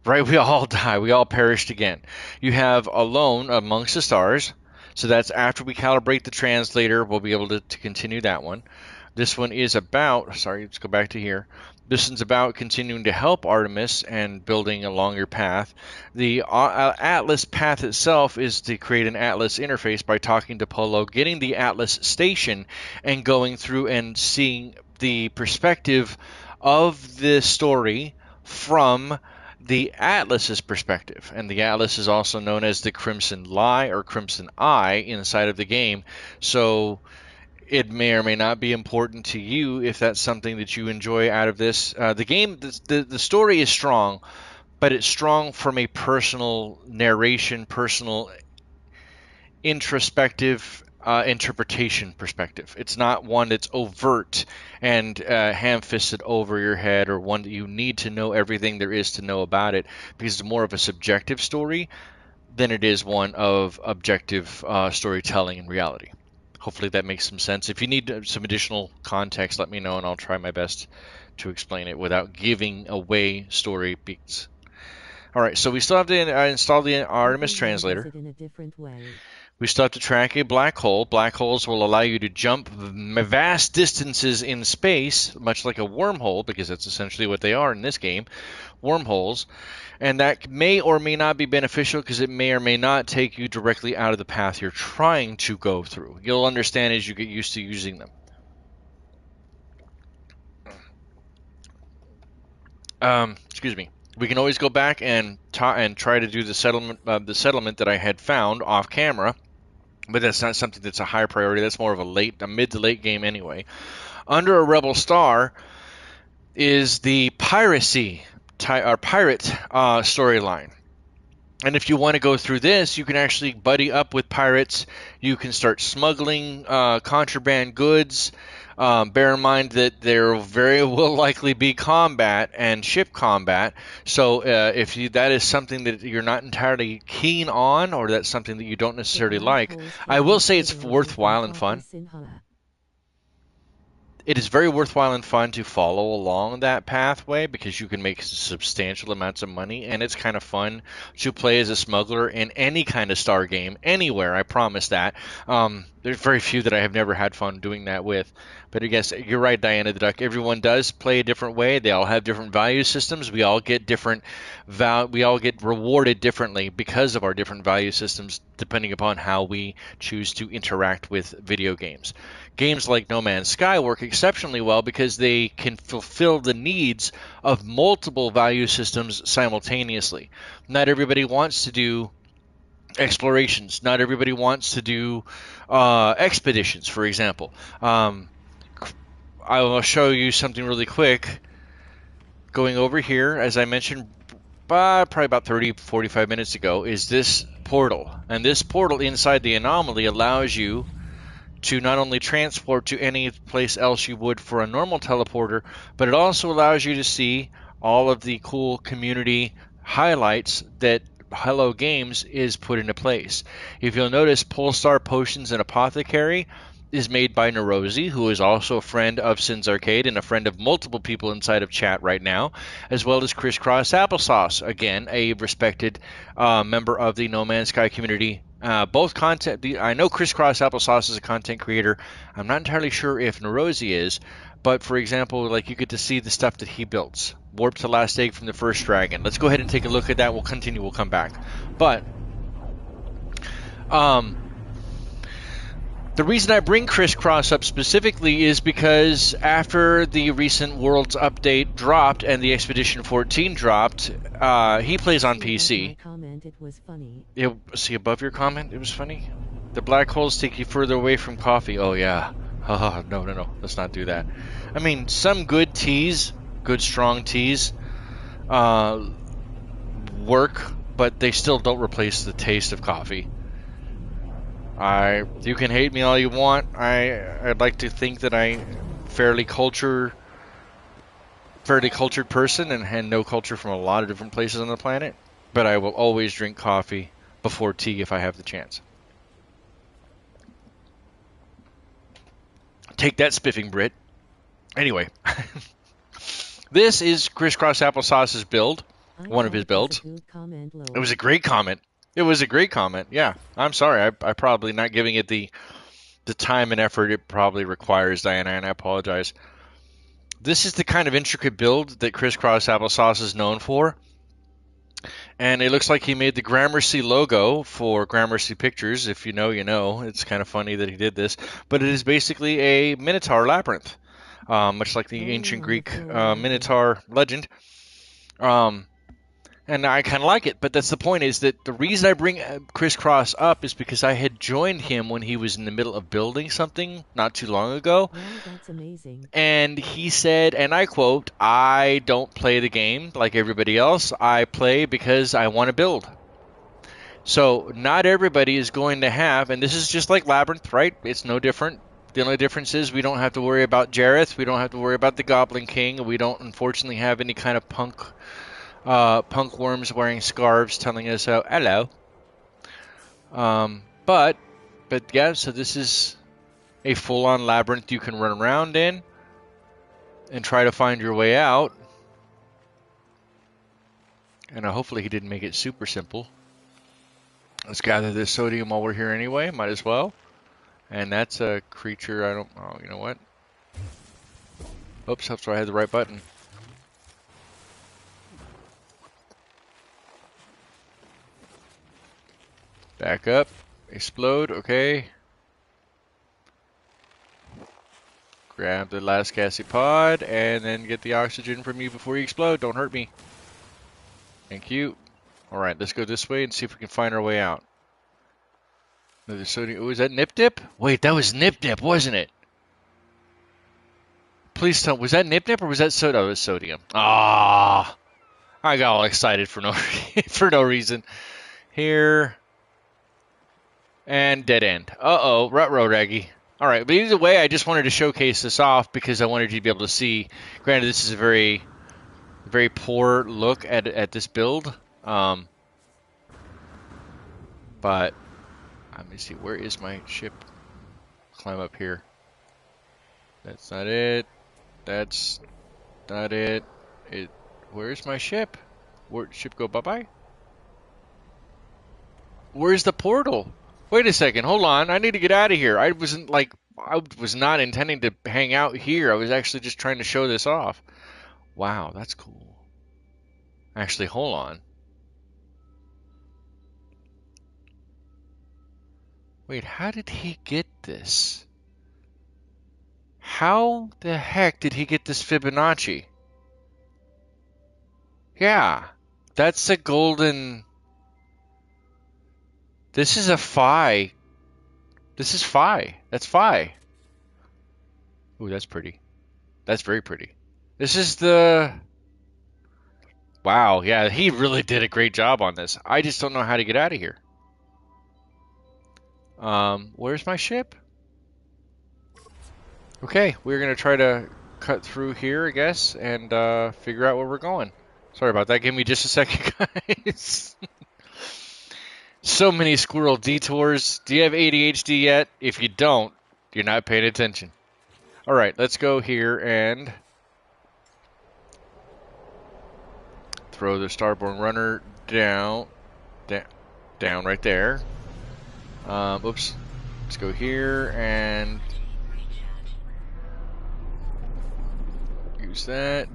Right, we all die. We all perished again. You have Alone Amongst the Stars. So that's after we calibrate the translator, we'll be able to continue that one. This one is about, sorry, let's go back to here. This one's about continuing to help Artemis and building a longer path. The Atlas path itself is to create an Atlas interface by talking to Polo, getting the Atlas station, and going through and seeing the perspective of the story from the Atlas's perspective. And the Atlas is also known as the Crimson Lie or Crimson Eye inside of the game. So it may or may not be important to you if that's something that you enjoy out of this. The game, the story is strong, but it's strong from a personal narration, personal introspective interpretation perspective. It's not one that's overt and ham-fisted over your head, or one that you need to know everything there is to know about it, because it's more of a subjective story than it is one of objective storytelling in reality. Hopefully that makes some sense. If you need some additional context, let me know, and I'll try my best to explain it without giving away story beats. All right, so we still have to install the Artemis translator. We still have to track a black hole. Black holes will allow you to jump vast distances in space, much like a wormhole, because that's essentially what they are in this game, wormholes. And that may or may not be beneficial, because it may or may not take you directly out of the path you're trying to go through. You'll understand as you get used to using them. Excuse me. We can always go back and try to do the settlement that I had found off camera, but that's not something that's a high priority. That's more of a mid to late game anyway. Under a rebel star is the piracy or pirate storyline. And if you want to go through this, you can actually buddy up with pirates. You can start smuggling contraband goods. Bear in mind that there very will likely be combat and ship combat. So if that is something that you're not entirely keen on, or that's something that you don't necessarily like, I will say it's worthwhile and fun. It is very worthwhile and fun to follow along that pathway because you can make substantial amounts of money, and it's kind of fun to play as a smuggler in any kind of star game anywhere. I promise that. There's very few that I have never had fun doing that with. But I guess you're right, Diana the Duck. Everyone does play a different way. They all have different value systems. We all get we all get rewarded differently because of our different value systems, depending upon how we choose to interact with video games. Games like No Man's Sky work exceptionally well because they can fulfill the needs of multiple value systems simultaneously. Not everybody wants to do explorations. Not everybody wants to do expeditions, for example. I will show you something really quick. Going over here, as I mentioned probably about 30-45 minutes ago, is this portal. And this portal inside the anomaly allows you to not only transport to any place else you would for a normal teleporter, but it also allows you to see all of the cool community highlights that Hello Games is put into place. If you'll notice, Polestar Potions and Apothecary is made by Neurosi, who is also a friend of Sins Arcade and a friend of multiple people inside of chat right now, as well as Crisscross Applesauce, again, a respected member of the No Man's Sky community. Both content, I know Crisscross Applesauce is a content creator. I'm not entirely sure if Neurosi is, but for example, like you get to see the stuff that he builds. Warp to Last Egg from the First Dragon. Let's go ahead and take a look at that. We'll continue. We'll come back. But the reason I bring Crisscross up specifically is because after the recent Worlds update dropped and the Expedition 14 dropped, he plays on PC. See above your comment? It was funny. The black holes take you further away from coffee. Oh yeah. No. Let's not do that. I mean, some good teas, good strong teas, work, but they still don't replace the taste of coffee. You can hate me all you want. I'd like to think that I'm fairly cultured person and know culture from a lot of different places on the planet. But I will always drink coffee before tea if I have the chance. Take that, spiffing Brit. Anyway, this is Crisscross Applesauce's build. One of his builds. It was a great comment. It was a great comment. Yeah, I'm sorry. I probably not giving it the time and effort it probably requires, Diana, and I apologize. This is the kind of intricate build that Crisscross Applesauce is known for. And it looks like he made the Gramercy logo for Gramercy Pictures. If you know, you know. It's kind of funny that he did this. But it is basically a Minotaur labyrinth, much like the ancient Greek Minotaur legend. And I kind of like it, but that's the point, is that the reason I bring Crisscross up is because I had joined him when he was in the middle of building something not too long ago. Wow, that's amazing. And he said, and I quote, "I don't play the game like everybody else. I play because I want to build." So not everybody is going to have, and this is just like Labyrinth, right? It's no different. The only difference is we don't have to worry about Jareth. We don't have to worry about the Goblin King. We don't, unfortunately, have any kind of punk worms wearing scarves telling us hello. But yeah, so this is a full-on labyrinth you can run around in and try to find your way out. And hopefully he didn't make it super simple. Let's gather this sodium while we're here anyway. Might as well. And that's a creature I don't... Oh, you know what? Oops, that's why I had the right button. Back up. Explode. Okay. Grab the last gassy pod and then get the oxygen from you before you explode. Don't hurt me. Thank you. Alright, let's go this way and see if we can find our way out. Another sodium. Was that Nip Dip? Wait, that was Nip Dip, wasn't it? Please tell. Was that Nip Nip or was that soda? Oh, it was sodium. Ah, I got all excited for no for no reason. Here and dead end. Uh-oh, ruh-roh, Raggy. All right, but either way, I just wanted to showcase this off because I wanted you to be able to see. Granted, this is a very, very poor look at this build. But let me see. Where is my ship? Climb up here. That's not it. That's not it. Where's my ship? Where'd ship go bye-bye? Where's the portal? Wait a second. Hold on. I need to get out of here. I was not intending to hang out here. I was actually just trying to show this off. Wow, that's cool. Actually, hold on. Wait, how did he get this? How the heck did he get this Fibonacci? Yeah, that's a golden... This is a phi. This is phi. That's phi. Ooh, that's pretty. That's very pretty. This is the... Wow, yeah, he really did a great job on this. I just don't know how to get out of here. Where's my ship? Okay, we're going to try to cut through here, I guess, and figure out where we're going. Sorry about that. Give me just a second, guys. So many squirrel detours. Do you have ADHD yet? If you don't, you're not paying attention. All right, let's go here and throw the starboard runner down right there. Oops. Let's go here and use that.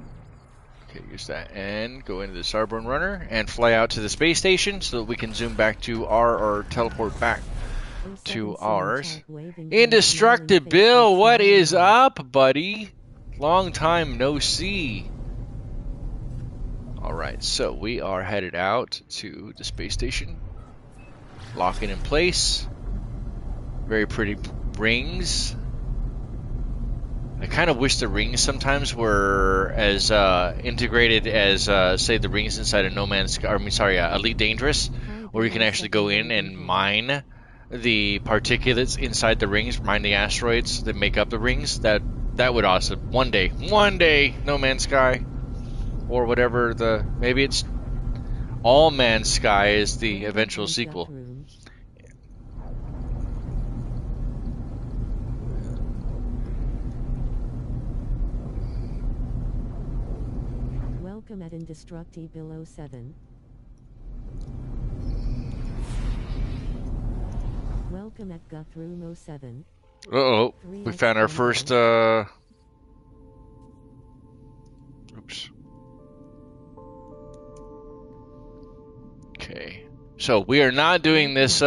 Okay, use that and go into the starboard runner and fly out to the space station so that we can zoom back to or teleport back to ours. Indestructible, what is up, buddy? Long time no see. Alright, so we are headed out to the space station. Locking in place. Very pretty rings. I kind of wish the rings sometimes were as integrated as, say, the rings inside of No Man's Sky, Elite Dangerous, where you can actually go in and mine the particulates inside the rings, mine the asteroids that make up the rings. That would awesome. One day, No Man's Sky, or whatever maybe it's All Man's Sky is the eventual sequel. Welcome at Indestructible 07. Welcome at Guthrum 07. Uh-oh. We found our first, oops. Okay. So, we are not doing this,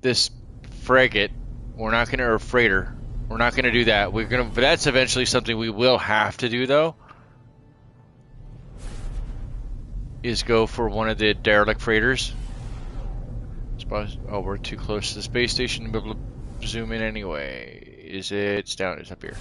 this frigate. We're not gonna, or freighter. We're not gonna do that. But that's eventually something we will have to do, though. Is go for one of the derelict freighters. Oh, we're too close to the space station to be able to zoom in anyway. Is it? It's down. It's up here.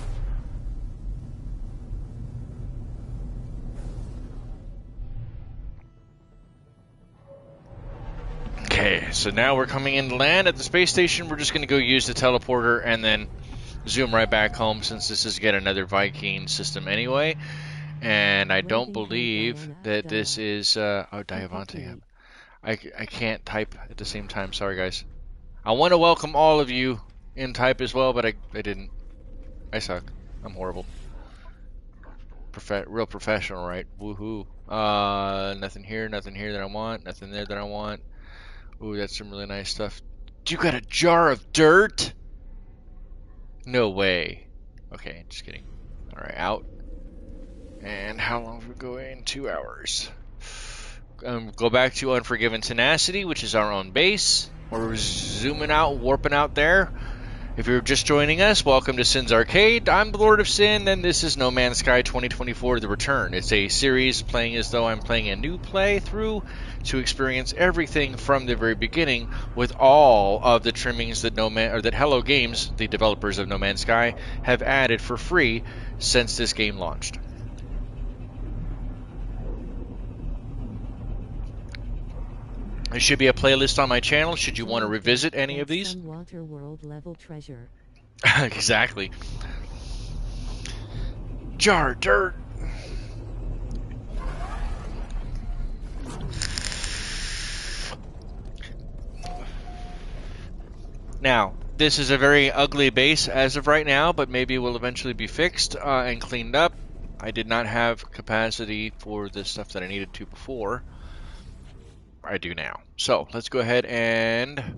Okay, so now we're coming in to land at the space station. We're just going to go use the teleporter and then zoom right back home since this is yet another Viking system anyway. And I don't believe that this is... oh, Diavante. I can't type at the same time. Sorry, guys. I want to welcome all of you in type as well, but I didn't. I suck. I'm horrible. Real professional, right? Woohoo. Nothing here that I want. Nothing there that I want. Ooh, that's some really nice stuff. You got a jar of dirt? No way. Okay, just kidding. Alright, out. And how long are we going? 2 hours. Go back to Unforgiven Tenacity, which is our own base. We're zooming out, warping out there. If you're just joining us, welcome to Sin's Arcade. I'm the Lord of Sin, and this is No Man's Sky 2024 The Return. It's a series playing as though I'm playing a new playthrough to experience everything from the very beginning with all of the trimmings that that Hello Games, the developers of No Man's Sky, have added for free since this game launched. There should be a playlist on my channel should you want to revisit any of these. Some water world level treasure. Exactly. Jar dirt. Now, this is a very ugly base as of right now, but maybe it will eventually be fixed and cleaned up. I did not have capacity for the stuff that I needed to before. I do now. So let's go ahead and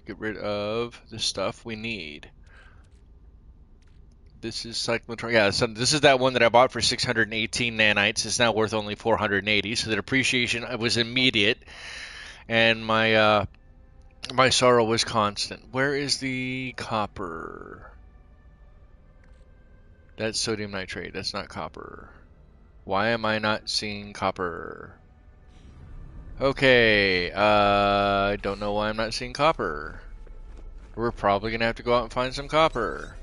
get rid of the stuff we need. This is cyclotron. Yeah, so this is that one that I bought for 618 nanites. It's now worth only 480. So the depreciation was immediate, and my my sorrow was constant. Where is the copper? That's sodium nitrate. That's not copper. Why am I not seeing copper? Okay, I don't know why I'm not seeing copper. We're probably gonna have to go out and find some copper.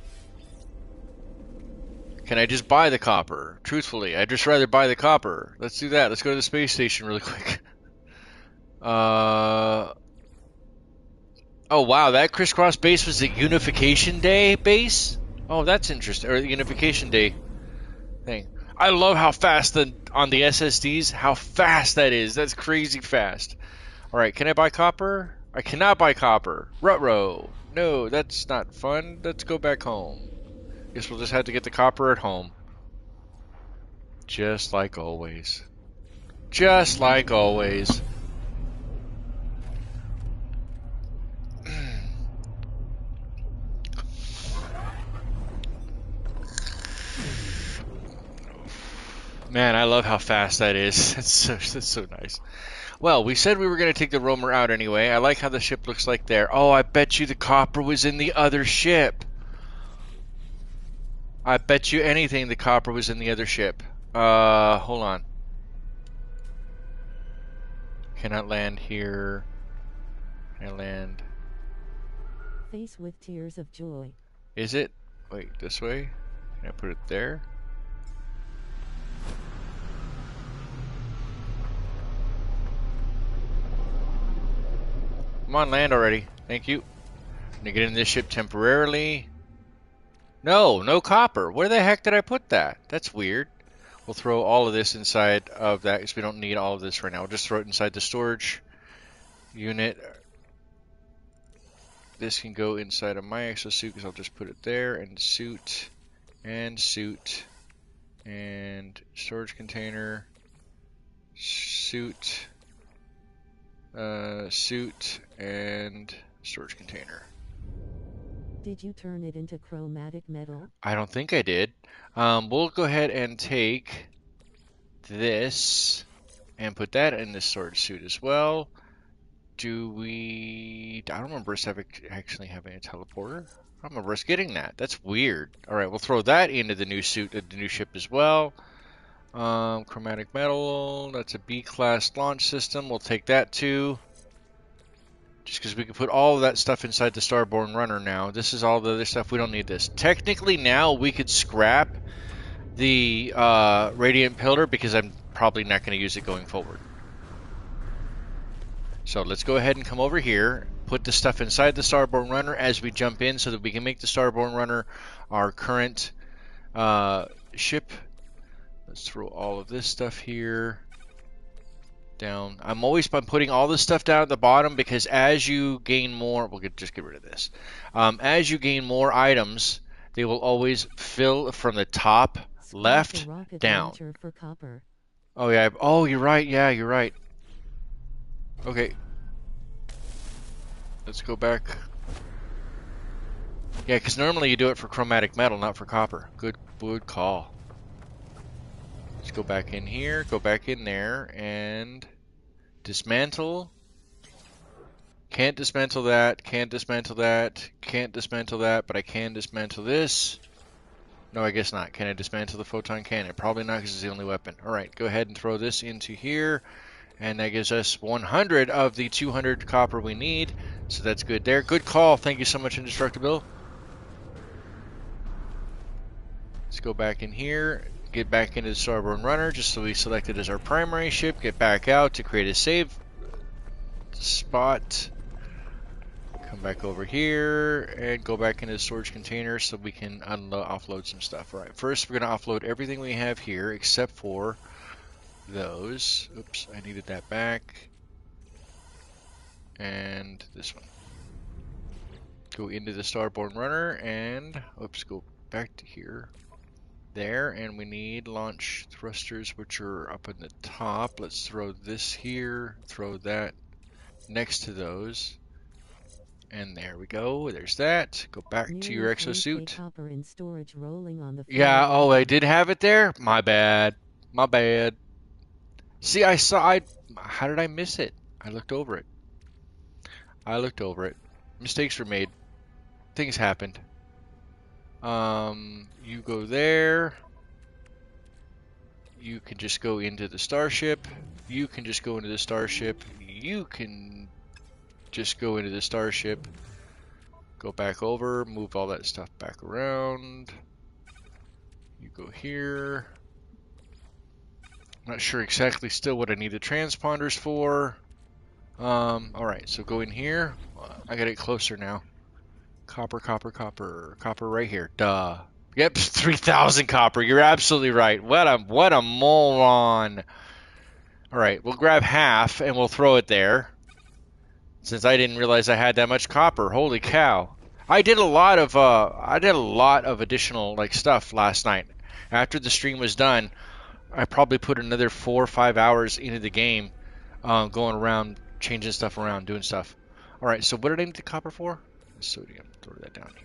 Can I just buy the copper? Truthfully, I'd just rather buy the copper. Let's do that. Let's go to the space station really quick. Oh wow, that crisscross base was the Unification Day base? Oh, that's interesting. Or the Unification Day thing. I love how fast on the SSDs, how fast that is. That's crazy fast. Alright, can I buy copper? I cannot buy copper. Ruh-roh. No, that's not fun. Let's go back home. Guess we'll just have to get the copper at home. Just like always. Just like always. Man, I love how fast that is. That's so nice. Well, we said we were going to take the roamer out anyway. I like how the ship looks like there. Oh, I bet you the copper was in the other ship. I bet you anything the copper was in the other ship. Hold on. Cannot land here. Can I land? Face with tears of joy. Is it? Wait, this way? Can I put it there? Come on, land already. Thank you. I'm gonna get in this ship temporarily. No, no copper. Where the heck did I put that? That's weird. We'll throw all of this inside of that because we don't need all of this right now. We'll just throw it inside the storage unit. This can go inside of my exosuit because I'll just put it there, and suit, and storage container, suit, suit, and storage container. Did you turn it into chromatic metal? I don't think I did. We'll go ahead and take this and put that in the storage suit as well. Do we... I don't remember us actually having a teleporter. I don't remember us getting that. That's weird. Alright, we'll throw that into the new suit, the new ship as well. Chromatic metal. That's a B-class launch system. We'll take that too. Just because we can put all of that stuff inside the Starborn Runner now. This is all the other stuff. We don't need this. Technically now we could scrap the Radiant Pillar because I'm probably not going to use it going forward. So let's go ahead and come over here, put the stuff inside the Starborn Runner as we jump in so that we can make the Starborn Runner our current ship. Let's throw all of this stuff here down. I'm putting all this stuff down at the bottom because as you gain more, we'll just get rid of this. As you gain more items, they will always fill from the top left down. For copper. Oh yeah. Oh, you're right. Yeah, you're right. Okay. Let's go back. Yeah, because normally you do it for chromatic metal, not for copper. Good call. Let's go back in here, go back in there, and dismantle Can't dismantle that, can't dismantle that, can't dismantle that, but I can dismantle this. No, I guess not. Can I dismantle the photon cannon? Probably not, because it's the only weapon. Alright, go ahead and throw this into here. And that gives us 100 of the 200 copper we need. So that's good there. Good call. Thank you so much, Indestructible. Let's go back in here. Get back into the Starborn Runner, just so we select it as our primary ship. Get back out to create a save spot. Come back over here and go back into the storage container so we can offload some stuff. All right, first we're going to offload everything we have here except for those. Oops, I needed that back. And this one. Go into the Starborn Runner and, oops, go back to here. There, and we need launch thrusters, which are up in the top. Let's throw this here, throw that next to those. And there we go. There's that. Go back to your exosuit. Copper in storage rolling on the floor. Yeah, oh, I did have it there? My bad. My bad. See, how did I miss it? I looked over it. Mistakes were made. Things happened. You go there. You can just go into the starship. You can just go into the starship. You can just go into the starship. Go back over. Move all that stuff back around. You go here. I'm not sure exactly still what I need the transponders for. Alright, so go in here. I got it closer now. Copper, copper, copper. Copper right here. Duh. Yep, 3,000 copper. You're absolutely right. What a moron. Alright, we'll grab half and we'll throw it there. Since I didn't realize I had that much copper. Holy cow. I did a lot of additional like stuff last night. After the stream was done, I probably put another 4 or 5 hours into the game, going around, changing stuff around, doing stuff. Alright, so what did I need the copper for? Sodium. Throw that down here.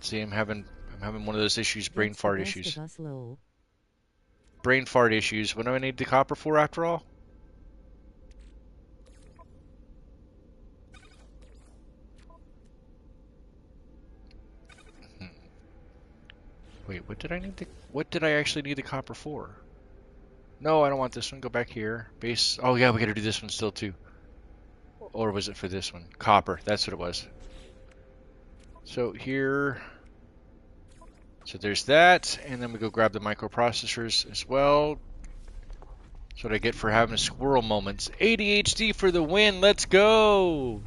See, I'm having one of those issues, brain fart issues. Brain fart issues. What do I need the copper for after all? Wait, what did I actually need the copper for? No, I don't want this one. Go back here. Base. Oh yeah, we gotta do this one still too. Or was it for this one? Copper. That's what it was. So here. So there's that, and then we go grab the microprocessors as well. That's what I get for having squirrel moments. ADHD for the win. Let's go.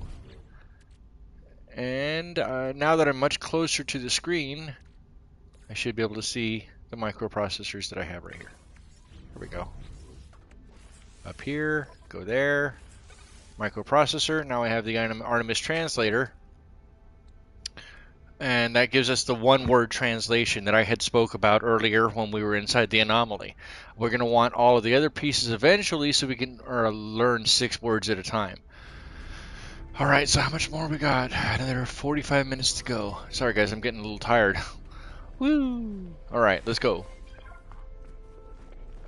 And now that I'm much closer to the screen, I should be able to see the microprocessors that I have right here. Here we go. Up here, go there. Microprocessor. Now I have the Artemis translator. And that gives us the one-word translation that I had spoke about earlier when we were inside the anomaly. We're going to want all of the other pieces eventually so we can learn 6 words at a time. Alright, so how much more we got? Another 45 minutes to go. Sorry guys, I'm getting a little tired. Woo! Alright, let's go.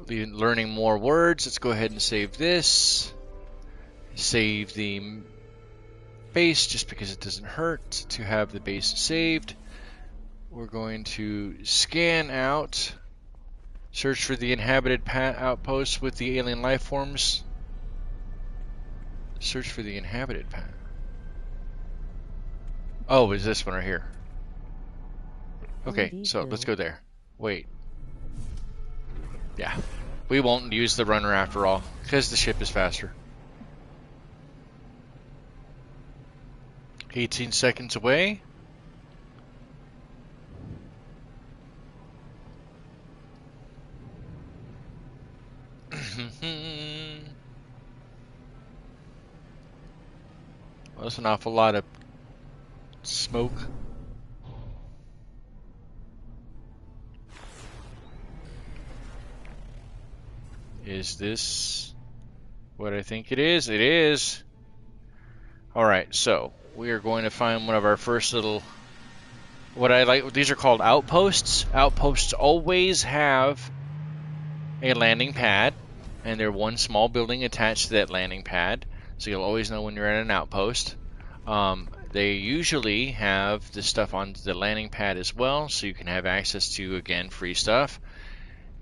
Learning more words. Let's go ahead and save this. Save the base just because it doesn't hurt to have the base saved. We're going to scan out. Search for the inhabited outposts with the alien life forms. Search for the inhabited planet. Oh, is this one right here? Okay, so let's go there. Wait. Yeah. We won't use the runner after all, because the ship is faster. 18 seconds away. Well, that's an awful lot of smoke. Is this what I think it is? It is. Alright, so we are going to find one of our first little, what I like, these are called outposts. Outposts always have a landing pad, and they're one small building attached to that landing pad. so you'll always know when you're at an outpost. They usually have this stuff on the landing pad as well, so you can have access to, again, free stuff.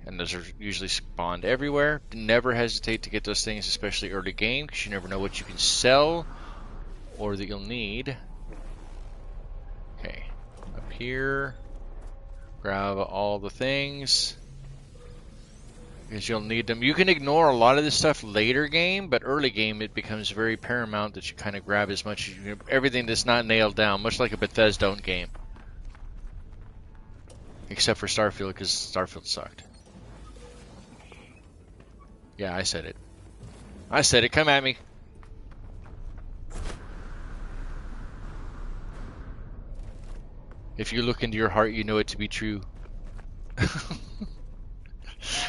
And those are usually spawned everywhere. Never hesitate to get those things, especially early game, because you never know what you can sell or that you'll need. Okay, up here, grab all the things, because you'll need them. You can ignore a lot of this stuff later game, but early game it becomes very paramount that you kind of grab as much as you can, everything that's not nailed down, much like a Bethesda game. Except for Starfield, because Starfield sucked. Yeah, I said it. I said it. Come at me. If you look into your heart, you know it to be true.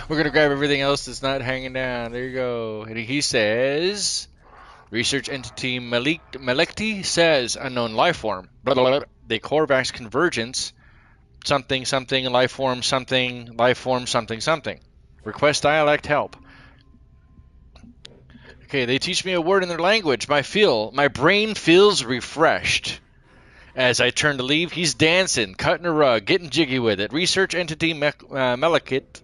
We're going to grab everything else that's not hanging down. There you go. And he says, research entity Melekti says, unknown life form. Blah, blah, blah. The Corvax convergence. Something, something, life form, something, something. Request dialect help. Okay, they teach me a word in their language. My brain feels refreshed. As I turn to leave, he's dancing, cutting a rug, getting jiggy with it. Research entity Melekit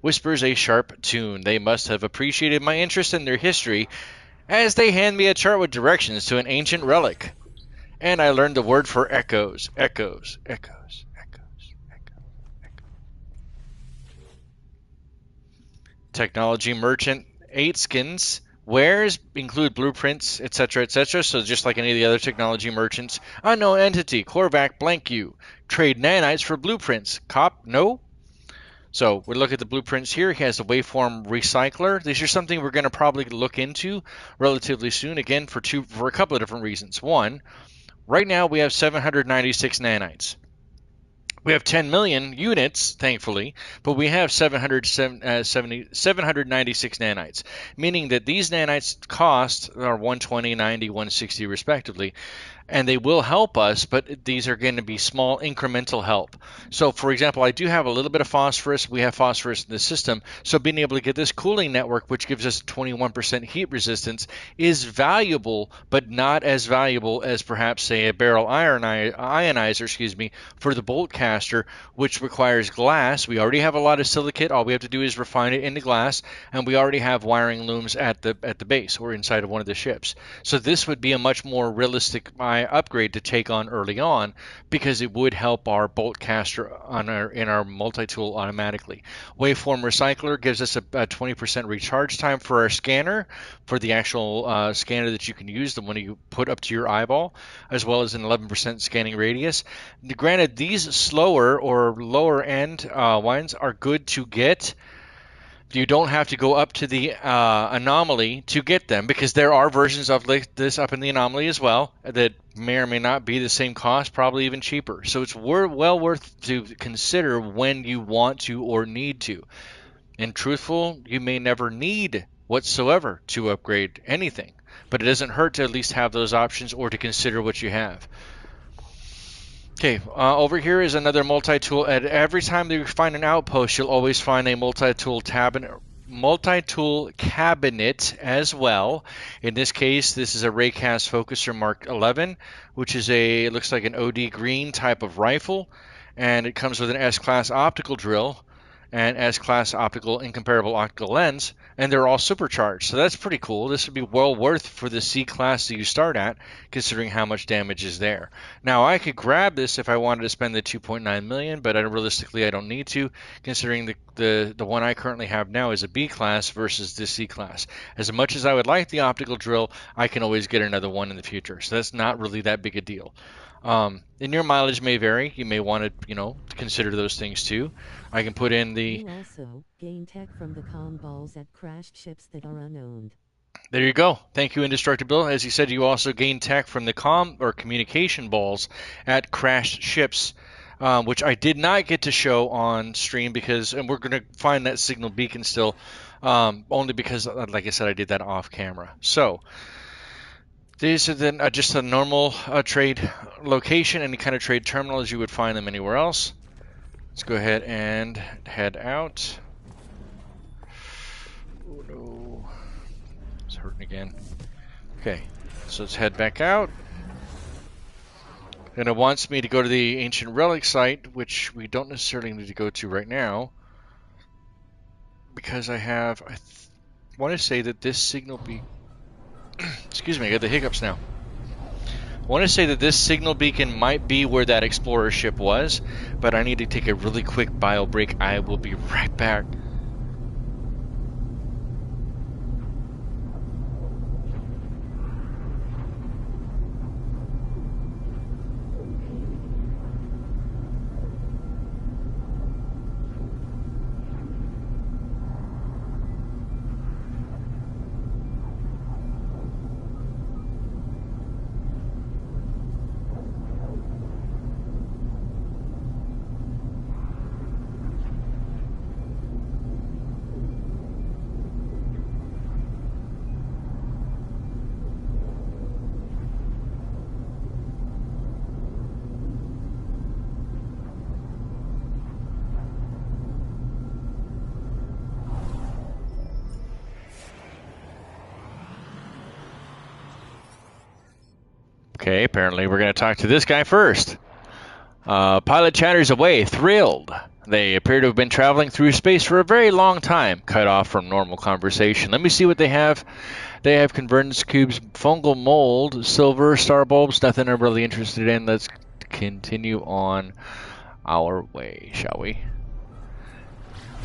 whispers a sharp tune. They must have appreciated my interest in their history, as they hand me a chart with directions to an ancient relic. And I learned the word for echoes. Echoes, echoes, echoes, echoes, echoes. Technology merchant 8skins. Wares include blueprints, etc., etc. So just like any of the other technology merchants. Unknown entity, Korvac blank you. Trade nanites for blueprints. Cop, no? So we look at the blueprints here. He has a waveform recycler. These are something we're going to probably look into relatively soon. Again, for a couple of different reasons. One, right now we have 796 nanites. We have 10 million units, thankfully, but we have 796 nanites, meaning that these nanites cost are 120, 90, 160 respectively, and they will help us, but these are going to be small incremental help. So, for example, I do have a little bit of phosphorus. We have phosphorus in the system, so being able to get this cooling network, which gives us 21% heat resistance, is valuable, but not as valuable as perhaps, say, a barrel ionizer, for the bolt caster, which requires glass. We already have a lot of silicate. All we have to do is refine it into glass, and we already have wiring looms at the base or inside of one of the ships. So this would be a much more realistic upgrade to take on early on, because it would help our bolt caster in our multi-tool automatically. Waveform recycler gives us a 20% recharge time for our scanner, for the actual scanner that you can use, the one you put up to your eyeball, as well as an 11% scanning radius. Granted, these slower or lower end ones are good to get. You don't have to go up to the anomaly to get them, because there are versions of this up in the anomaly as well that may or may not be the same cost, probably even cheaper. So it's well worth to consider when you want to or need to. And truthful, you may never need whatsoever to upgrade anything, but it doesn't hurt to at least have those options or to consider what you have. Okay, over here is another multi-tool. At every time that you find an outpost, you'll always find a multi-tool cabinet as well. In this case, this is a Raycast Focuser Mark 11, which is it looks like an OD green type of rifle, and it comes with an S-class optical drill and S-class optical incomparable optical lens, and they're all supercharged. So that's pretty cool. This would be well worth for the C-class that you start at, considering how much damage is there. Now, I could grab this if I wanted to spend the 2.9 million, but realistically I don't need to, considering the one I currently have now is a B-class versus the C-class. As much as I would like the optical drill, I can always get another one in the future, so that's not really that big a deal. And your mileage may vary. You may want to, consider those things too. I can put in the... You also gain tech from the comm balls at crashed ships that are unowned. There you go. Thank you, Indestructible. As you said, you also gain tech from the comm or communication balls at crashed ships, which I did not get to show on stream and we're going to find that signal beacon still, only because, like I said, I did that off camera. So these are then just a normal trade location, any kind of trade terminal as you would find them anywhere else. Let's go ahead and head out. Oh no, it's hurting again. Okay, so let's head back out. And it wants me to go to the ancient relic site, which we don't necessarily need to go to right now, because I want to say that this signal excuse me, I got the hiccups now. I want to say that this signal beacon might be where that explorer ship was, but I need to take a really quick bio break. I will be right back. Okay, apparently we're going to talk to this guy first. Pilot chatters away, thrilled. They appear to have been traveling through space for a very long time, cut off from normal conversation. Let me see what they have. They have convergence cubes, fungal mold, silver, star bulbs, nothing I'm really interested in. Let's continue on our way, shall we?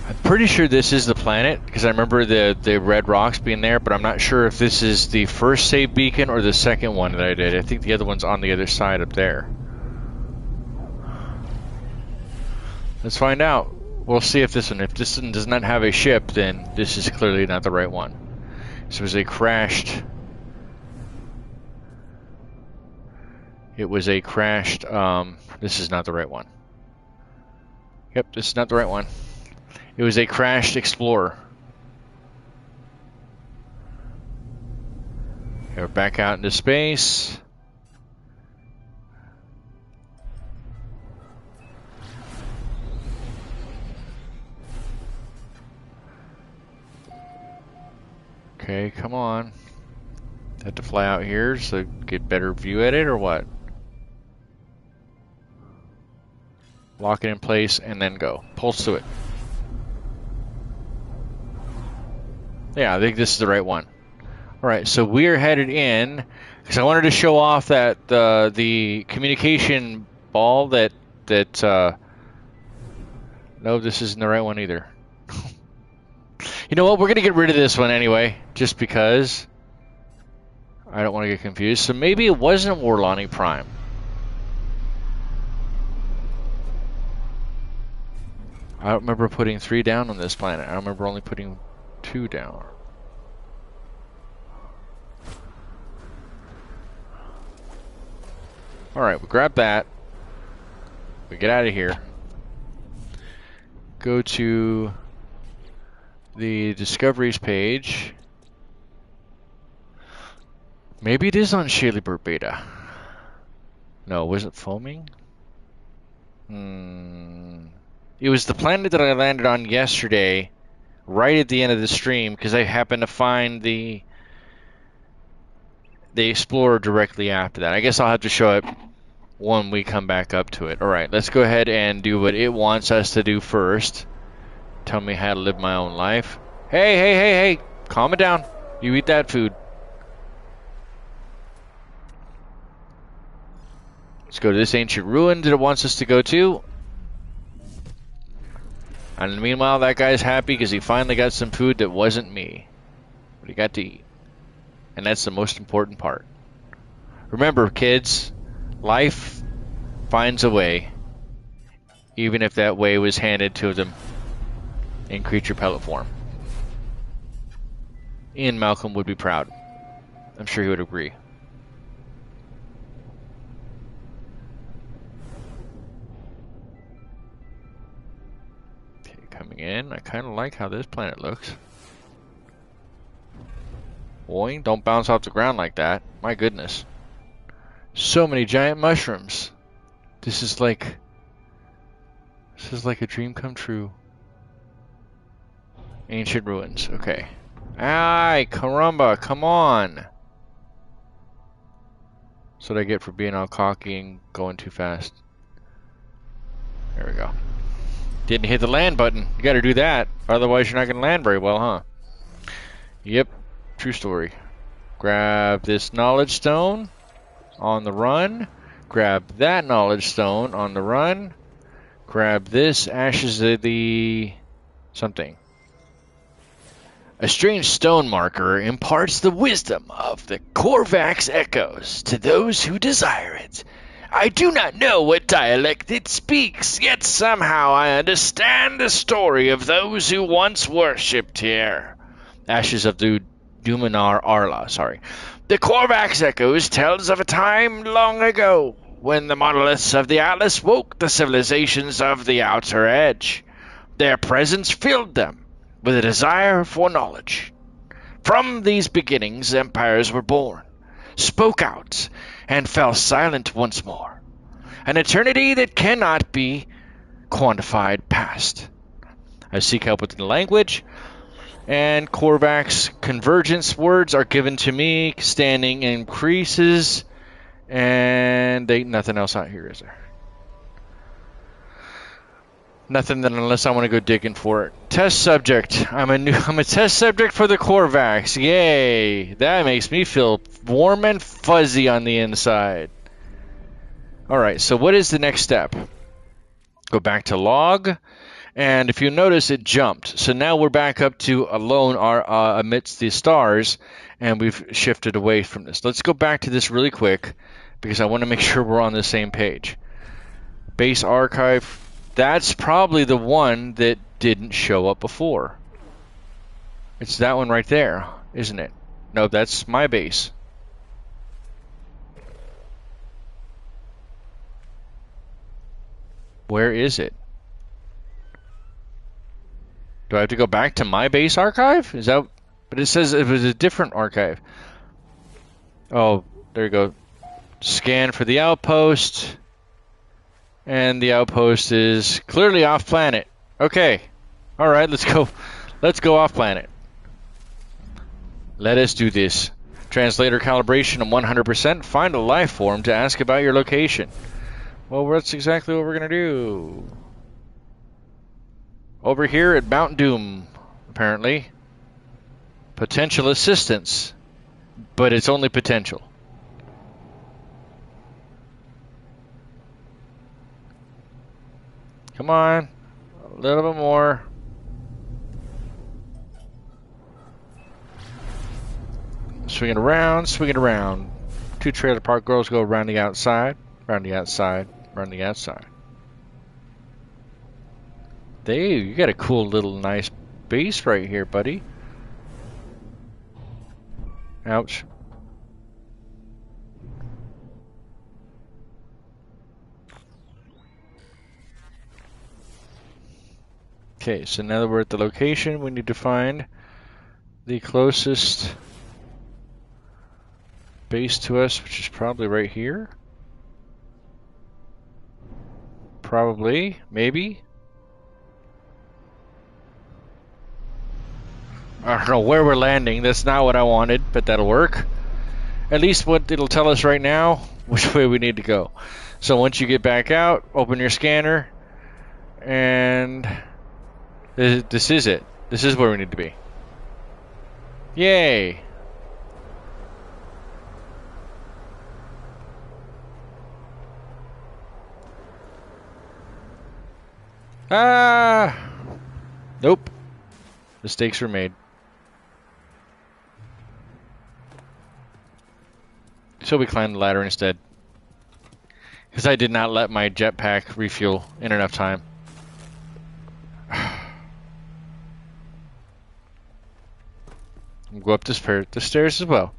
I'm pretty sure this is the planet, because I remember the red rocks being there, but I'm not sure if this is the first save beacon or the second one that I did. I think the other one's on the other side up there. Let's find out. We'll see if this one does not have a ship, then this is clearly not the right one. So it was a crashed... this is not the right one. Yep, this is not the right one. It was a crashed explorer. Okay, we're back out into space. Okay, come on. Have to fly out here so get better view at it, or what? Lock it in place and then go. Pulse to it. Yeah, I think this is the right one. Alright, so we're headed in, because I wanted to show off that the communication ball that no, this isn't the right one either. You know what, we're going to get rid of this one anyway, just because I don't want to get confused. So maybe it wasn't Warlani Prime. I don't remember putting 3 down on this planet. I remember only putting 2 down. Alright, we grab that. We get out of here. Go to the discoveries page. Maybe it is on Shalybert Beta. No, was it foaming? It was the planet that I landed on yesterday, right at the end of the stream, because I happened to find the Explorer directly after that. I guess I'll have to show it when we come back up to it. Alright, let's go ahead and do what it wants us to do first. Tell me how to live my own life. Hey, calm it down. You eat that food. Let's go to this ancient ruin that it wants us to go to. And meanwhile, that guy's happy because he finally got some food that wasn't me. But he got to eat. And that's the most important part. Remember, kids, life finds a way, even if that way was handed to them in creature pellet form. Ian Malcolm would be proud. I'm sure he would agree. Okay, coming in. I kind of like how this planet looks. Boing, don't bounce off the ground like that. My goodness. So many giant mushrooms. This is like a dream come true. Ancient ruins. Okay. Ay, caramba, come on. That's what I get for being all cocky and going too fast. There we go. Didn't hit the land button. You gotta do that. Otherwise you're not gonna land very well, huh? Yep. True story. Grab this knowledge stone on the run. Grab that knowledge stone on the run. Grab this ashes of the something. A strange stone marker imparts the wisdom of the Korvax echoes to those who desire it. I do not know what dialect it speaks, yet somehow I understand the story of those who once worshipped here. Ashes of the Duminar Arla, sorry. The Korvax echoes tells of a time long ago when the monoliths of the Atlas woke the civilizations of the outer edge. Their presence filled them with a desire for knowledge. From these beginnings, empires were born, spoke out, and fell silent once more. An eternity that cannot be quantified passed. I seek help with the language, and Korvax convergence words are given to me. Standing increases, and nothing else out here, is there? Nothing then unless I want to go digging for it. Test subject. I'm a test subject for the Korvax. Yay! That makes me feel warm and fuzzy on the inside. Alright, so what is the next step? Go back to log, and if you notice it jumped. So now we're back up to alone amidst the stars, and we've shifted away from this. Let's go back to this really quick, because I want to make sure we're on the same page. Base archive. That's probably the one that didn't show up before. It's that one right there, isn't it? No, that's my base. Where is it? Do I have to go back to my base archive? Is that... But it says it was a different archive. Oh, there you go. Scan for the outpost. And the outpost is clearly off planet. Okay. Alright, let's go. Let's go off planet. Let us do this. Translator calibration of 100%. Find a life form to ask about your location. Well, that's exactly what we're going to do. Over here at Mount Doom, apparently. Potential assistance. But it's only potential. Come on. A little bit more. Swing it around, swing it around. Two trailer park girls go around the outside, around the outside, around the outside. There, you got a cool little nice base right here, buddy. Ouch. Okay, so now that we're at the location, we need to find the closest base to us, which is probably right here. Probably, maybe. I don't know where we're landing. That's not what I wanted, but that'll work. At least what it'll tell us right now, which way we need to go. So once you get back out, open your scanner, and this is it. This is where we need to be. Yay! Ah! Nope. Mistakes were made. So we climbed the ladder instead. Because I did not let my jetpack refuel in enough time. Go up the stairs as well.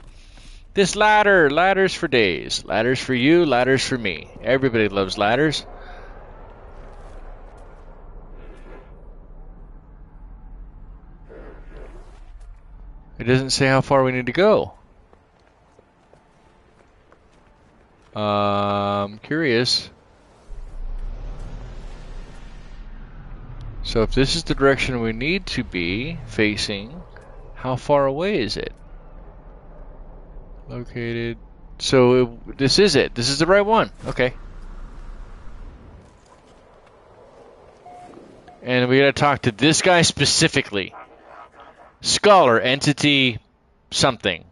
This ladder! Ladders for days. Ladders for you, ladders for me. Everybody loves ladders. It doesn't say how far we need to go. Curious. So if this is the direction we need to be facing, how far away is it? Located So this is it. This is the right one. Okay. And we gotta talk to this guy specifically. Scholar, entity, something.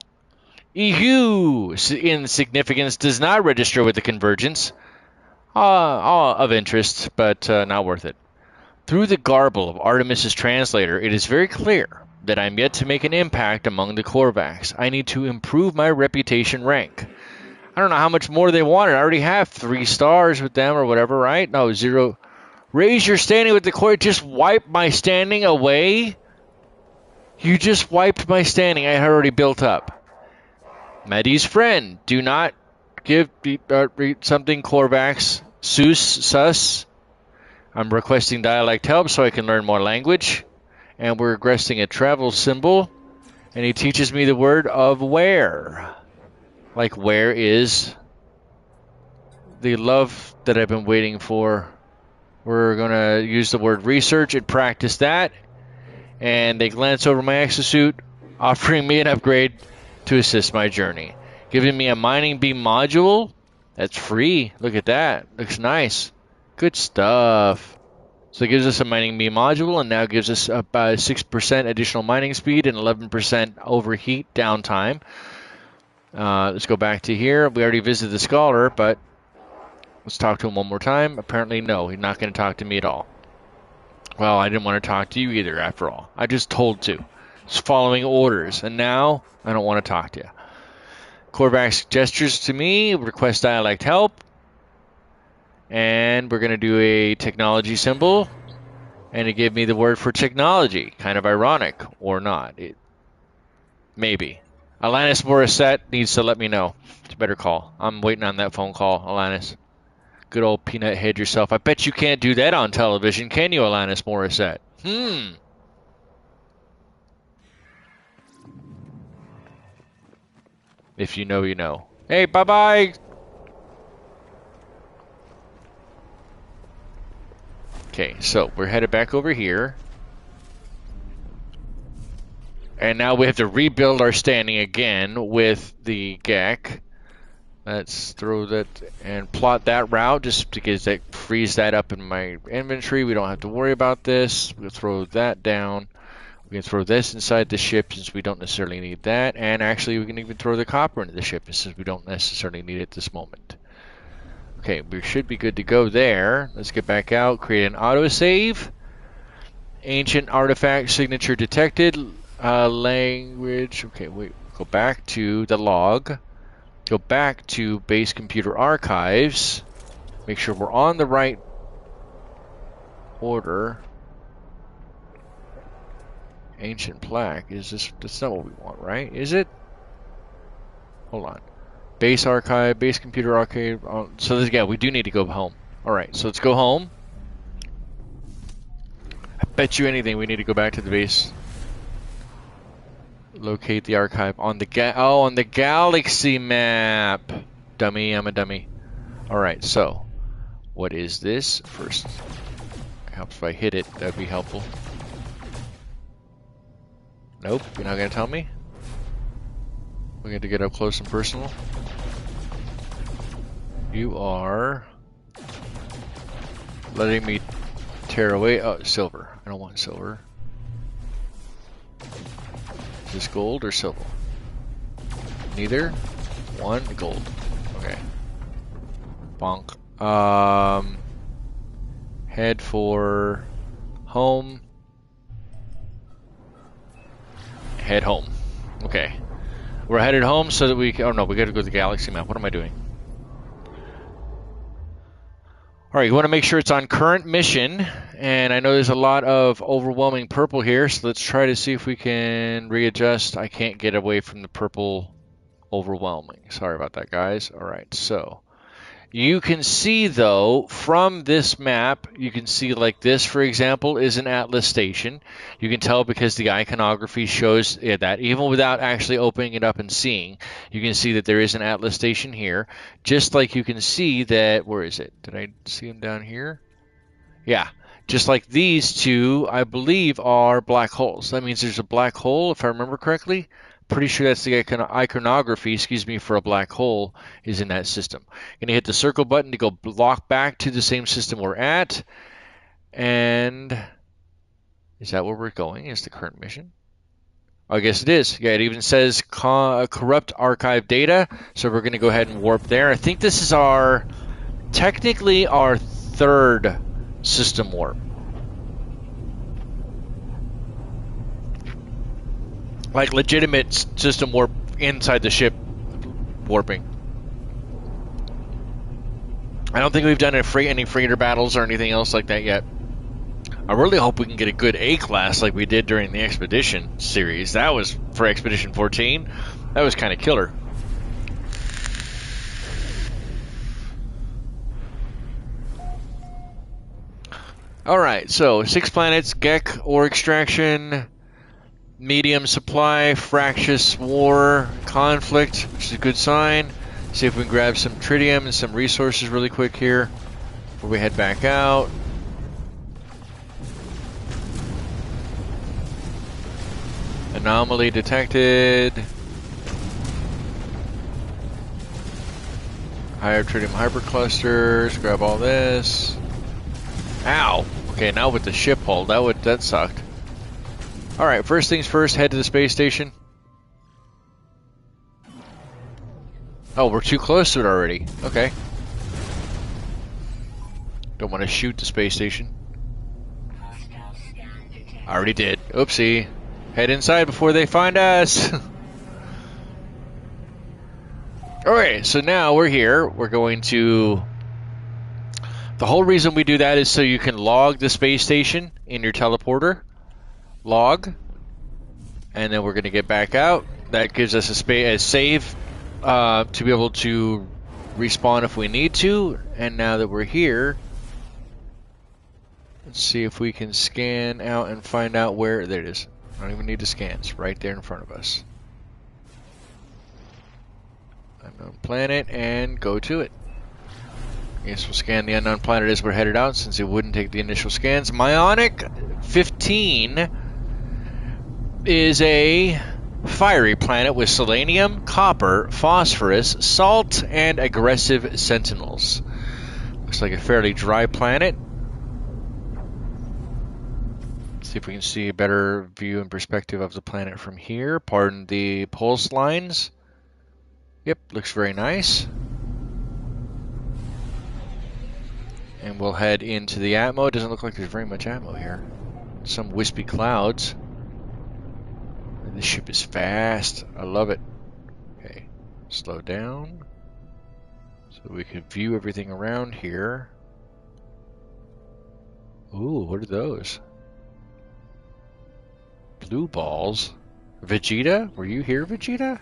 EU insignificance does not register with the convergence. Of interest, but not worth it. Through the garble of Artemis's translator, it is very clear that I'm yet to make an impact among the Korvax. I need to improve my reputation rank. I don't know how much more they wanted. I already have 3 stars with them or whatever, right? No, 0. Raise your standing with the Korvax. Just wipe my standing away? You just wiped my standing. I had already built up. Medi's friend. Do not give something Korvax. Sus. I'm requesting dialect help so I can learn more language. And we're requesting a travel symbol. And he teaches me the word of where. Like, where is the love that I've been waiting for? We're going to use the word research and practice that. And they glance over my exosuit, offering me an upgrade to assist my journey. Giving me a mining beam module. That's free. Look at that. Looks nice. Good stuff. So it gives us a mining beam module and now gives us about 6% additional mining speed and 11% overheat downtime. Let's go back to here. We already visited the scholar, but let's talk to him one more time. Apparently, no, he's not going to talk to me at all. Well, I didn't want to talk to you either, after all. I just told to. Just following orders, and now I don't want to talk to you. Korvax gestures to me, request dialect help. And we're going to do a technology symbol. And it gave me the word for technology. Kind of ironic, or not. Maybe. Alanis Morissette needs to let me know. It's a better call. I'm waiting on that phone call, Alanis. Good old peanut head yourself. I bet you can't do that on television, can you, Alanis Morissette? If you know, you know. Hey, bye-bye! Okay, so we're headed back over here. And now we have to rebuild our standing again with the GEC. Let's throw that and plot that route just because that frees that up in my inventory. We don't have to worry about this. We'll throw that down. We can throw this inside the ship since we don't necessarily need that. And actually, we can even throw the copper into the ship since we don't necessarily need it at this moment. Okay, we should be good to go there. Let's get back out, create an autosave. Ancient artifact signature detected. Language. Okay, wait. Go back to the log. Go back to base computer archives. Make sure we're on the right order. Ancient plaque. Is this? That's not what we want, right? Is it? Hold on. Base archive, base computer archive. So this, yeah, we do need to go home. All right, so let's go home. I bet you anything we need to go back to the base. Locate the archive on the on the galaxy map. Dummy, I'm a dummy. All right, so what is this? First, it helps if I hit it. That'd be helpful. Nope, you're not gonna tell me. We get to get up close and personal. You are letting me tear away. Oh, silver. I don't want silver. Is this gold or silver? Neither. One gold. Okay. Bonk. Head for home. Head home. Okay. We're headed home so that we can... Oh no, we gotta go to the galaxy map. What am I doing? Alright, you want to make sure it's on current mission. And I know there's a lot of overwhelming purple here, so let's try to see if we can readjust. I can't get away from the purple overwhelming. Sorry about that, guys. Alright, so... You can see, though, from this map, you can see, like this, for example, is an Atlas station. You can tell because the iconography shows that, even without actually opening it up and seeing, you can see that there is an Atlas station here. Just like you can see that, where is it? Did I see them down here? Yeah. Just like these two, I believe, are black holes. That means there's a black hole, if I remember correctly, pretty sure that's the iconography, excuse me, for a black hole is in that system. Gonna hit the circle button to go block back to the same system we're at. And is that where we're going? Is the current mission? I guess it is. Yeah, it even says corrupt archive data. So we're going to go ahead and warp there. I think this is technically our third system warp. Like legitimate system warp inside the ship warping. I don't think we've done any freighter battles or anything else like that yet. I really hope we can get a good A-class like we did during the Expedition series. That was for Expedition 14. That was kind of killer. Alright, so 6 planets, Gek, ore extraction, medium supply, fractious war, conflict, which is a good sign. See if we can grab some tritium and some resources really quick here before we head back out. Anomaly detected. Higher tritium hyperclusters. Grab all this. Ow! Okay, now with the ship hull, that sucked. Alright, first things first, head to the space station. Oh, we're too close to it already. Okay. Don't want to shoot the space station. I already did. Oopsie. Head inside before they find us. Alright, so now we're here. We're going to... The whole reason we do that is so you can log the space station in your teleporter. Log. And then we're going to get back out. That gives us a save to be able to respawn if we need to. And now that we're here, let's see if we can scan out and find out where... There it is. I don't even need to scan. It's right there in front of us. Unknown planet, and go to it. I guess we'll scan the unknown planet as we're headed out, since it wouldn't take the initial scans. Myonic 15 is a fiery planet with selenium, copper, phosphorus, salt, and aggressive sentinels. Looks like a fairly dry planet. See if we can see a better view and perspective of the planet from here. Pardon the pulse lines. Yep, looks very nice. And we'll head into the atmo. It doesn't look like there's very much atmo here. Some wispy clouds. And this ship is fast. I love it. Okay, slow down. So we can view everything around here. Ooh, what are those? Blue balls. Vegeta? Were you here, Vegeta?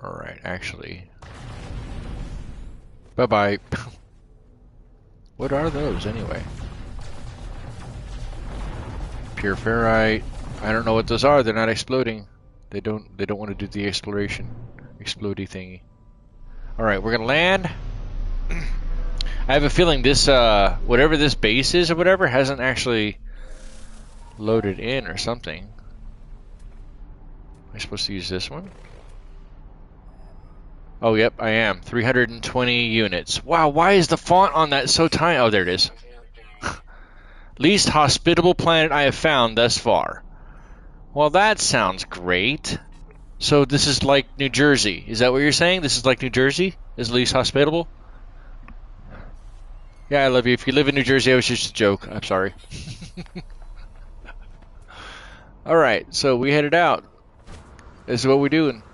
Alright, actually. Bye-bye. What are those, anyway? Pure ferrite. I don't know what those are. They're not exploding. They don't want to do the exploration. Explodey thingy. Alright, we're gonna land. I have a feeling this, whatever this base is or whatever, hasn't actually loaded in or something. Am I supposed to use this one? Oh, yep, I am. 320 units. Wow, why is the font on that so tiny? Oh, there it is. Least hospitable planet I have found thus far. Well, that sounds great. So this is like New Jersey. Is that what you're saying? This is like New Jersey? Is least hospitable? Yeah, I love you. If you live in New Jersey, it was just a joke. I'm sorry. Alright, so we headed out. This is what we're doing.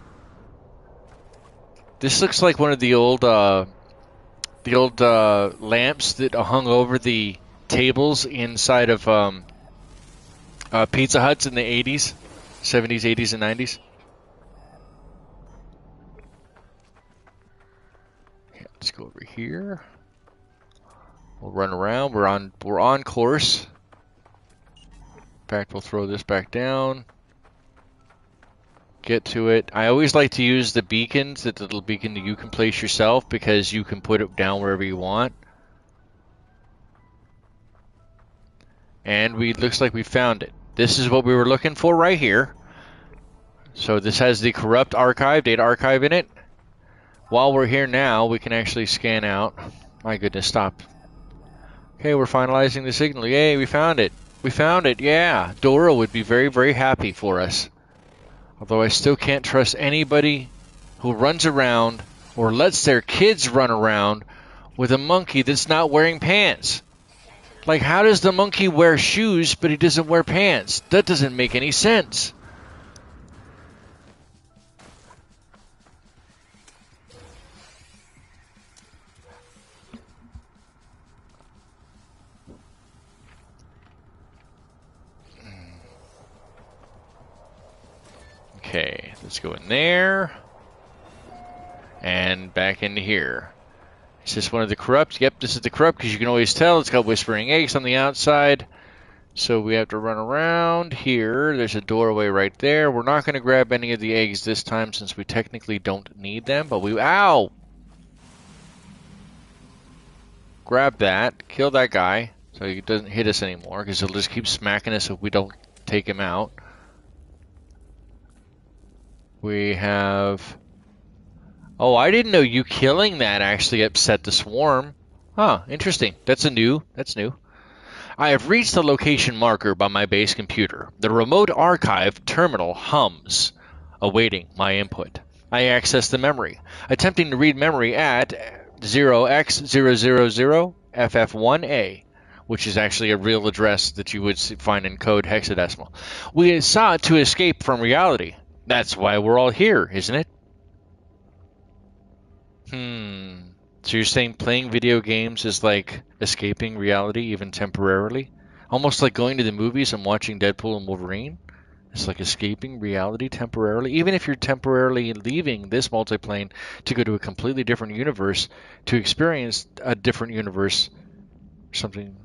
This looks like one of the old lamps that hung over the tables inside of Pizza Huts in the 80s, 70s, 80s, and 90s. Okay, let's go over here. We'll run around. We're on course. In fact, we'll throw this back down. Get to it. I always like to use the beacons, that little beacon that you can place yourself, because you can put it down wherever you want. And looks like we found it. This is what we were looking for right here. So this has the corrupt archive, data archive in it. While we're here now, we can actually scan out. My goodness, stop. Okay, we're finalizing the signal. Yay, we found it. We found it, yeah. Dora would be very, very happy for us. Although I still can't trust anybody who runs around or lets their kids run around with a monkey that's not wearing pants. Like, how does the monkey wear shoes but he doesn't wear pants? That doesn't make any sense. Okay, let's go in there. And back into here. Is this one of the corrupt? Yep, this is the corrupt because you can always tell it's got whispering eggs on the outside. So we have to run around here. There's a doorway right there. We're not going to grab any of the eggs this time since we technically don't need them. But we... Ow! Grab that. Kill that guy so he doesn't hit us anymore because he'll just keep smacking us if we don't take him out. We have... Oh, I didn't know you killing that actually upset the swarm. Huh, interesting. That's new. I have reached the location marker by my base computer. The remote archive terminal hums, awaiting my input. I access the memory, attempting to read memory at 0x000FF1A, which is actually a real address that you would find in code hexadecimal. We sought to escape from reality. That's why we're all here, isn't it? So you're saying playing video games is like escaping reality, even temporarily? Almost like going to the movies and watching Deadpool and Wolverine? It's like escaping reality temporarily? Even if you're temporarily leaving this multiplane to go to a completely different universe, to experience a different universe, something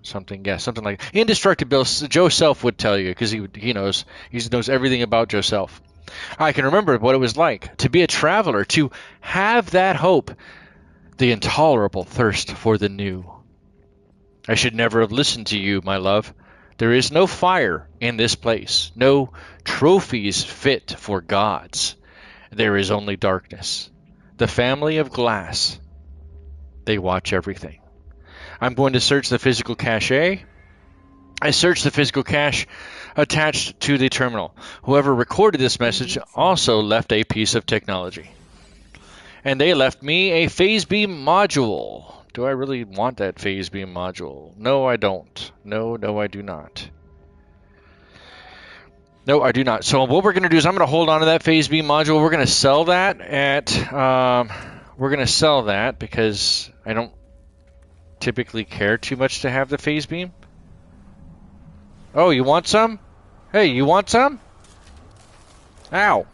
like Indestructible. Joe Self would tell you, because he knows everything about Joe Self. I can remember what it was like to be a traveler, to have that hope, the intolerable thirst for the new. I should never have listened to you, my love. There is no fire in this place, no trophies fit for gods. There is only darkness. The family of glass. They watch everything. I'm going to search the physical cache. I searched the physical cache attached to the terminal. Whoever recorded this message also left a piece of technology. And they left me a phase beam module. Do I really want that phase beam module? No, I don't. No, I do not. No, I do not. So what we're going to do is I'm going to hold on to that phase beam module. We're going to sell that because I don't typically care too much to have the phase beam. Oh, you want some? Hey, you want some? Ow.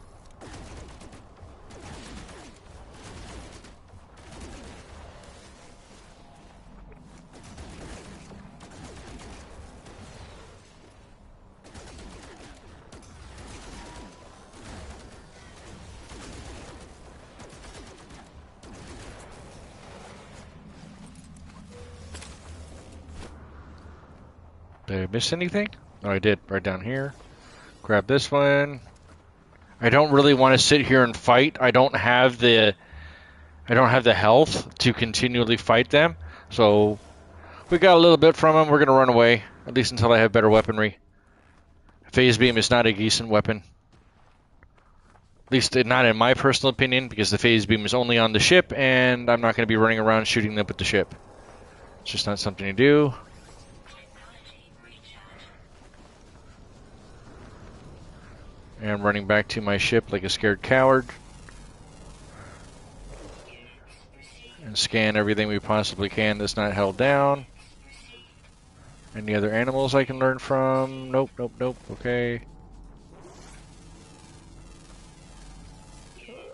Did I miss anything? Oh, I did. Right down here. Grab this one. I don't really want to sit here and fight. I don't have the health to continually fight them. So we got a little bit from them. We're gonna run away, at least until I have better weaponry. Phase beam is not a decent weapon. At least not in my personal opinion, because the phase beam is only on the ship, and I'm not going to be running around shooting them with the ship. It's just not something to do. And I'm running back to my ship like a scared coward. And scan everything we possibly can that's not held down. Any other animals I can learn from? Nope. Okay.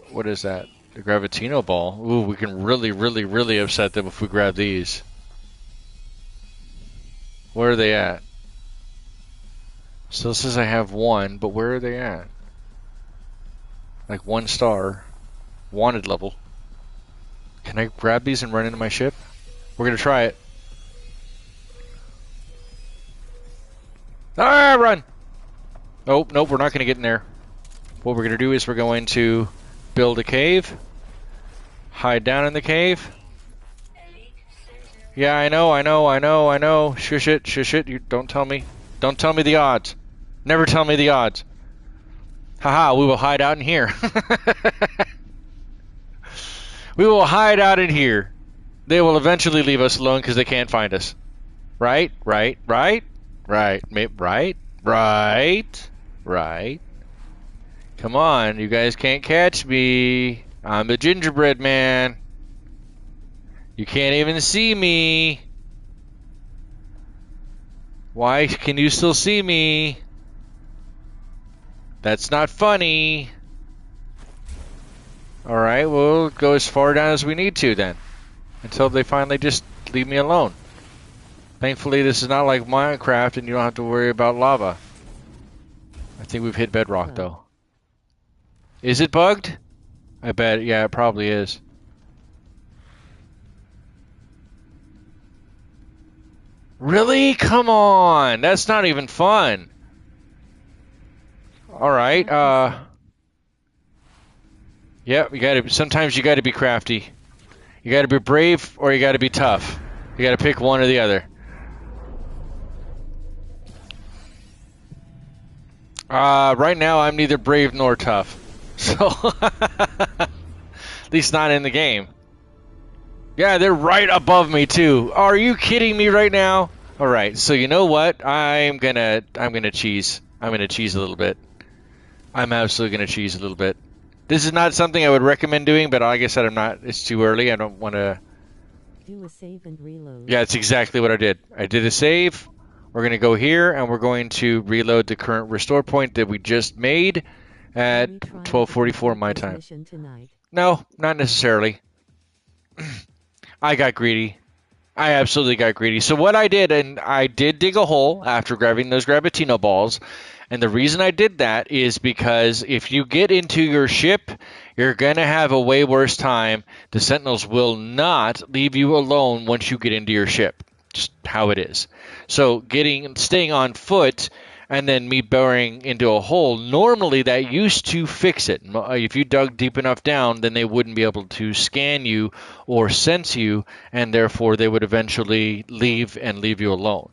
What is that? The Gravitino ball. Ooh, we can really upset them if we grab these. Where are they at? Still says I have one, but where are they at? Like 1 star. Wanted level. Can I grab these and run into my ship? We're gonna try it. Ah, run! Nope, nope, we're not going to get in there. What we're going to do is we're going to build a cave. Hide down in the cave. Yeah, I know. Shush it. You don't tell me. Don't tell me the odds. Never tell me the odds. Haha, we will hide out in here. We will hide out in here. They will eventually leave us alone because they can't find us. Right. Come on, you guys can't catch me. I'm the gingerbread man. You can't even see me. Why can you still see me? That's not funny. Alright, we'll go as far down as we need to then. Until they finally just leave me alone. Thankfully, this is not like Minecraft and you don't have to worry about lava. I think we've hit bedrock though. Is it bugged? I bet, yeah, it probably is. Really? Come on! That's not even fun. Alright, yeah, sometimes you gotta be crafty. You gotta be brave or you gotta be tough. You gotta pick one or the other. Right now I'm neither brave nor tough. So, at least not in the game. Yeah, they're right above me too. Are you kidding me right now? All right, so you know what? I'm gonna cheese. I'm gonna cheese a little bit. I'm absolutely gonna cheese a little bit. This is not something I would recommend doing, but like I said, I'm not. It's too early. I don't want to. Do a save and reload. Yeah, it's exactly what I did. I did a save. We're gonna go here, and we're going to reload the current restore point that we just made at 12:44 my time. No, not necessarily. I got greedy. I absolutely got greedy. So what I did, and I did dig a hole after grabbing those Gravitino balls, and the reason I did that is because if you get into your ship, you're going to have a way worse time. The Sentinels will not leave you alone once you get into your ship. Just how it is. So staying on foot and then me burying into a hole, normally that used to fix it. If you dug deep enough down, then they wouldn't be able to scan you or sense you, and therefore they would eventually leave you alone.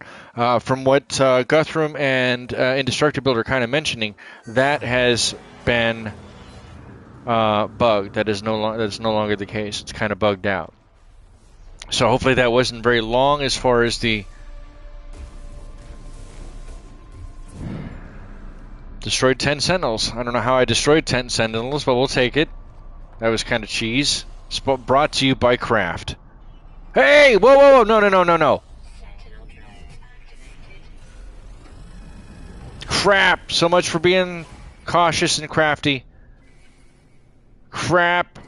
From what Guthrum and Indestructible are kind of mentioning, that has been bugged. That is no longer the case. It's kind of bugged out. So hopefully that wasn't very long as far as the destroyed 10 Sentinels. I don't know how I destroyed 10 Sentinels, but we'll take it. That was kind of cheese. Brought to you by Craft. Hey! Whoa! No. Crap! So much for being cautious and crafty. Crap!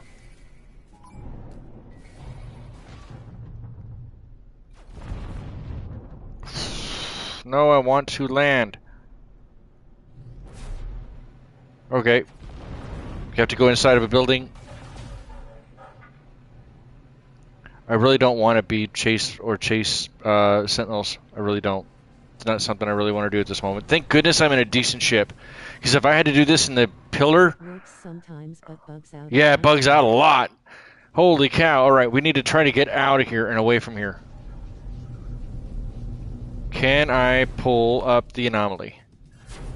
No, I want to land. Okay. You have to go inside of a building. I really don't want to be chase Sentinels. I really don't. It's not something I really want to do at this moment. Thank goodness I'm in a decent ship. Because if I had to do this in the pillar... Works sometimes, but bugs out. Yeah, it bugs out a lot. Holy cow. Alright, we need to try to get out of here and away from here. Can I pull up the anomaly?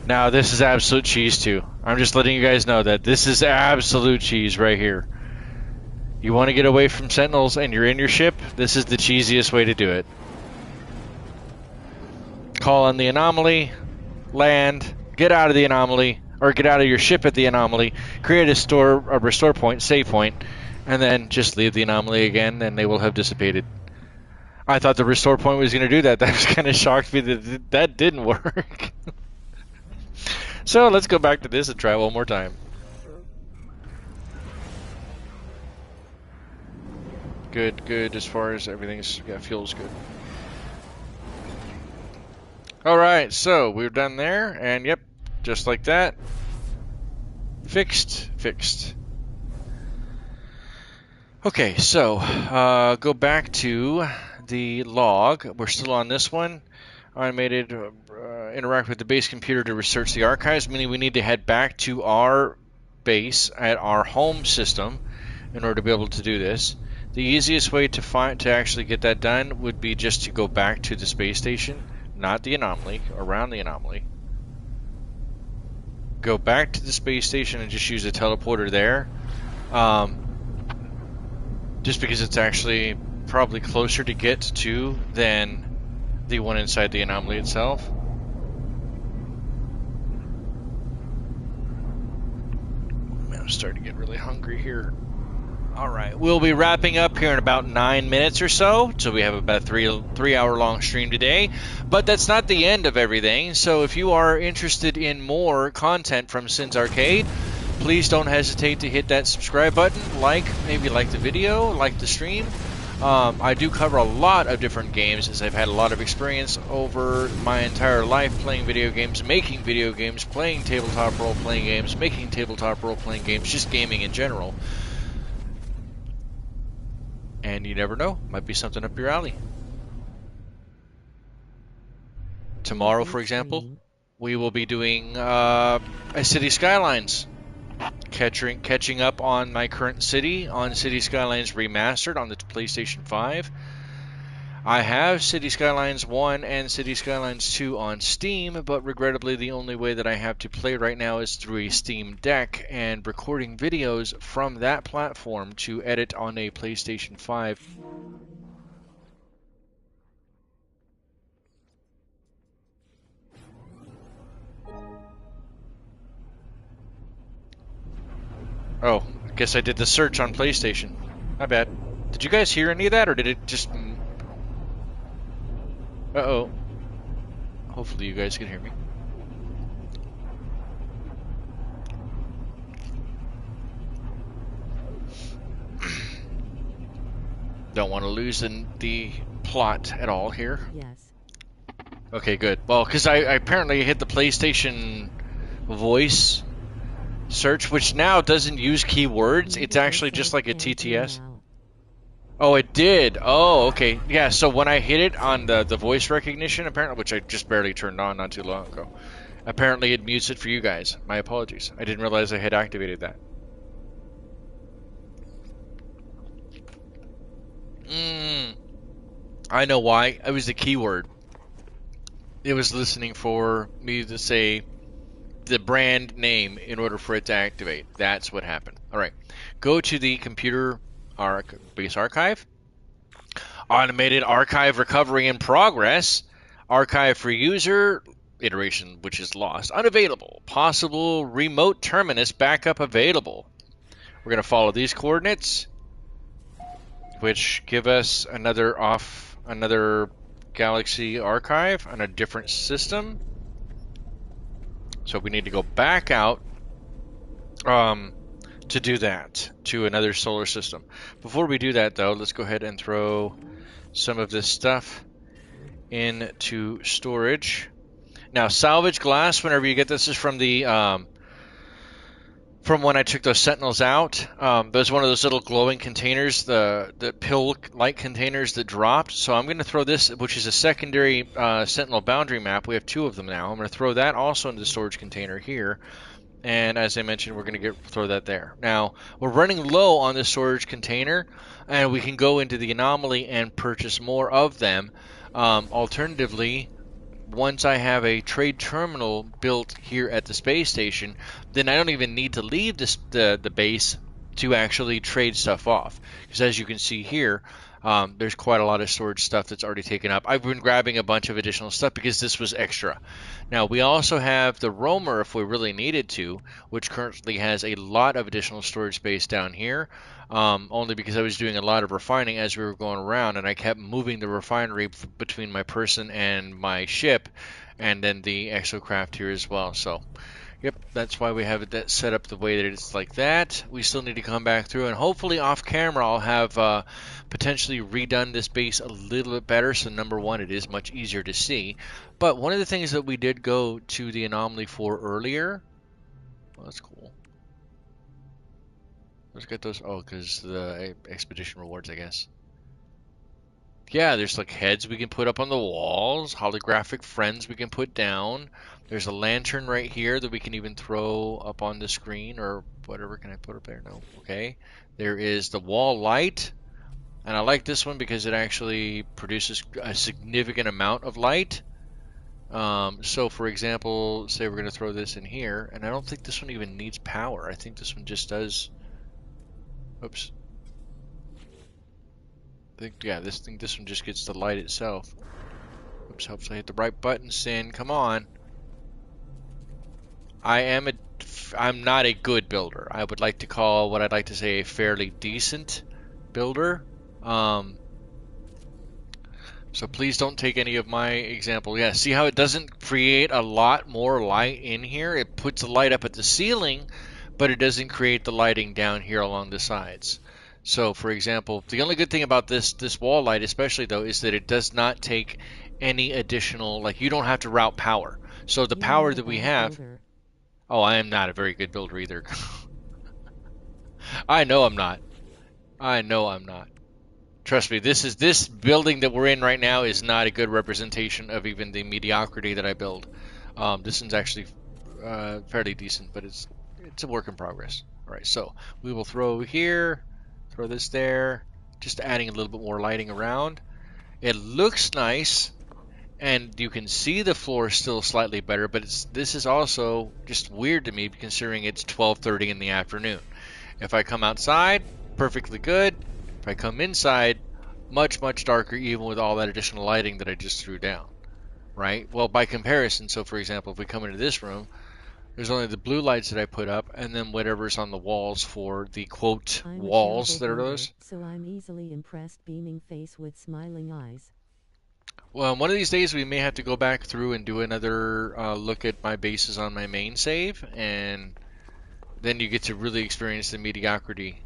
Now, this is absolute cheese, too. I'm just letting you guys know that this is absolute cheese right here. You want to get away from Sentinels and you're in your ship, this is the cheesiest way to do it. Call on the anomaly, land, get out of the anomaly, or get out of your ship at the anomaly, create a restore point, save point, and then just leave the anomaly again, and they will have dissipated. I thought the restore point was going to do that. That was kind of shocked me that that didn't work. So let's go back to this and try one more time. Good. As far as everything's, yeah, feels good. Alright, so we're done there, and yep, just like that. Fixed. Okay, so go back to the log. We're still on this one. Automated interact with the base computer to research the archives, meaning we need to head back to our base at our home system in order to be able to do this. The easiest way to actually get that done would be just to go back to the space station, not the anomaly, around the anomaly. Go back to the space station and just use the teleporter there. Just because it's actually probably closer to get to than the one inside the anomaly itself. Man, I'm starting to get really hungry here. Alright, we'll be wrapping up here in about 9 minutes or so. So we have about a 3 hour long stream today. But that's not the end of everything. So if you are interested in more content from Sin's Arcade, please don't hesitate to hit that subscribe button, maybe like the video, like the stream. I do cover a lot of different games as I've had a lot of experience over my entire life playing video games, making video games, playing tabletop role-playing games, making tabletop role-playing games, just gaming in general. And you never know, might be something up your alley. Tomorrow, for example, we will be doing a City Skylines. Catching up on my current city on City Skylines Remastered on the PlayStation 5. I have City Skylines 1 and City Skylines 2 on Steam, but regrettably the only way that I have to play right now is through a Steam Deck and recording videos from that platform to edit on a PlayStation 5. Oh, I guess I did the search on PlayStation. My bad. Did you guys hear any of that, or did it just... Uh-oh. Hopefully you guys can hear me. Don't want to lose the plot at all here. Yes. Okay, good. Well, because I apparently hit the PlayStation voice search, which now doesn't use keywords. It's actually just like a TTS. Oh, it did. Oh, okay. Yeah, so when I hit it on the voice recognition, apparently, which I just barely turned on not too long ago, apparently it mutes it for you guys. My apologies. I didn't realize I had activated that. I know why. It was the keyword. It was listening for me to say the brand name in order for it to activate. That's what happened. All right. Go to the computer base archive. Automated archive recovery in progress. Archive for user. Iteration which is lost. Unavailable. Possible remote terminus backup available. We're going to follow these coordinates, which give us another galaxy archive on a different system. So we need to go back out to do that, to another solar system. Before we do that, though, let's go ahead and throw some of this stuff into storage. Now, salvage glass, whenever you get this, is from the from when I took those sentinels out. There's one of those little glowing containers, the pill light containers that dropped. So I'm going to throw this, which is a secondary sentinel boundary map. We have 2 of them now. I'm going to throw that also into the storage container here. And as I mentioned, we're going to throw that there. Now, we're running low on the storage container, and we can go into the anomaly and purchase more of them. Alternatively, once I have a trade terminal built here at the space station, then I don't even need to leave the base to actually trade stuff off. Because as you can see here, there's quite a lot of storage stuff that's already taken up. I've been grabbing a bunch of additional stuff because this was extra. Now, we also have the roamer if we really needed to, which currently has a lot of additional storage space down here. Only because I was doing a lot of refining as we were going around, and I kept moving the refinery between my person and my ship, and then the exocraft here as well. So, yep, that's why we have it set up the way that it's like that. We still need to come back through, and hopefully off camera I'll have potentially redone this base a little bit better. So number one, it is much easier to see. But one of the things that we did go to the anomaly for earlier, well, that's cool. Let's get those. Oh, because the expedition rewards, I guess. Yeah, there's like heads we can put up on the walls, holographic friends we can put down. There's a lantern right here that we can even throw up on the screen or whatever. Can I put up there? No. Okay. There is the wall light, and I like this one because it actually produces a significant amount of light. So for example, say we're going to throw this in here, and I don't think this one even needs power. I think this one just does. Oops. I think, yeah, this one just gets the light itself. Oops, hopefully I hit the right button, Sin. Come on. I'm not a good builder. I would like to call what I'd like to say a fairly decent builder. Um, so please don't take any of my example. Yeah, see how it doesn't create a lot more light in here? It puts the light up at the ceiling, but it doesn't create the lighting down here along the sides. So, for example, the only good thing about this wall light, especially though, is that it does not take any additional, like you don't have to route power. So the You're power not a that we bad have, builder. oh, I am not a very good builder either. I know I'm not. I know I'm not. Trust me, this building that we're in right now is not a good representation of even the mediocrity that I build. This one's actually fairly decent, but it's a work in progress. All right, so we will throw here, throw this there, just adding a little bit more lighting around. It looks nice, and you can see the floor still slightly better, but this is also just weird to me considering it's 12:30 in the afternoon. If I come outside, perfectly good. If I come inside, much, much darker, even with all that additional lighting that I just threw down, right? Well, by comparison, so for example, if we come into this room, there's only the blue lights that I put up, and then whatever's on the walls for the quote I'm a walls terrible that are builder, those. so I'm easily impressed beaming face with smiling eyes. Well, one of these days we may have to go back through and do another look at my bases on my main save, and then you get to really experience the mediocrity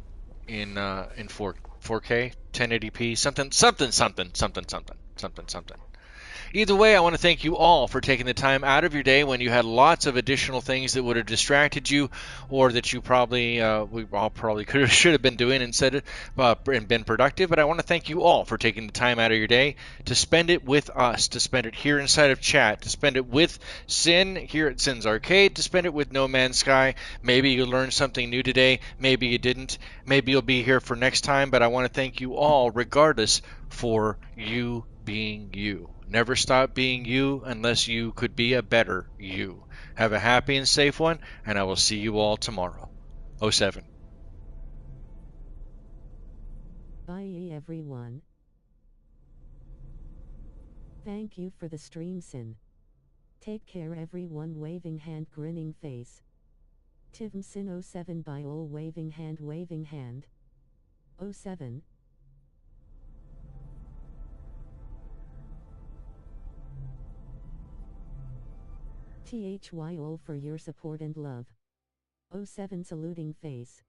in 4K, 1080p, something. Either way, I want to thank you all for taking the time out of your day when you had lots of additional things that would have distracted you, or that you probably we all probably could have should have been doing instead of and been productive. But I want to thank you all for taking the time out of your day to spend it with us, to spend it here inside of chat, to spend it with Sin here at Sin's Arcade, to spend it with No Man's Sky. Maybe you learned something new today, maybe you didn't, maybe you'll be here for next time. But I want to thank you all, regardless, for you being you. Never stop being you unless you could be a better you. Have a happy and safe one, and I will see you all tomorrow. Oh 07. Bye everyone. Thank you for the stream, Sin. Take care everyone, waving hand, grinning face. Tivmsin 07 by all, waving hand, waving hand. 07. THY all for your support and love. 07 saluting face.